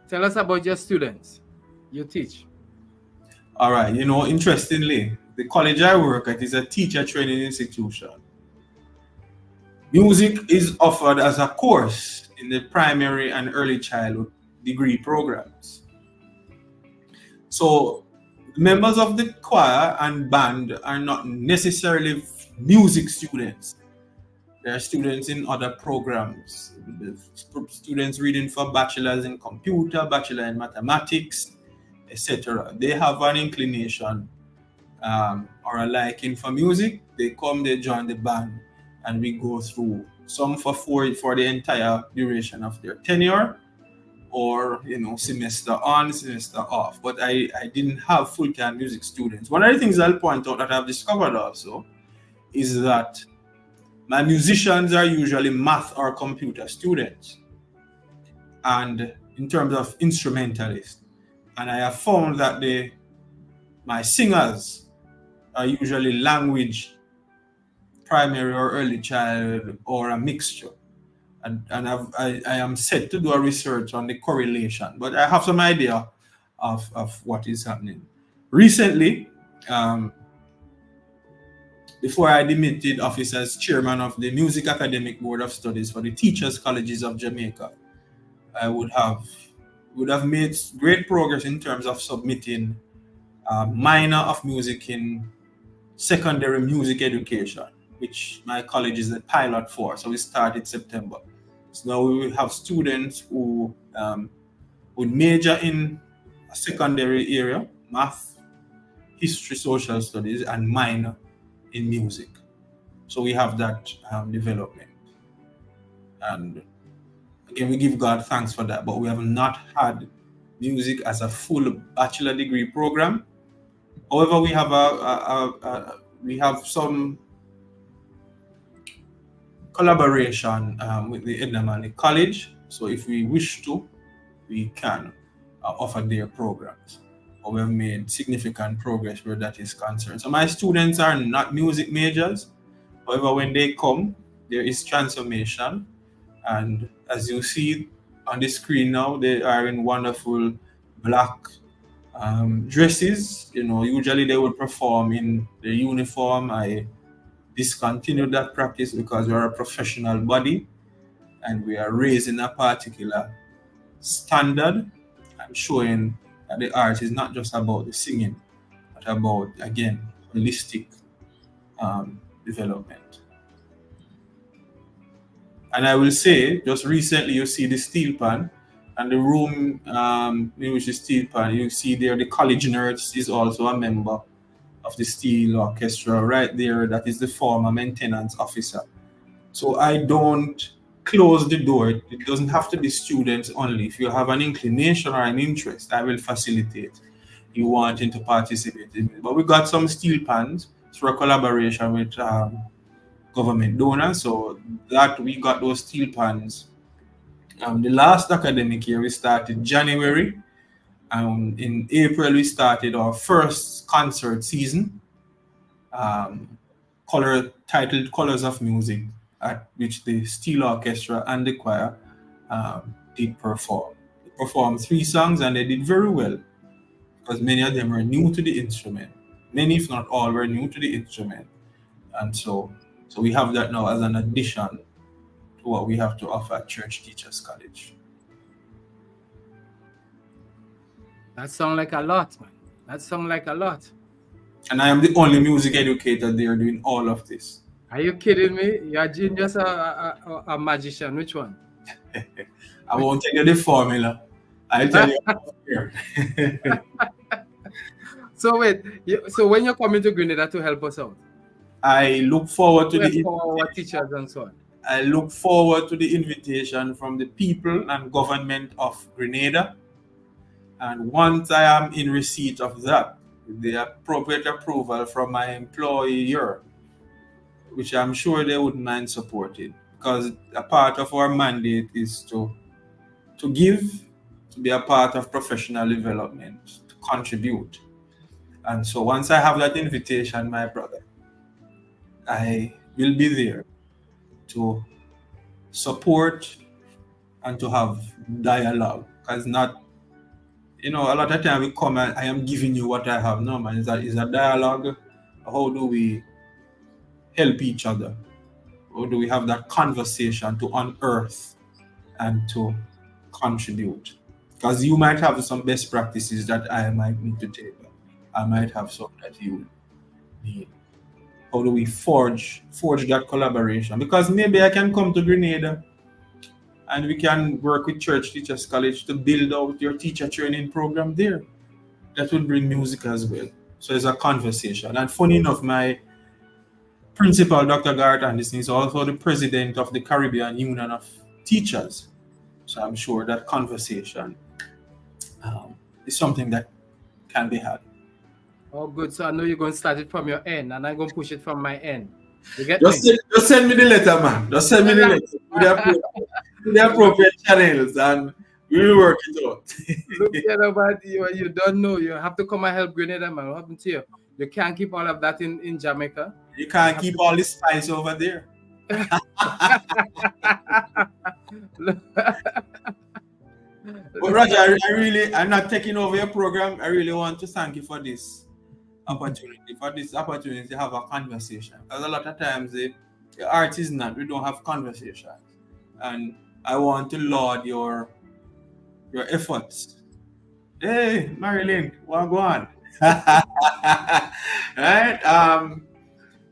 Tell us about your students you teach. All right. Interestingly, the college I work at is a teacher training institution. Music is offered as a course in the primary and early childhood degree programs. So members of the choir and band are not necessarily music students. There are students in other programs. Students reading for bachelors in computer, bachelor in mathematics, etc. They have an inclination or a liking for music. They come, they join the band, and we go through some for the entire duration of their tenure, or semester on, semester off. But I didn't have full-time music students. One of the things I'll point out that I've discovered also is that my musicians are usually math or computer students, and in terms of instrumentalists. And I have found that my singers are usually language, primary or early child, or a mixture. And I am set to do a research on the correlation, but I have some idea of what is happening. Recently, before I demitted office as chairman of the Music Academic Board of Studies for the Teachers Colleges of Jamaica, I would have made great progress in terms of submitting a minor of music in secondary music education, which my college is a pilot for. So we started September. So now we will have students who would major in a secondary area, math, history, social studies, and minor in music. So we have that development. And again, we give God thanks for that, but we have not had music as a full bachelor degree program. However, we have some collaboration with the Edna Manley College. So if we wish to, we can offer their programs. But we have made significant progress where that is concerned. So my students are not music majors. However, when they come, there is transformation. And as you see on the screen now, they are in wonderful black dresses. Usually they would perform in the uniform. I discontinued that practice because we are a professional body and we are raising a particular standard and showing that the art is not just about the singing, but about, again, holistic development. And I will say, just recently you see the steel pan and the room in which the steel pan, you see there the college nurse is also a member of the steel orchestra right there. That is the former maintenance officer. So I don't close the door. It doesn't have to be students only. If you have an inclination or an interest, I will facilitate you wanting to participate in it. But we got some steel pans through a collaboration with government donors. So that we got those steel pans. The last academic year we started January. In April we started our first concert season. Titled Colors of Music, at which the steel orchestra and the choir did perform. They performed 3 songs and they did very well because many of them were new to the instrument. Many, if not all, were new to the instrument. And so we have that now as an addition to what we have to offer at Church Teachers College. That sounds like a lot, man. That sounds like a lot. And I am the only music educator there doing all of this. Are you kidding me? You're a genius, a magician. Which one? I won't tell you the formula. I'll tell you here. So wait, so when you're coming to Grenada to help us out? I look forward to our teachers and so on. I look forward to the invitation from the people and government of Grenada. And once I am in receipt of that, the appropriate approval from my employer, which I'm sure they wouldn't mind supporting, because a part of our mandate is to give, to be a part of professional development, to contribute. And so once I have that invitation, my brother, I will be there to support and to have dialogue. Because not, a lot of time we come and I am giving you what I have. No, man, it's a dialogue. How do we help each other? How do we have that conversation to unearth and to contribute? Because you might have some best practices that I might need to take. I might have some that you need. How do we forge that collaboration? Because maybe I can come to Grenada and we can work with Church Teachers College to build out your teacher training program there. That will bring music as well. So it's a conversation. And funny enough, my principal, Dr. Garrett Anderson, is also the president of the Caribbean Union of Teachers. So I'm sure that conversation is something that can be had. Oh, good. So I know you're going to start it from your end, and I'm going to push it from my end. You get just send me the letter, man. Just send me the letter to the appropriate channels, and we will work it out. Look here, but you don't know. You have to come and help Grenada, man. What happened to you? You can't keep all of that in Jamaica. You can't keep all the spice over there. But Roger, I'm not taking over your program. I really want to thank you for this opportunity, to have a conversation. Because a lot of times the art is not, we don't have conversations. And I want to laud your efforts. Hey, Marilyn, well, go on. Right? I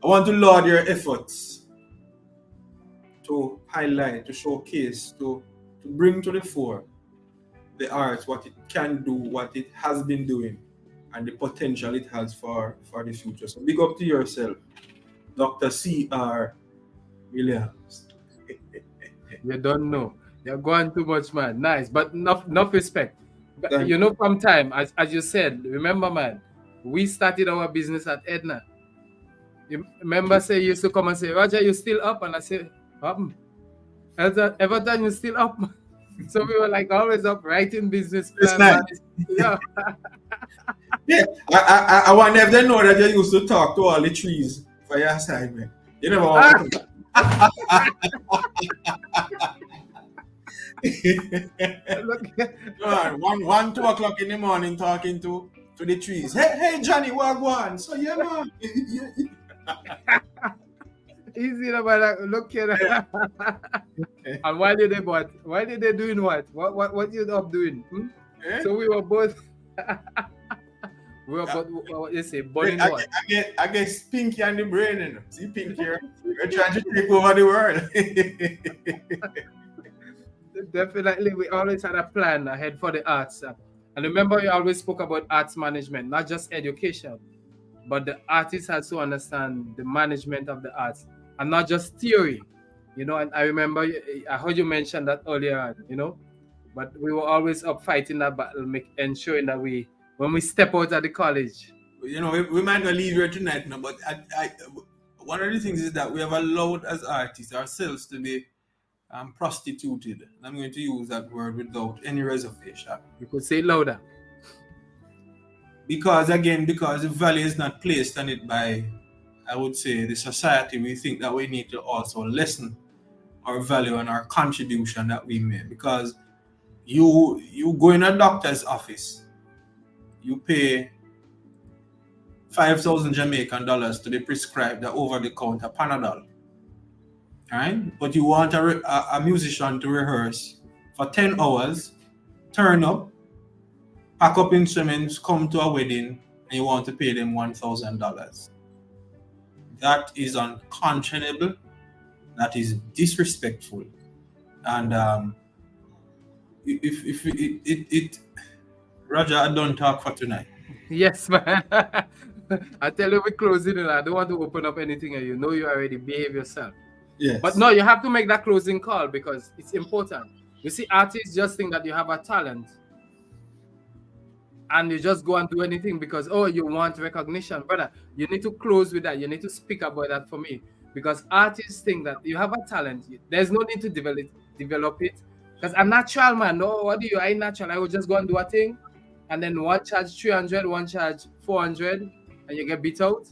want to laud your efforts to highlight, to showcase, to bring to the fore the arts, what it can do, what it has been doing, and the potential it has for the future. So big up to yourself, Dr. C.R. Williams. You don't know. You're going too much, man. Nice, but enough respect. But, from time, as you said, remember, man, we started our business at Edna. You remember, you used to come and say, Roger, you still up? And I say, Everton, you still up? So we were like always up writing business plans. Nice. Yeah. Yeah. I want them to know that you used to talk to all the trees for your assignment. You never want to. One, 2 o'clock in the morning talking to the trees. Hey Johnny, what on? So yeah, man. Easy about look here. And why did they doing what? What you up doing? Eh? So we were both We're about what you say, burning I what? guess Pinky and the brain, you know. See Pinky, you're trying to take over the world. Definitely, we always had a plan ahead for the arts. And remember, you always spoke about arts management, not just education, but the artist has to understand the management of the arts and not just theory. You know, and I remember, I heard you mention that earlier on, you know, but we were always up fighting that battle, ensuring that when we step out of the college. You know, we might not leave here tonight now, but one of the things is that we have allowed as artists ourselves to be prostituted. And I'm going to use that word without any reservation. You could say it louder. Because the value is not placed on it by, I would say, the society. We think that we need to also lessen our value and our contribution that we make. Because you go in a doctor's office, you pay 5,000 Jamaican dollars to be prescribed the over-the-counter Panadol. Right? But you want a musician to rehearse for 10 hours, turn up, pack up instruments, come to a wedding, and you want to pay them $1,000. That is unconscionable. That is disrespectful. And if Roger, I don't talk for tonight. Yes, man. I tell you, we're closing and I don't want to open up anything and you know you already behave yourself. Yes. But no, you have to make that closing call because it's important. You see, artists just think that you have a talent and you just go and do anything because, oh, you want recognition. Brother, you need to close with that. You need to speak about that for me because artists think that you have a talent. There's no need to develop it because I'm natural, man. No, what do you? I'm natural. I will just go and do a thing and then one charge 300, one charge 400 and you get beat out.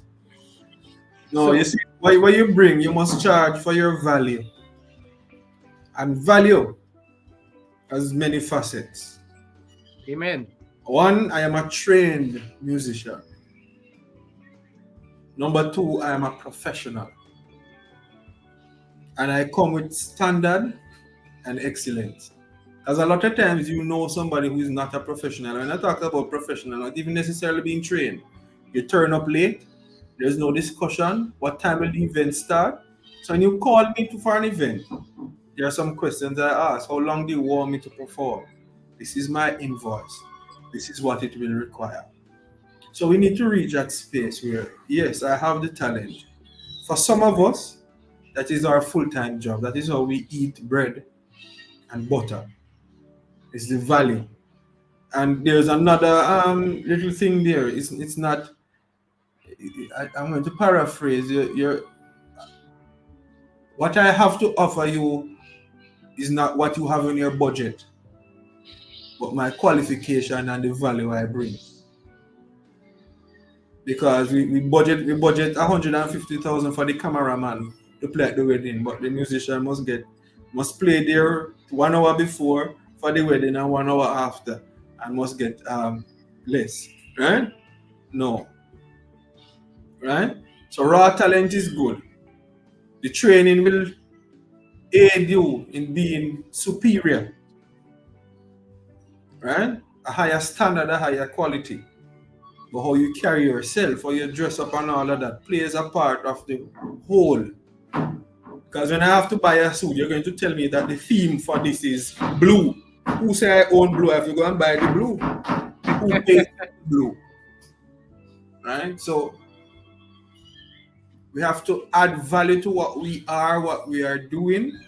No, you see, what you bring, you must charge for your value. And value has many facets. Amen. One, I am a trained musician. Number two, I am a professional. And I come with standard and excellence. Because a lot of times you know somebody who is not a professional. When I talk about professional, not even necessarily being trained. You turn up late, there's no discussion. What time will the event start? So when you call me for an event, there are some questions I ask. How long do you want me to perform? This is my invoice. This is what it will require. So we need to reach that space where, yes, I have the talent. For some of us, that is our full-time job. That is how we eat bread and butter. It's the value. And there's another little thing there. It's not... I'm going to paraphrase. What I have to offer you is not what you have in your budget, but my qualification and the value I bring. Because we budget 150,000 for the cameraman to play at the wedding, but the musician must play there 1 hour before for the wedding and 1 hour after, and must get less, right? No. Right? So raw talent is good. The training will aid you in being superior. Right? A higher standard, a higher quality. But how you carry yourself, how you dress up and all of that plays a part of the whole. Because when I have to buy a suit, you're going to tell me that the theme for this is blue. Who say I own blue? I have to go and buy the blue. Who pays blue? Right? So we have to add value to what we are doing.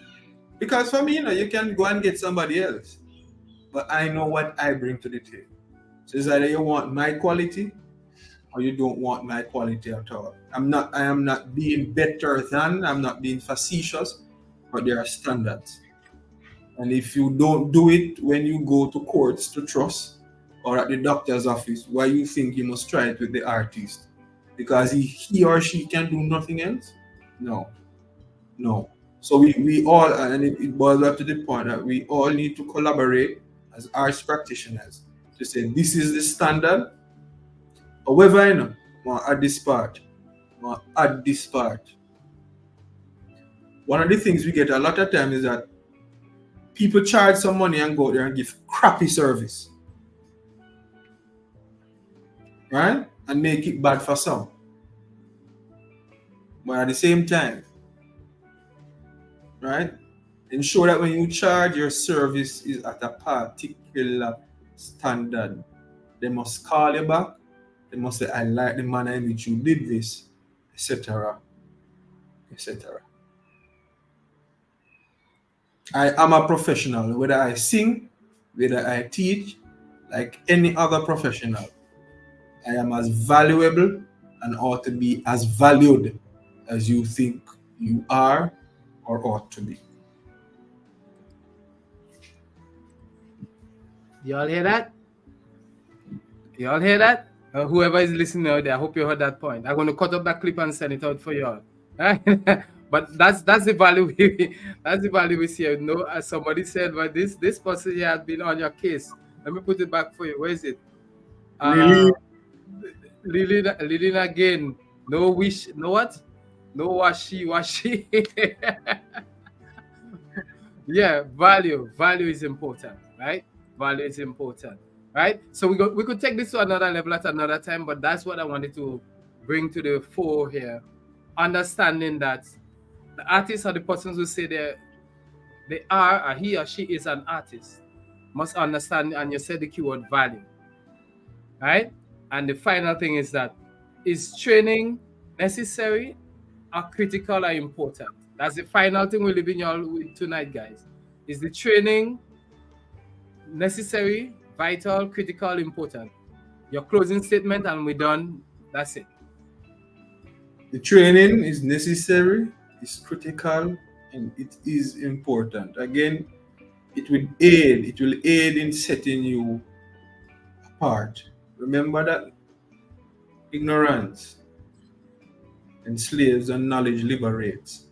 Because for me, you can go and get somebody else. But I know what I bring to the table. So it's either you want my quality or you don't want my quality at all. I am not being better than, I'm not being facetious, but there are standards. And if you don't do it when you go to courts to trust or at the doctor's office, why you think you must try it with the artist? Because he or she can do nothing else? No. So we all, and it boils up to the point that we all need to collaborate as arts practitioners to say this is the standard. However, I want to add this part. One of the things we get a lot of time is that people charge some money and go there and give crappy service. right? And make it bad for some. But at the same time, right? Ensure that when you charge, your service is at a particular standard. They must call you back. They must say, I like the manner in which you did this, etc. etc. I am a professional, whether I sing, whether I teach, like any other professional. I am as valuable and ought to be as valued as you think you are or ought to be. Y'all hear that? Y'all hear that? Whoever is listening out there, I hope you heard that point. I'm going to cut up that clip and send it out for y'all. Right? But that's the value we see. You know, as somebody said, but this person here has been on your case. Let me put it back for you. Where is it? Lillian again. No wish. No what? No washi. Yeah, value is important, right? Value is important, right? So we could take this to another level at another time, but that's what I wanted to bring to the fore here. Understanding that the artists are the persons who say they are, or he or she is an artist, must understand, and you said the keyword value, right? And the final thing is that, is training necessary or critical or important? That's the final thing we're leaving y'all with tonight, guys. Is the training necessary, vital, critical, important? Your closing statement and we're done. That's it. The training is necessary, is critical, and it is important. Again, it will aid in setting you apart. Remember that ignorance enslaves and knowledge liberates.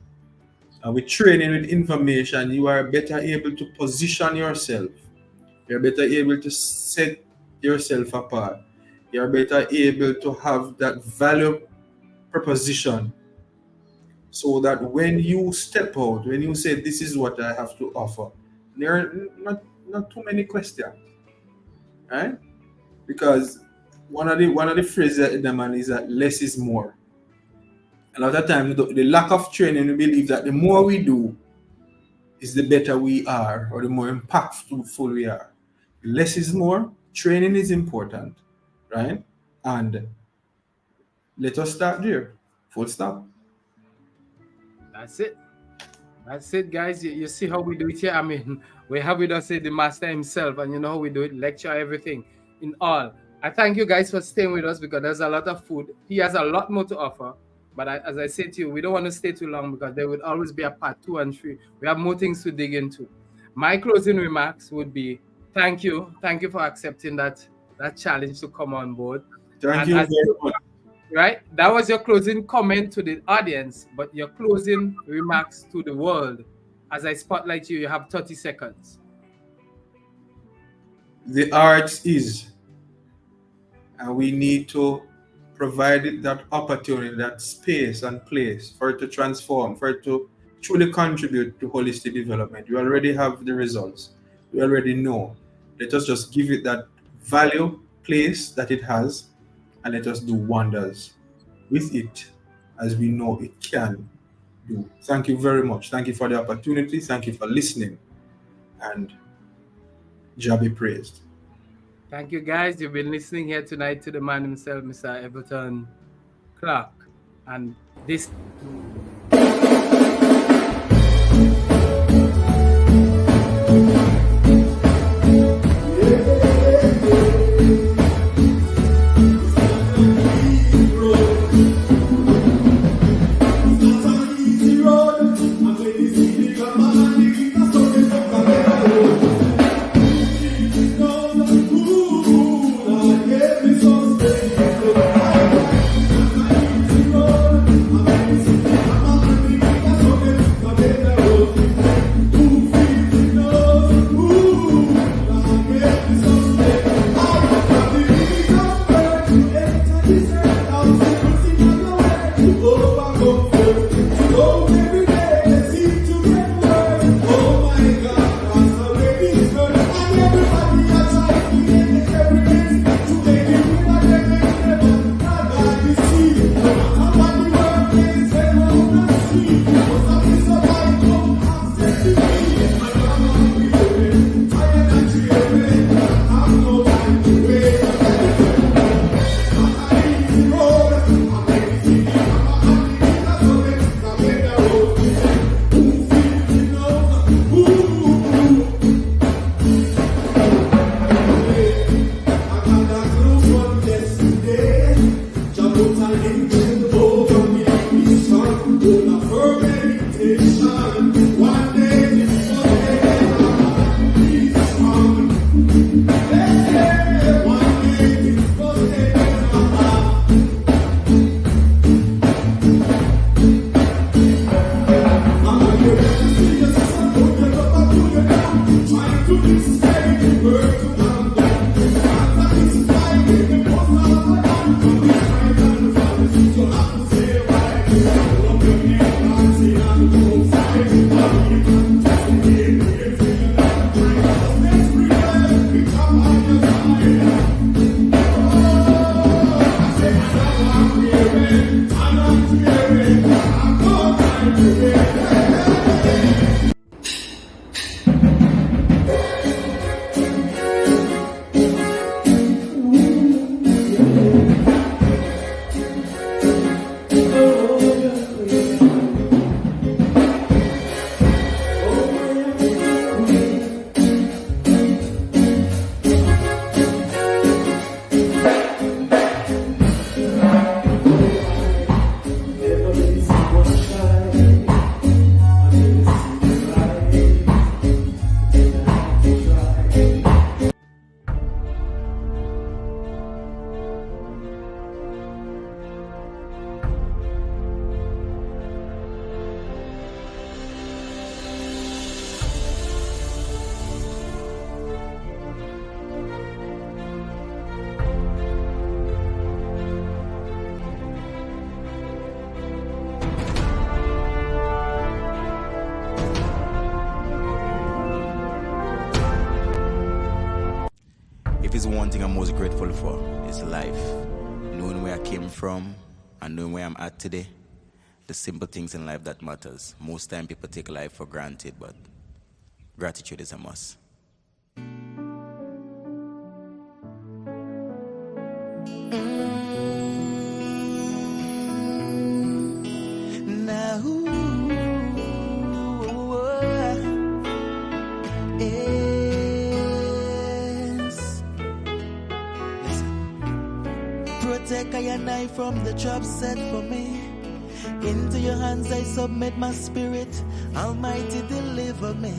And with training, with information, you are better able to position yourself. You're better able to set yourself apart. You're better able to have that value proposition, so that when you step out, when you say, this is what I have to offer, there are not too many questions, right? Because one of the phrases in the man is that less is more. A lot of times, the lack of training, we believe that the more we do is the better we are, or the more impactful we are. Less is more. Training is important, right? And let us start there. Full stop. That's it. That's it, guys. You see how we do it here? I mean, we have with us the master himself, and you know how we do it, lecture, everything in all. I thank you guys for staying with us, because there's a lot of food. He has a lot more to offer. But as I said to you, we don't want to stay too long, because there would always be a part 2 and 3. We have more things to dig into. My closing remarks would be, thank you. Thank you for accepting that challenge to come on board. Thank you very much. Right? That was your closing comment to the audience, but your closing remarks to the world. As I spotlight you, you have 30 seconds. The arts is, and we need to provide it that opportunity, that space and place for it to transform, for it to truly contribute to holistic development. You already have the results. You already know. Let us just give it that value, place that it has, and let us do wonders with it, as we know it can do. Thank you very much. Thank you for the opportunity. Thank you for listening. And Jah be praised. Thank you, guys. You've been listening here tonight to the man himself, Mr. Everton Clarke. And this... If it's one thing I'm most grateful for, it's life. Knowing where I came from and knowing where I'm at today. The simple things in life that matters. Most time people take life for granted, but gratitude is a must. Now, yes. Listen. Protect I and I from the trap set for me. Into your hands I submit my spirit. Almighty, deliver me.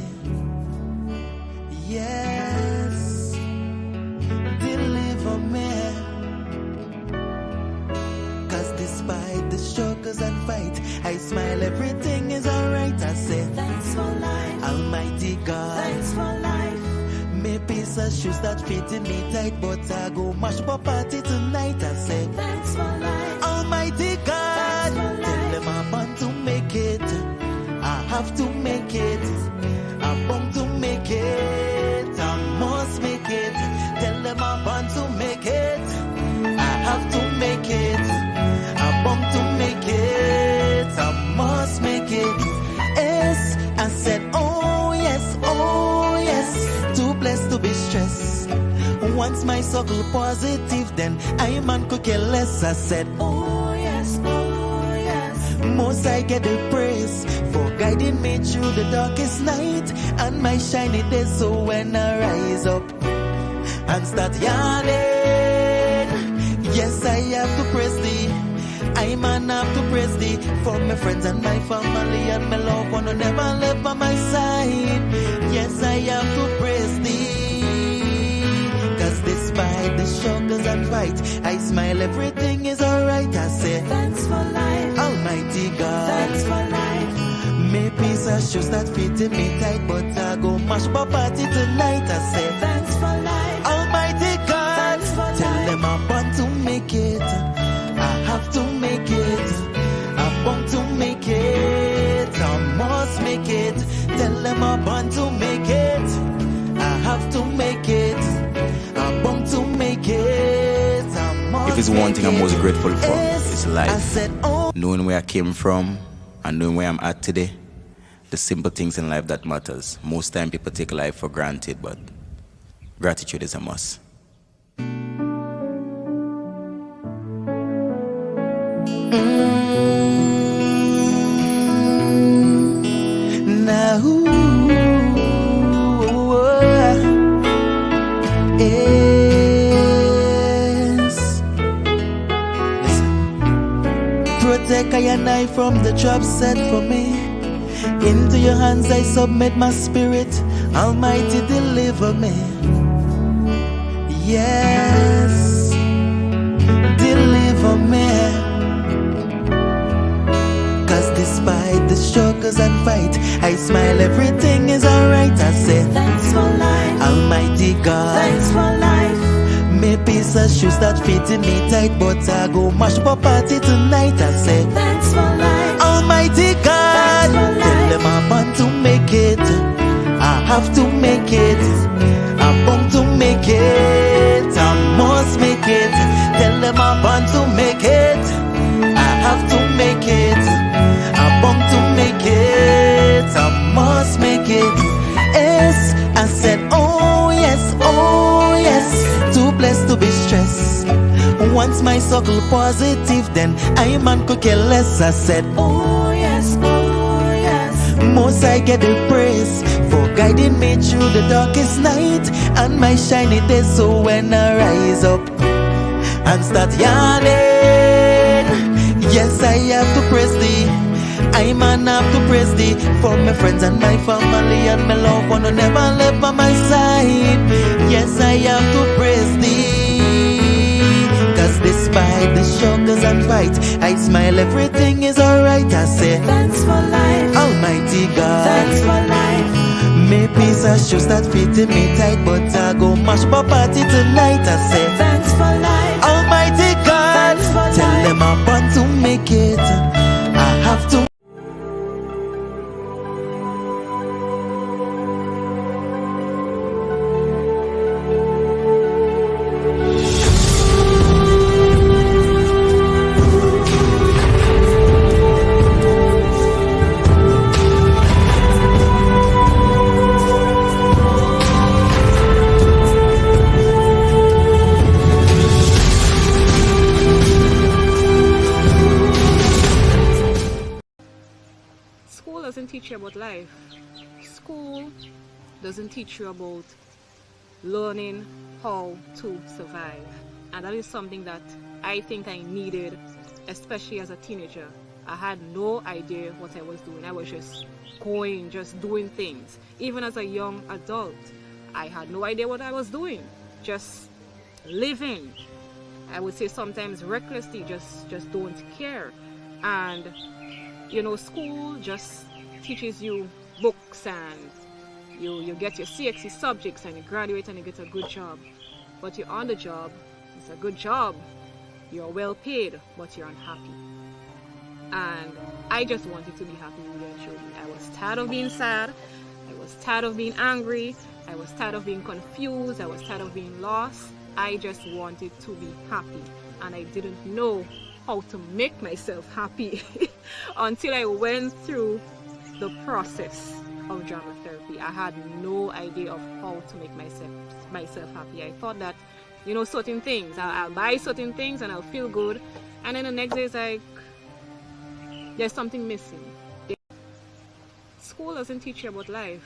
Yes, deliver me. Cause despite the struggles and fight, I smile, everything is alright. I say, thanks for life, Almighty God. Thanks for life. May piece of shoes that fit in me tight, but I go mash up a party tonight. I say, thanks for life, Almighty God. Tell them I'm born to make it. I have to make it. I'm born to make it. I must make it. Tell them I'm born to make it. I have to make it. I'm born to make it. I must make it. Yes, I said, oh yes, too blessed to be stressed. Once my circle positive, then I man could care less. I said, oh yes, most I get the praise for guiding me through the darkest night and my shiny days. So when I rise up and start yawning, yes, I have to praise thee. I man have to praise thee for my friends and my family and my loved one who never left by my side. Yes, I have to praise thee. Cause despite the struggles and fight, I smile, everything is alright. I say, thanks for life, Almighty God. Thanks for life. May piece of shoes that fit in me tight, but I go mash up a party tonight. I say, thanks for life, Almighty God. Thanks for tell life. Them I'm born to make it. I have to make it. I'm born to make it. I must make it. Tell them I'm born to make it. I have to make it. I'm born to make it. I must. If it's one thing I'm most grateful for, Yes, it's life. I said, oh. Knowing where I came from and knowing where I'm at today. The simple things in life that matters. Most time people take life for granted, but gratitude is a must. Now, yes. Listen. Protect I and I from the trap set for me. Into your hands I submit my spirit. Almighty, deliver me. Yes, deliver me. Cause despite the struggles and fight, I smile, everything is alright. I say, thanks for life, Almighty God. Thanks for life. May piece of shoes that fit in me tight, but I go mash up a party tonight. I say, thanks for life, Almighty God. Tell them I'm born to make it. I have to make it. I'm born to make it. I must make it. Tell them I'm born to make it. I have to make it. I'm born to make it. I must make it. Yes, I said, oh yes, too blessed to be stressed. Once my circle positive, then I man could care less. I said, oh yes, most I get the praise for guiding me through the darkest night and my shiny days. So when I rise up and start yawning, yes, I have to praise thee. I man have to praise thee for my friends and my family and my loved one who never left by my side. Yes, I have to praise thee. Cause despite the struggles and fight, I smile, everything is alright. I say, thanks for life, Almighty God. Thanks for life. May piece of shoes that fit in me tight, but I go mash up a party tonight. I say, thanks for life, Almighty God. Tell life. Them I'm born to make it. I have to. about life. School doesn't teach you about learning how to survive. And that is something that I think I needed, especially as a teenager. I had no idea what I was doing. I was just going, just doing things. Even as a young adult, I had no idea what I was doing. Just living. I would say sometimes recklessly, just don't care. And you know, school just teaches you books, and you get your CXC subjects, and you graduate and you get a good job. But you're on the job, it's a good job, you're well paid, but you're unhappy. And I just wanted to be happy eventually. I was tired of being sad, I was tired of being angry, I was tired of being confused, I was tired of being lost. I just wanted to be happy, and I didn't know how to make myself happy until I went through the process of drama therapy. I had no idea of how to make myself happy. I thought that, you know, certain things, I'll buy certain things and I'll feel good, and then the next day it's like there's something missing. School doesn't teach you about life.